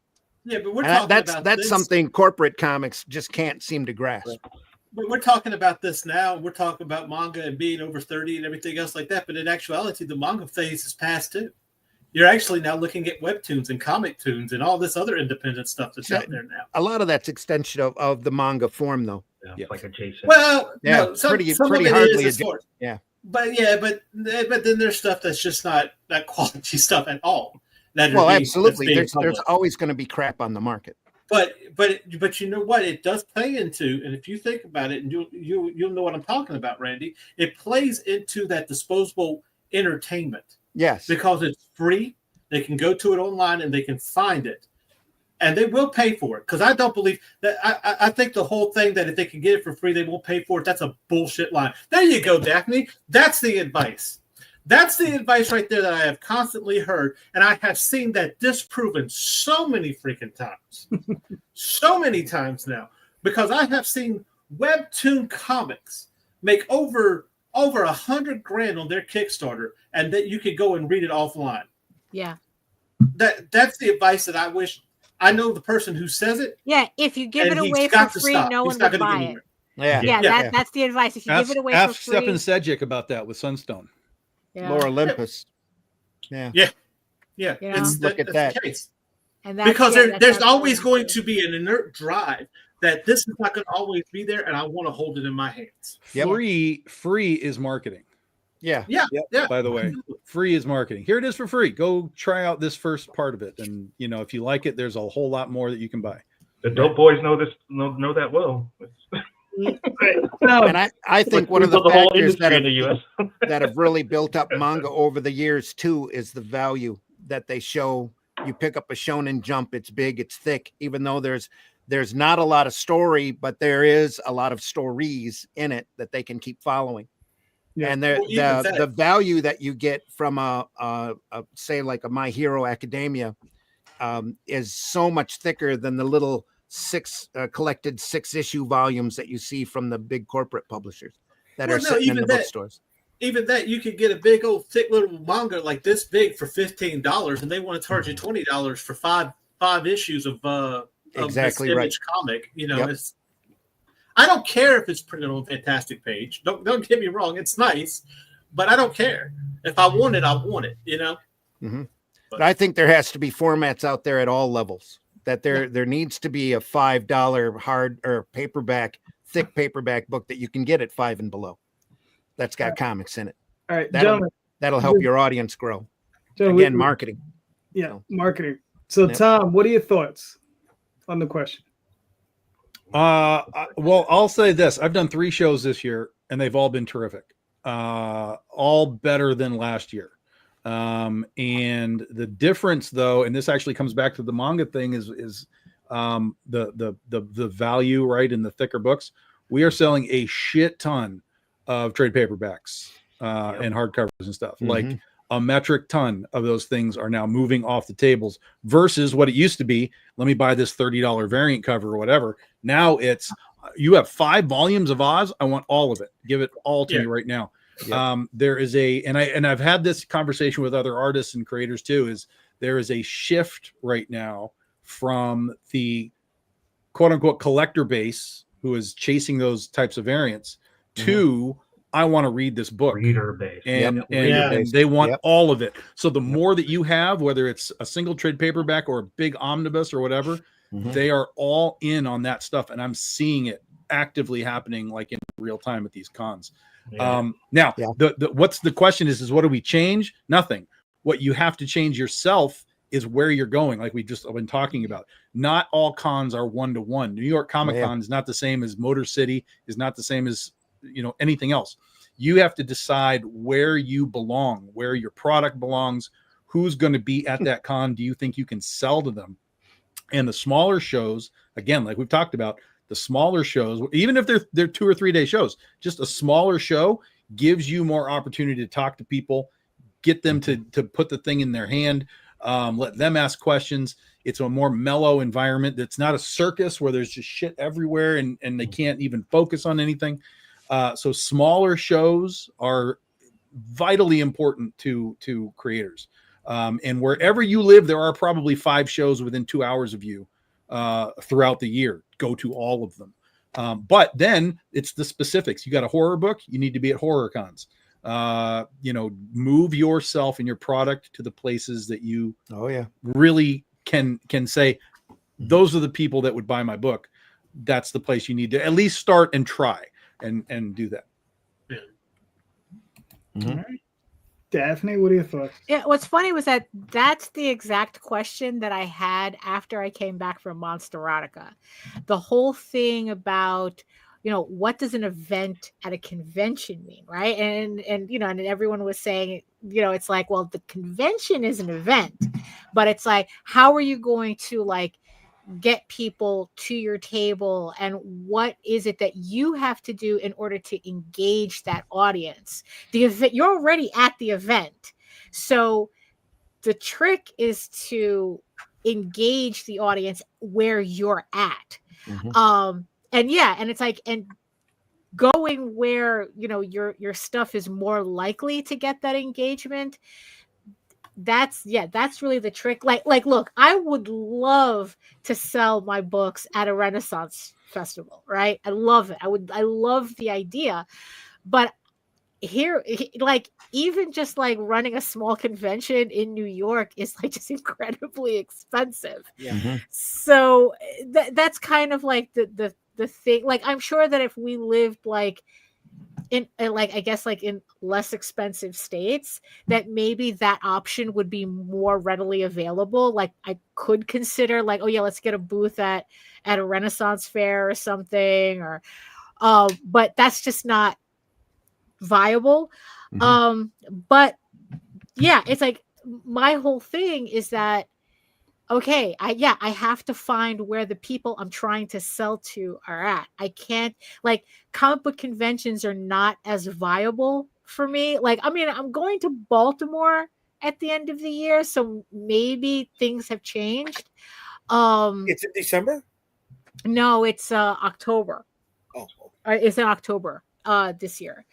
Yeah, but we're And talking that's about this. something corporate comics just can't seem to grasp. But we're talking about this now. We're talking about manga and being over 30 and everything else like that. But in actuality, the manga phase is past too. You're actually now looking at webtoons and comic tunes and all this other independent stuff that's out there now. A lot of that's extension of the manga form, though. Yeah, Yeah. like adjacent. Well, Yeah, no, some pretty of it hardly is as far- yeah. But then there's stuff that's just not that quality stuff at all. Well, absolutely. That's being There's published. always going to be crap on the market. But you know what? It does play into, and if you think about it, and you'll know what I'm talking about, Randy. It plays into that disposable entertainment. Yes. Because it's free. They can go to it online and they can find it. And they will pay for it. Because I don't believe that. I think the whole thing that if they can get it for free, they won't pay for it. That's a bullshit line. There you go, Daphne. That's the advice. That's the advice right there that I have constantly heard. And I have seen that disproven so many freaking times. So many times now. Because I have seen webtoon comics make over $100,000 on their Kickstarter, and that you could go and read it offline. Yeah. That's the advice that I wish. I know the person who says it. Yeah. If you give it and he's away for got to free, stop. no He's one not will gonna buy get it. anywhere. Yeah, that's the advice. If you give it away for free, Stefan Sejic about that with Sunstone. yeah. Laura Olympus. Yeah. Yeah. Yeah. Look at that's that. the case. And that's, Because that's there's absolutely always going true. to be an inert drive that this is not going to always be there, and I want to hold it in my hands. Yep. Free is marketing. Yeah. Yeah. By the way, free is marketing. Here it is for free. Go try out this first part of it, and if you like it, there's a whole lot more that you can buy. The dope boys know this. Know that well. And I think one of the whole factors industry in the U.S. that have really built up manga over the years too is the value that they show. You pick up a Shonen Jump, it's big, it's thick, even though there's not a lot of story, but there is a lot of stories in it that they can keep following. Yeah. And Well, the value that you get from a say like a My Hero Academia is so much thicker than the little collected 6-issue volumes that you see from the big corporate publishers that are sitting in the bookstores. Even that, you could get a big old thick little manga like this big for $15, and they want to charge you $20 for five issues of Exactly this right. image comic. Yep. It's. I don't care if it's printed on Fantastic Page. Don't get me wrong, it's nice, but I don't care. If I want it, I want it. Mm-hmm. But I think there has to be formats out there at all levels. That there needs to be a $5 hard or thick paperback book that you can get at $5 and below. That's got comics in it. All right, That'll help your audience grow. gentlemen, Again, marketing. Yeah, marketing. So, Yep. Tom, what are your thoughts on the question? Well, I'll say this. I've done 3 shows this year, and they've all been terrific. All better than last year. And the difference, though, and this actually comes back to the manga thing, is the value, right, in the thicker books. We are selling a shit ton of trade paperbacks and hardcovers and stuff. Mm-hmm. Like a metric ton of those things are now moving off the tables versus what it used to be. Let me buy this $30 variant cover or whatever. Now it's you have 5 volumes of Oz. I want all of it. Give it all to me right now. Yep. There is I've had this conversation with other artists and creators too, is there is a shift right now from the quote unquote collector base who is chasing those types of variants to I want to read this book. Reader base. And they want all of it. So the more that you have, whether it's a single trade paperback or a big omnibus or whatever, they are all in on that stuff. And I'm seeing it actively happening like in real time at these cons. Now, what's the question is what do we change? Nothing. What you have to change yourself is where you're going, like we just been talking about. Not all cons are one-to-one. New York Comic Con is not the same as Motor City, is not the same as anything else. You have to decide where you belong, where your product belongs, who's going to be at that con. Do you think you can sell to them? And the smaller shows, again, like we've talked about, the smaller shows, even if they're 2 or 3 day shows, just a smaller show gives you more opportunity to talk to people, get them to put the thing in their hand, let them ask questions. It's a more mellow environment. That's not a circus where there's just shit everywhere and they can't even focus on anything. So smaller shows are vitally important to creators. And wherever you live, there are probably 5 shows within 2 hours of you throughout the year. Go to all of them. But then it's the specifics. You got a horror book, you need to be at horror cons. Move yourself and your product to the places that you really can say, those are the people that would buy my book. That's the place you need to at least start and try and do that. Yeah. All right. Daphne, what are your thoughts? Yeah, what's funny was that's the exact question that I had after I came back from Monsterotica. The whole thing about, what does an event at a convention mean, right? And everyone was saying, it's like, well, the convention is an event, but it's like, how are you going to get people to your table, and what is it that you have to do in order to engage that audience? The event, you're already at the event, so the trick is to engage the audience where you're at. And it's like, and going where your stuff is more likely to get that engagement. That's really the trick. Like look, I would love to sell my books at a Renaissance festival, right? I love it. I love the idea, but here, even just running a small convention in New York is just incredibly expensive. So that's kind of the thing. I'm sure that if we lived in I guess in less expensive states, that maybe that option would be more readily available. I could consider let's get a booth at a Renaissance fair or something, or but that's just not viable. But yeah, it's my whole thing is that, okay, I have to find where the people I'm trying to sell to are at. I can't, comic book conventions are not as viable for me. I'm going to Baltimore at the end of the year, so maybe things have changed. It's in December? No, it's October. Oh. It's in October this year.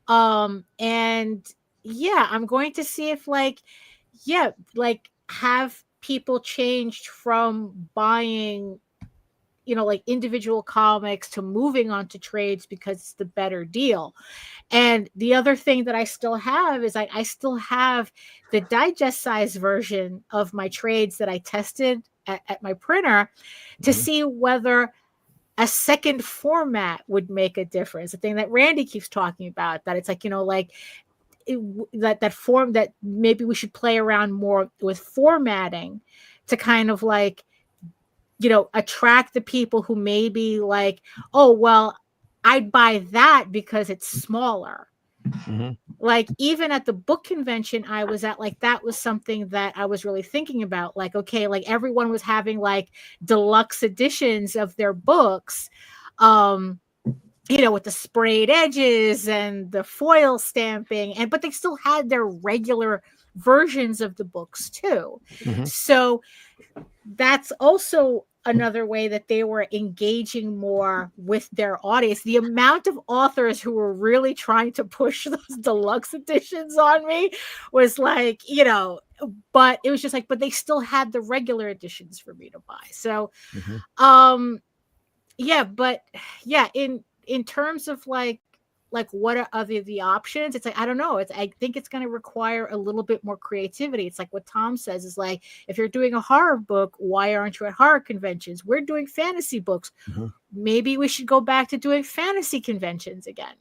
And yeah, I'm going to see if have people changed from buying individual comics to moving on to trades because it's the better deal. And the other thing that I still have is I still have the digest size version of my trades that I tested at my printer to see whether a second format would make a difference. The thing that Randy keeps talking about, that it's that form, that maybe we should play around more with formatting to kind of attract the people who maybe oh, well, I'd buy that because it's smaller. Even at the book convention I was at, that was something that I was really thinking about. Okay, everyone was having deluxe editions of their books, with the sprayed edges and the foil stamping, but they still had their regular versions of the books too. So that's also another way that they were engaging more with their audience. The amount of authors who were really trying to push those deluxe editions on me was but it was just but they still had the regular editions for me to buy. So in terms of what are other the options, it's I don't know. I think it's going to require a little bit more creativity. It's what Tom says is if you're doing a horror book, why aren't you at horror conventions? We're doing fantasy books. Maybe we should go back to doing fantasy conventions again.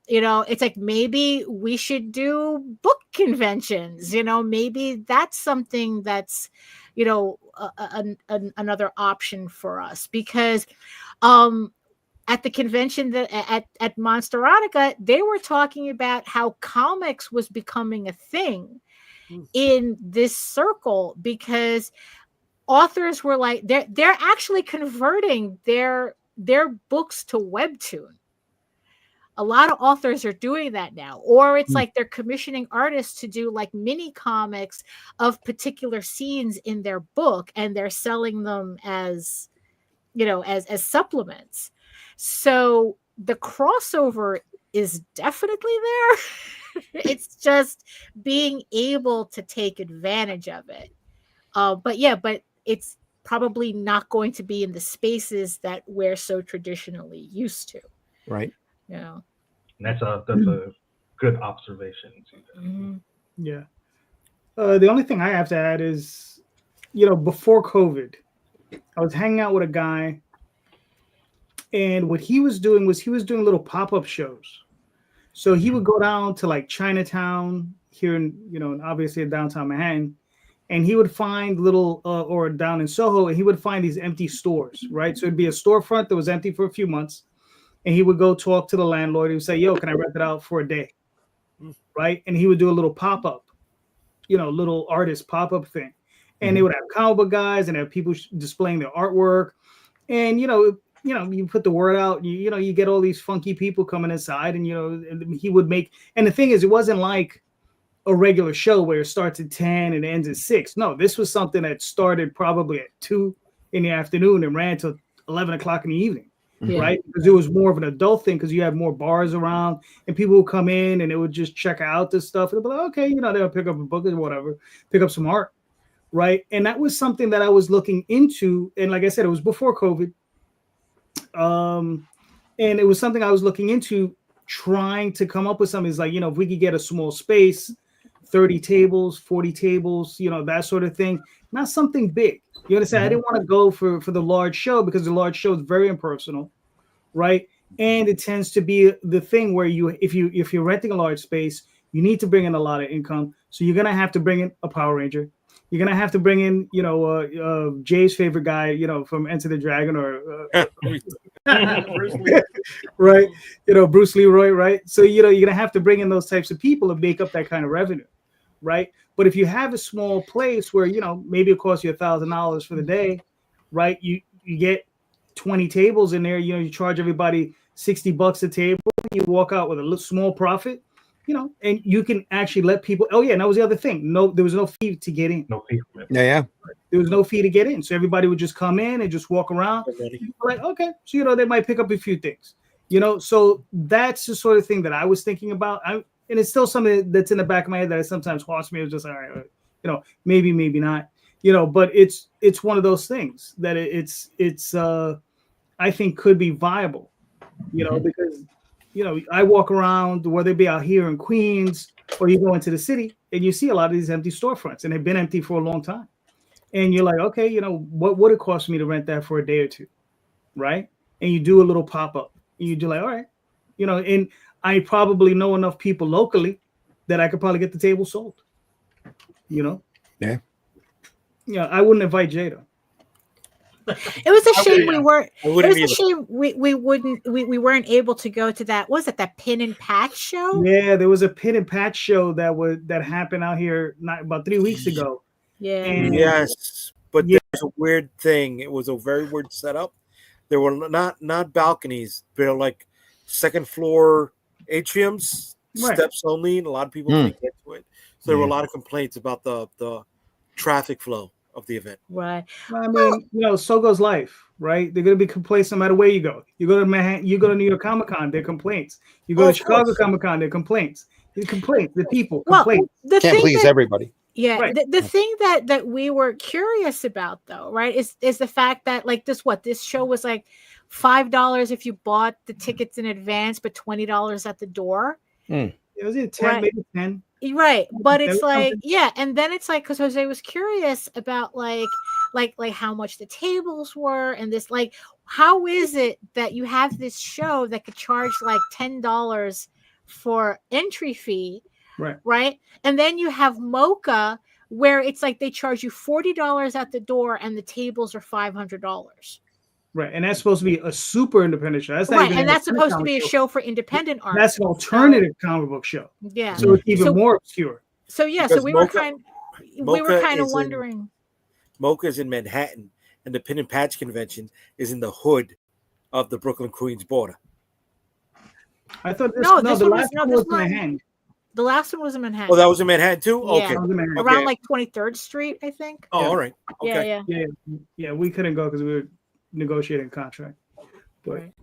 It's maybe we should do book conventions. Maybe that's something that's another option for us, because at the convention that at Monsterotica, they were talking about how comics was becoming a thing in this circle, because authors were they're actually converting their books to webtoon. A lot of authors are doing that now, or it's they're commissioning artists to do mini comics of particular scenes in their book, and they're selling them as supplements. So the crossover is definitely there. It's just being able to take advantage of it. But it's probably not going to be in the spaces that we're so traditionally used to. Right. You know. And that's a good observation. Mhm. Yeah. The only thing I have to add is, before COVID, I was hanging out with a guy, and what he was doing was he was doing little pop-up shows. So he would go down to like Chinatown here in obviously in downtown Manhattan, and he would find little or down in Soho, and he would find these empty stores, right? So it'd be a storefront that was empty for a few months, and he would go talk to the landlord. He would say, "Yo, can I rent it out for a day?" Right? And he would do a little pop-up, little artist pop-up thing. And they would have comic book guys and have people displaying their artwork. And you put the word out, you get all these funky people coming inside, and and he would make. And the thing is, it wasn't like a regular show where it starts at 10 and ends at 6. No, this was something that started probably at 2 in the afternoon and ran till 11 o'clock in the evening. Yeah. Right? Because it was more of an adult thing, because you have more bars around, and people would come in and they would just check out this stuff. And they'll be like, okay, they'll pick up a book or whatever, pick up some art. Right. And that was something that I was looking into. And like I said, it was before COVID. And it was something I was looking into, trying to come up with something. It's like, if we could get a small space, 30 tables, 40 tables, that sort of thing. Not something big. You understand? I didn't want to go for the large show, because the large show is very impersonal. Right. And it tends to be the thing where if you're renting a large space, you need to bring in a lot of income. So you're going to have to bring in a Power Ranger. You're going to have to bring in, Jay's favorite guy, from Enter the Dragon, or Bruce Lee. right. Bruce Leroy. Right. So, you're going to have to bring in those types of people and make up that kind of revenue. Right. But if you have a small place where, maybe it costs you $1,000 for the day, right? You get 20 tables in there, you charge everybody $60 a table. You walk out with a little small profit. And you can actually let people. Oh yeah, and that was the other thing. No, there was no fee to get in. No fee. Yeah. There was no fee to get in, so everybody would just come in and just walk around. Like, okay, so they might pick up a few things. So that's the sort of thing that I was thinking about. And it's still something that's in the back of my head that sometimes haunts me. It's just all right, maybe not. But it's one of those things that it's I think could be viable. Because. I walk around, whether it be out here in Queens or you go into the city, and you see a lot of these empty storefronts, and they've been empty for a long time. And you're like, okay, what would it cost me to rent that for a day or two? Right. And you do a little pop up, and you do like, all right, and I probably know enough people locally that I could probably get the table sold. Yeah. I wouldn't invite Jay though. It was a shame we weren't. It was either. a shame we weren't able to go to that. Was it that Pin and Patch show? Yeah, there was a Pin and Patch show that happened out here about 3 weeks ago. Yeah. And Yes, but there's a weird thing. It was a very weird setup. There were not balconies. They're like second floor atriums, Right. steps only, and a lot of people couldn't get to it. So there were a lot of complaints about the traffic flow of the event. Right. I mean, so goes life, right? They're gonna be complaints no matter where you go. You go to Manhattan, you go to New York Comic Con, there are complaints. You go to Chicago Comic Con, there are complaints. The complaints, the people complain. The Can't thing please everybody. Yeah, Right. the thing that we were curious about though, right, is the fact that like this show was like $5 if you bought the tickets in advance, but $20 at the door. It was either 10, Right. maybe 10. Right, but it's There was like something- and then it's like because Jose was curious about like how much the tables were and this like how is it that you have this show that could charge like $10 for entry fee, right? And then you have Mocha where it's like they charge you $40 at the door and the tables are $500. Right, and that's supposed to be a super independent show. That's not Right, even and an that's supposed to independent be a show for independent art. That's an alternative comic book show. Yeah. So it's even more obscure. So yeah, Because so we were Mocha kind of is wondering. Mocha's in Manhattan, and the Pin and Patch convention is in the hood of the Brooklyn Queens border. I thought this, No, no, this the one was- last no, one this was one- Manhattan. The last one was in Manhattan. Oh, that was in Manhattan too? Yeah. Okay. That was in Manhattan. Around Okay. like 23rd Street, I think. Oh, all right. Okay. Yeah. Yeah, we couldn't go because we were negotiating a contract. But Right.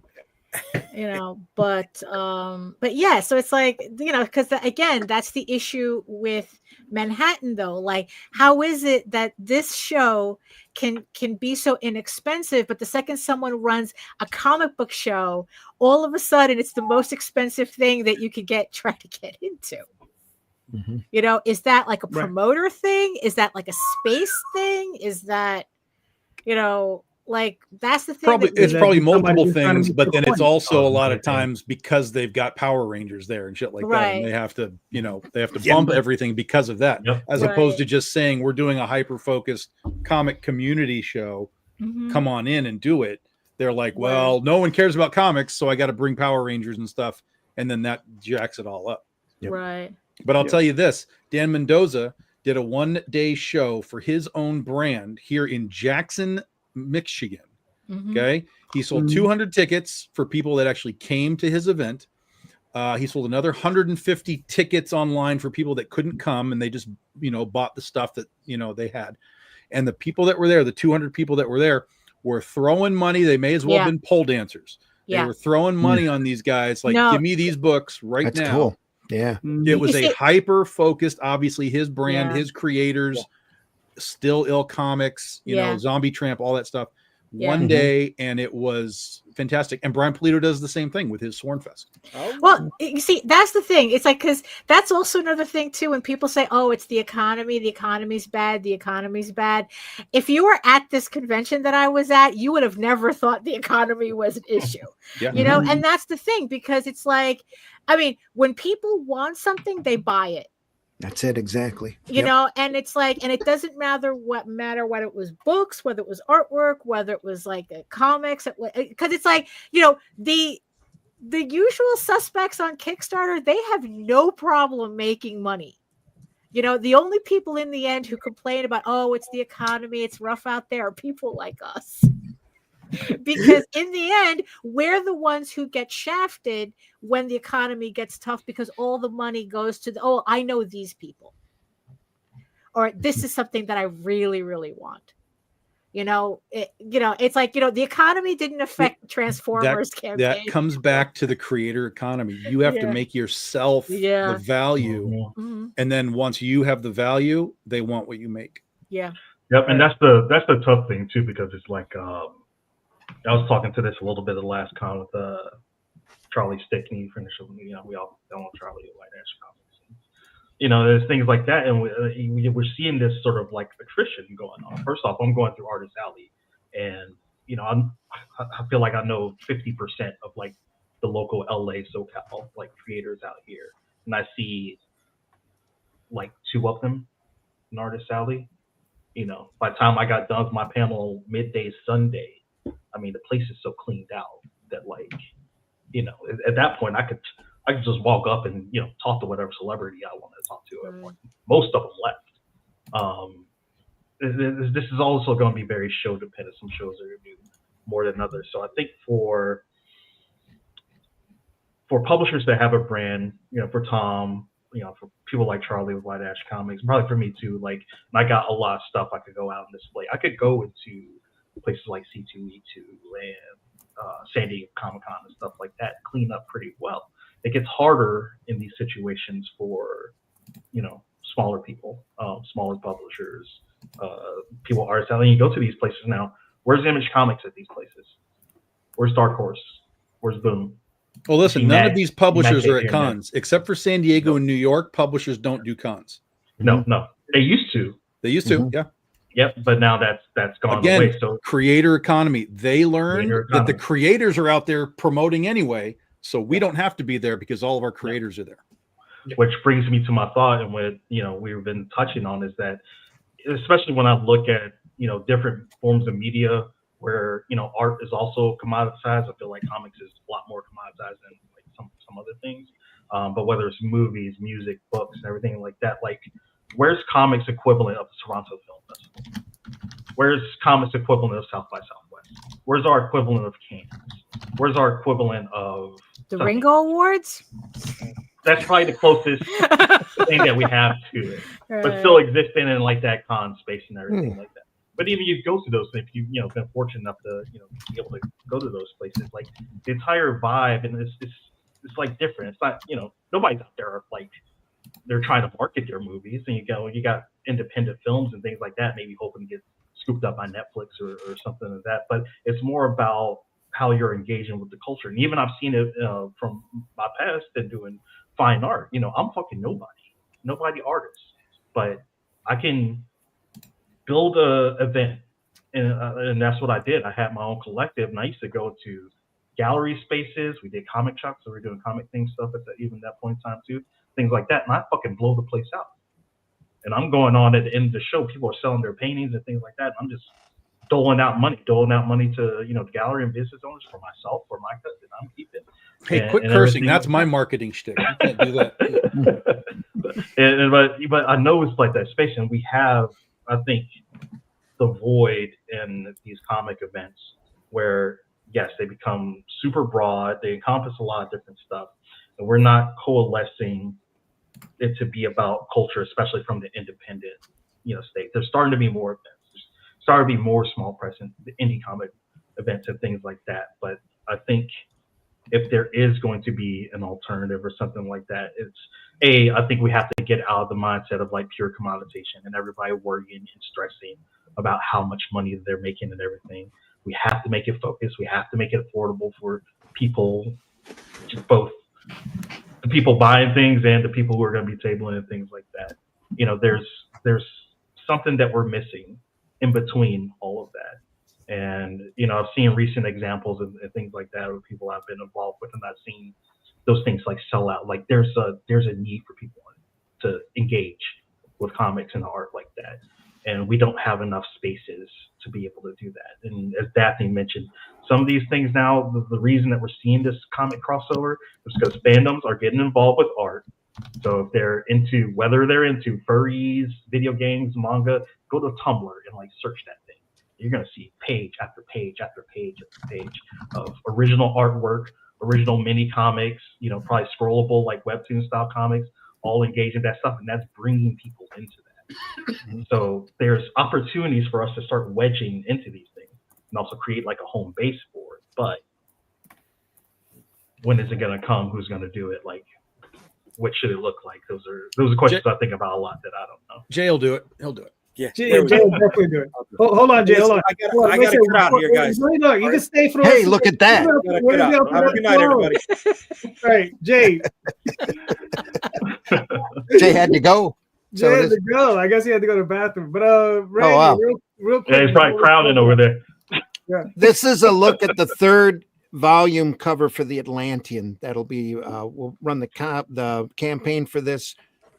but yeah, so it's like, because again, that's the issue with Manhattan, though. Like, how is it that this show can be so inexpensive, but the second someone runs a comic book show, all of a sudden it's the most expensive thing that you could try to get into? Is that like a promoter thing? Is that like a space thing? Is that, like, that's the thing. It's probably multiple things, but then it's also a lot of times because they've got Power Rangers there and shit like that, and they have to, bump everything because of that, as opposed to just saying we're doing a hyper-focused comic community show. Come on in and do it. They're like, well, no one cares about comics, so I got to bring Power Rangers and stuff, and then that jacks it all up. Right. But I'll tell you this: Dan Mendoza did a one-day show for his own brand here in Jackson, Michigan. Okay, he sold 200 tickets for people that actually came to his event. He sold another 150 tickets online for people that couldn't come, and they just bought the stuff that they had. And the people that were there, the 200 people that were there, were throwing money. They may as well have been pole dancers. They were throwing money on these guys, like, give me these books right now. Cool. Yeah, it was a hyper focused, obviously his brand, his creators, Still Ill Comics, Zombie Tramp, all that stuff. One day, and it was fantastic. And Brian Polito does the same thing with his Swornfest. Well, you see, that's the thing. It's like, because that's also another thing too. When people say, "Oh, it's the economy's bad," the economy's bad. If you were at this convention that I was at, you would have never thought the economy was an issue. And that's the thing, because it's like, I mean, when people want something, they buy it. That's it, exactly. And it's like, and it doesn't matter whether it was books, whether it was artwork, whether it was like comics, because it's like, the usual suspects on Kickstarter, they have no problem making money. The only people in the end who complain about, oh, it's the economy, it's rough out there, are people like us. Because in the end, we're the ones who get shafted when the economy gets tough, because all the money goes to I know these people, or this is something that I really, really want. It's like, the economy didn't affect Transformers campaign. That comes back to the creator economy. You have to make yourself the value, and then once you have the value, they want what you make. Yep, and that's the tough thing too, because it's like, I was talking to this a little bit at the last con with Charlie Stickney, for initial, we all know Charlie at White Ash Comics. There's things like that, and we're seeing this sort of like attrition going on. First off, I'm going through Artist Alley, and I feel like I know 50% of like the local LA SoCal like creators out here, and I see like 2 of them in Artist Alley. By the time I got done with my panel midday Sunday, I mean, the place is so cleaned out that, like, at that point, I could just walk up and, talk to whatever celebrity I wanted to talk to. Most of them left. This is also going to be very show dependent. Some shows are going to do more than others. So I think for publishers that have a brand, for Tom, for people like Charlie with White Ash Comics, probably for me too, like, I got a lot of stuff I could go out and display. I could go into places like C2E2 and San Diego Comic-Con and stuff like that, clean up pretty well. It gets harder in these situations for, smaller people, smaller publishers, people, artists. And you go to these places now. Where's Image Comics at these places? Where's Dark Horse? Where's Boom? Well, listen, none of these publishers are at cons, except for San Diego and New York. Publishers don't do cons. No. They used to. Yeah. Yep, but now that's gone away. So creator economy. They learned that the creators are out there promoting anyway, so we don't have to be there because all of our creators are there. Which brings me to my thought, and what we've been touching on, is that, especially when I look at different forms of media where art is also commoditized. I feel like comics is a lot more commoditized than like some other things. But whether it's movies, music, books, and everything like that, like, where's comics equivalent of the Toronto Film Festival? Where's comics equivalent of South by Southwest? Where's our equivalent of Cannes? Where's our equivalent of the Ringo Awards? That's probably the closest thing that we have to it, but still existing in like that con space and everything like that. But even you go to those, if you been fortunate enough to be able to go to those places, like the entire vibe and it's like different. It's not nobody's out there like they're trying to market their movies, and you got independent films and things like that, maybe hoping to get scooped up by Netflix or something like that. But it's more about how you're engaging with the culture. And even I've seen it from my past and doing fine art. I'm fucking nobody artist, but I can build a event, and that's what I did. I had my own collective, and I used to go to gallery spaces. We did comic shops, so we were doing comic thing stuff at even that point in time too, things like that. And I fucking blow the place out. And I'm going on at the end of the show. People are selling their paintings and things like that. And I'm just doling out money to the gallery and business owners, for myself, for my cut that I'm keeping. Hey, quit cursing. That's my marketing shtick. You can't do that. but I know it's like that space, and we have, I think, the void in these comic events where, yes, they become super broad. They encompass a lot of different stuff, and we're not coalescing it to be about culture, especially from the independent, state. There's starting to be more events. There's starting to be more small press and the indie comic events and things like that. But I think if there is going to be an alternative or something like that, I think we have to get out of the mindset of like pure commoditization and everybody worrying and stressing about how much money they're making and everything. We have to make it focused. We have to make it affordable for people, both the people buying things and the people who are going to be tabling and things like that. There's something that we're missing in between all of that. And, I've seen recent examples and things like that where people I've been involved with, and I've seen those things like sell out. Like there's a need for people to engage with comics and art like that. And we don't have enough spaces to be able to do that. And as Daphne mentioned, some of these things now, the reason that we're seeing this comic crossover is because fandoms are getting involved with art. So if whether they're into furries, video games, manga, go to Tumblr and like search that thing. You're going to see page after page after page after page of original artwork, original mini comics, probably scrollable like webtoon style comics, all engaging that stuff. And that's bringing people into that. So there's opportunities for us to start wedging into these things and also create like a home base for it. But when is it going to come? Who's going to do it? Like, what should it look like? Those are questions I think about a lot that I don't know. Jay will do it. He'll do it. Yeah, Jay will definitely do it. Hold on, Jay. Hold on. I got to cut out here, guys. You can stay for. Hey, look at that. Good night, everybody. All right, Jay. Jay had to go. Jay had to go. I guess he had to go to the bathroom. But Randy, real quick. Yeah, he's probably crowding over there. Yeah. This is a look at the third volume cover for the Atlantean. That'll be we'll run the campaign for this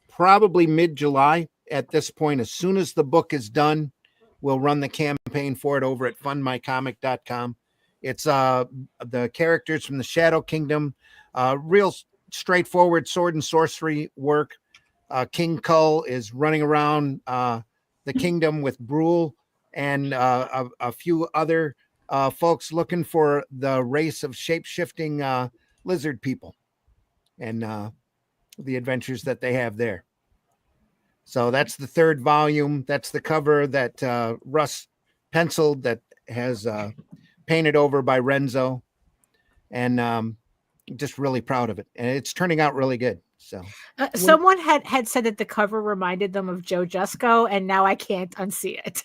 probably mid-July at this point. As soon as the book is done, we'll run the campaign for it over at fundmycomic.com. It's the characters from the Shadow Kingdom, real straightforward sword and sorcery work. King Kull is running around the kingdom with Brule and a few other folks looking for the race of shape-shifting lizard people and the adventures that they have there. So that's the third volume. That's the cover that Russ penciled that has painted over by Renzo, and just really proud of it. And it's turning out really good. So someone had said that the cover reminded them of Joe Jusko, and now I can't unsee it.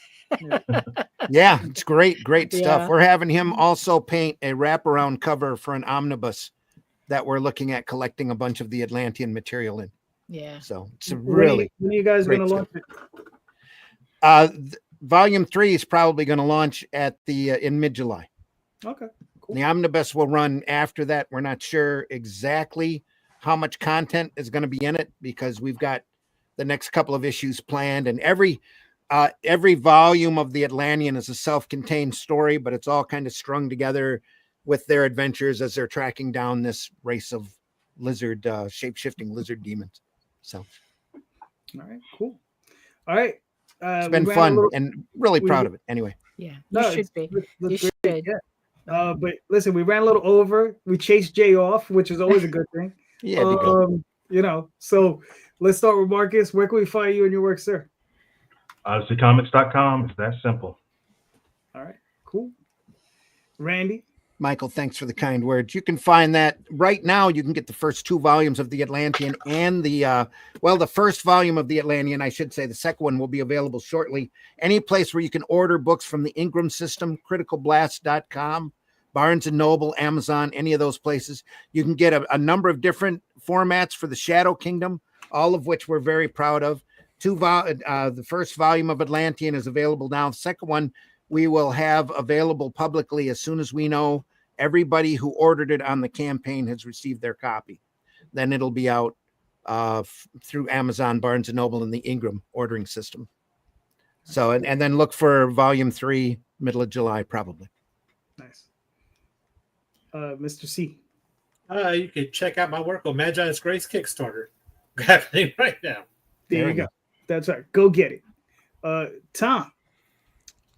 Yeah, it's great stuff. Yeah. We're having him also paint a wraparound cover for an omnibus that we're looking at collecting a bunch of the Atlantean material in. Yeah. So it's really when are you guys going to launch it? Volume 3 is probably going to launch at in mid-July. Okay. Cool. The omnibus will run after that. We're not sure exactly how much content is going to be in it because we've got the next couple of issues planned, and every volume of the Atlantean is a self-contained story, but it's all kind of strung together with their adventures as they're tracking down this race of lizard, shape-shifting lizard demons. So, all right, cool. All right, it's been fun and really proud of it. Anyway, yeah, you should be. You should. Yeah. But listen, we ran a little over. We chased Jay off, which is always a good thing. Yeah, so let's start with Marcus. Where can we find you and your work, sir? OdysseyComics.com. It's that simple. All right, cool. Randy. Michael, thanks for the kind words. You can find that right now. You can get the first 2 volumes of the Atlantean and the first volume of the Atlantean, I should say. The second one will be available shortly. Any place where you can order books from the Ingram system, criticalblast.com, Barnes & Noble, Amazon, any of those places. You can get a number of different formats for the Shadow Kingdom, all of which we're very proud of. The first volume of Atlantean is available now. The second one we will have available publicly as soon as we know everybody who ordered it on the campaign has received their copy. Then it'll be out through Amazon, Barnes & Noble, and the Ingram ordering system. So, and then look for volume 3, middle of July, probably. Nice. Mr. C. You can check out my work on Magi's Grace Kickstarter happening right now. There you go. That's right. Go get it. Tom.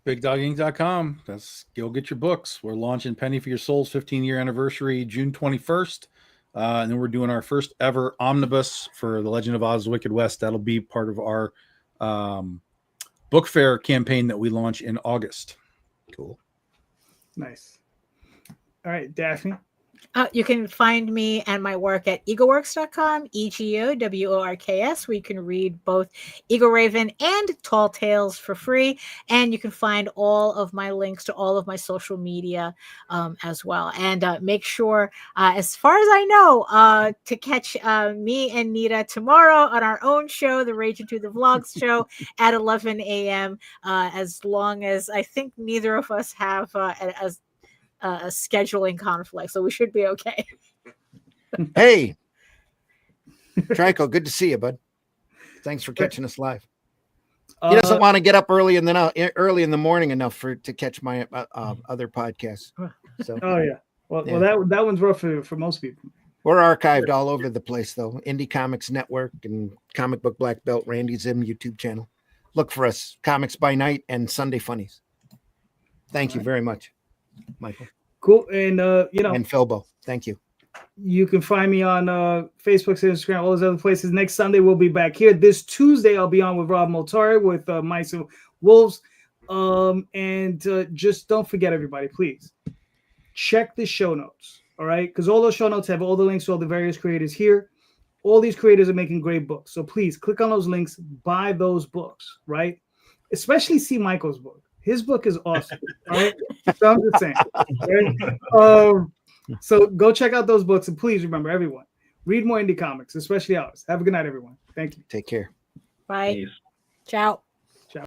BigDogInc.com. That's go get your books. We're launching Penny for Your Soul's 15-year anniversary, June 21st. And then we're doing our first ever omnibus for The Legend of Oz: The Wicked West. That'll be part of our book fair campaign that we launch in August. Cool. Nice. All right, Daphne. You can find me and my work at egoworks.com, EGOWORKS, where you can read both Eagle Raven and Tall Tales for free. And you can find all of my links to all of my social media as well. And make sure, as far as I know, to catch me and Nita tomorrow on our own show, the Rage Into the Vlogs show at 11 a.m., as long as I think neither of us have a scheduling conflict, so we should be okay. Hey, Trico, good to see you, bud. Thanks for catching us live. He doesn't want to get up early in the morning enough to catch my other podcasts. So, oh yeah, well that one's rough for most people. We're archived all over the place, though. Indie Comics Network and Comic Book Black Belt, Randy Zim YouTube channel. Look for us, Comics by Night and Sunday Funnies. Thank you very much, Michael. Cool. And and Philbo, thank you. You can find me on Facebook, Instagram, all those other places. Next Sunday we'll be back here. This Tuesday I'll be on with Rob Motari with Mice and Wolves. Just don't forget, everybody, please check the show notes. All right, because all those show notes have all the links to all the various creators here. All these creators are making great books, so please click on those links, buy those books, right? Especially see Michael's book. His book is awesome. All right. So I'm just saying. Right? So go check out those books. And please remember, everyone, read more indie comics, especially ours. Have a good night, everyone. Thank you. Take care. Bye. Peace. Ciao.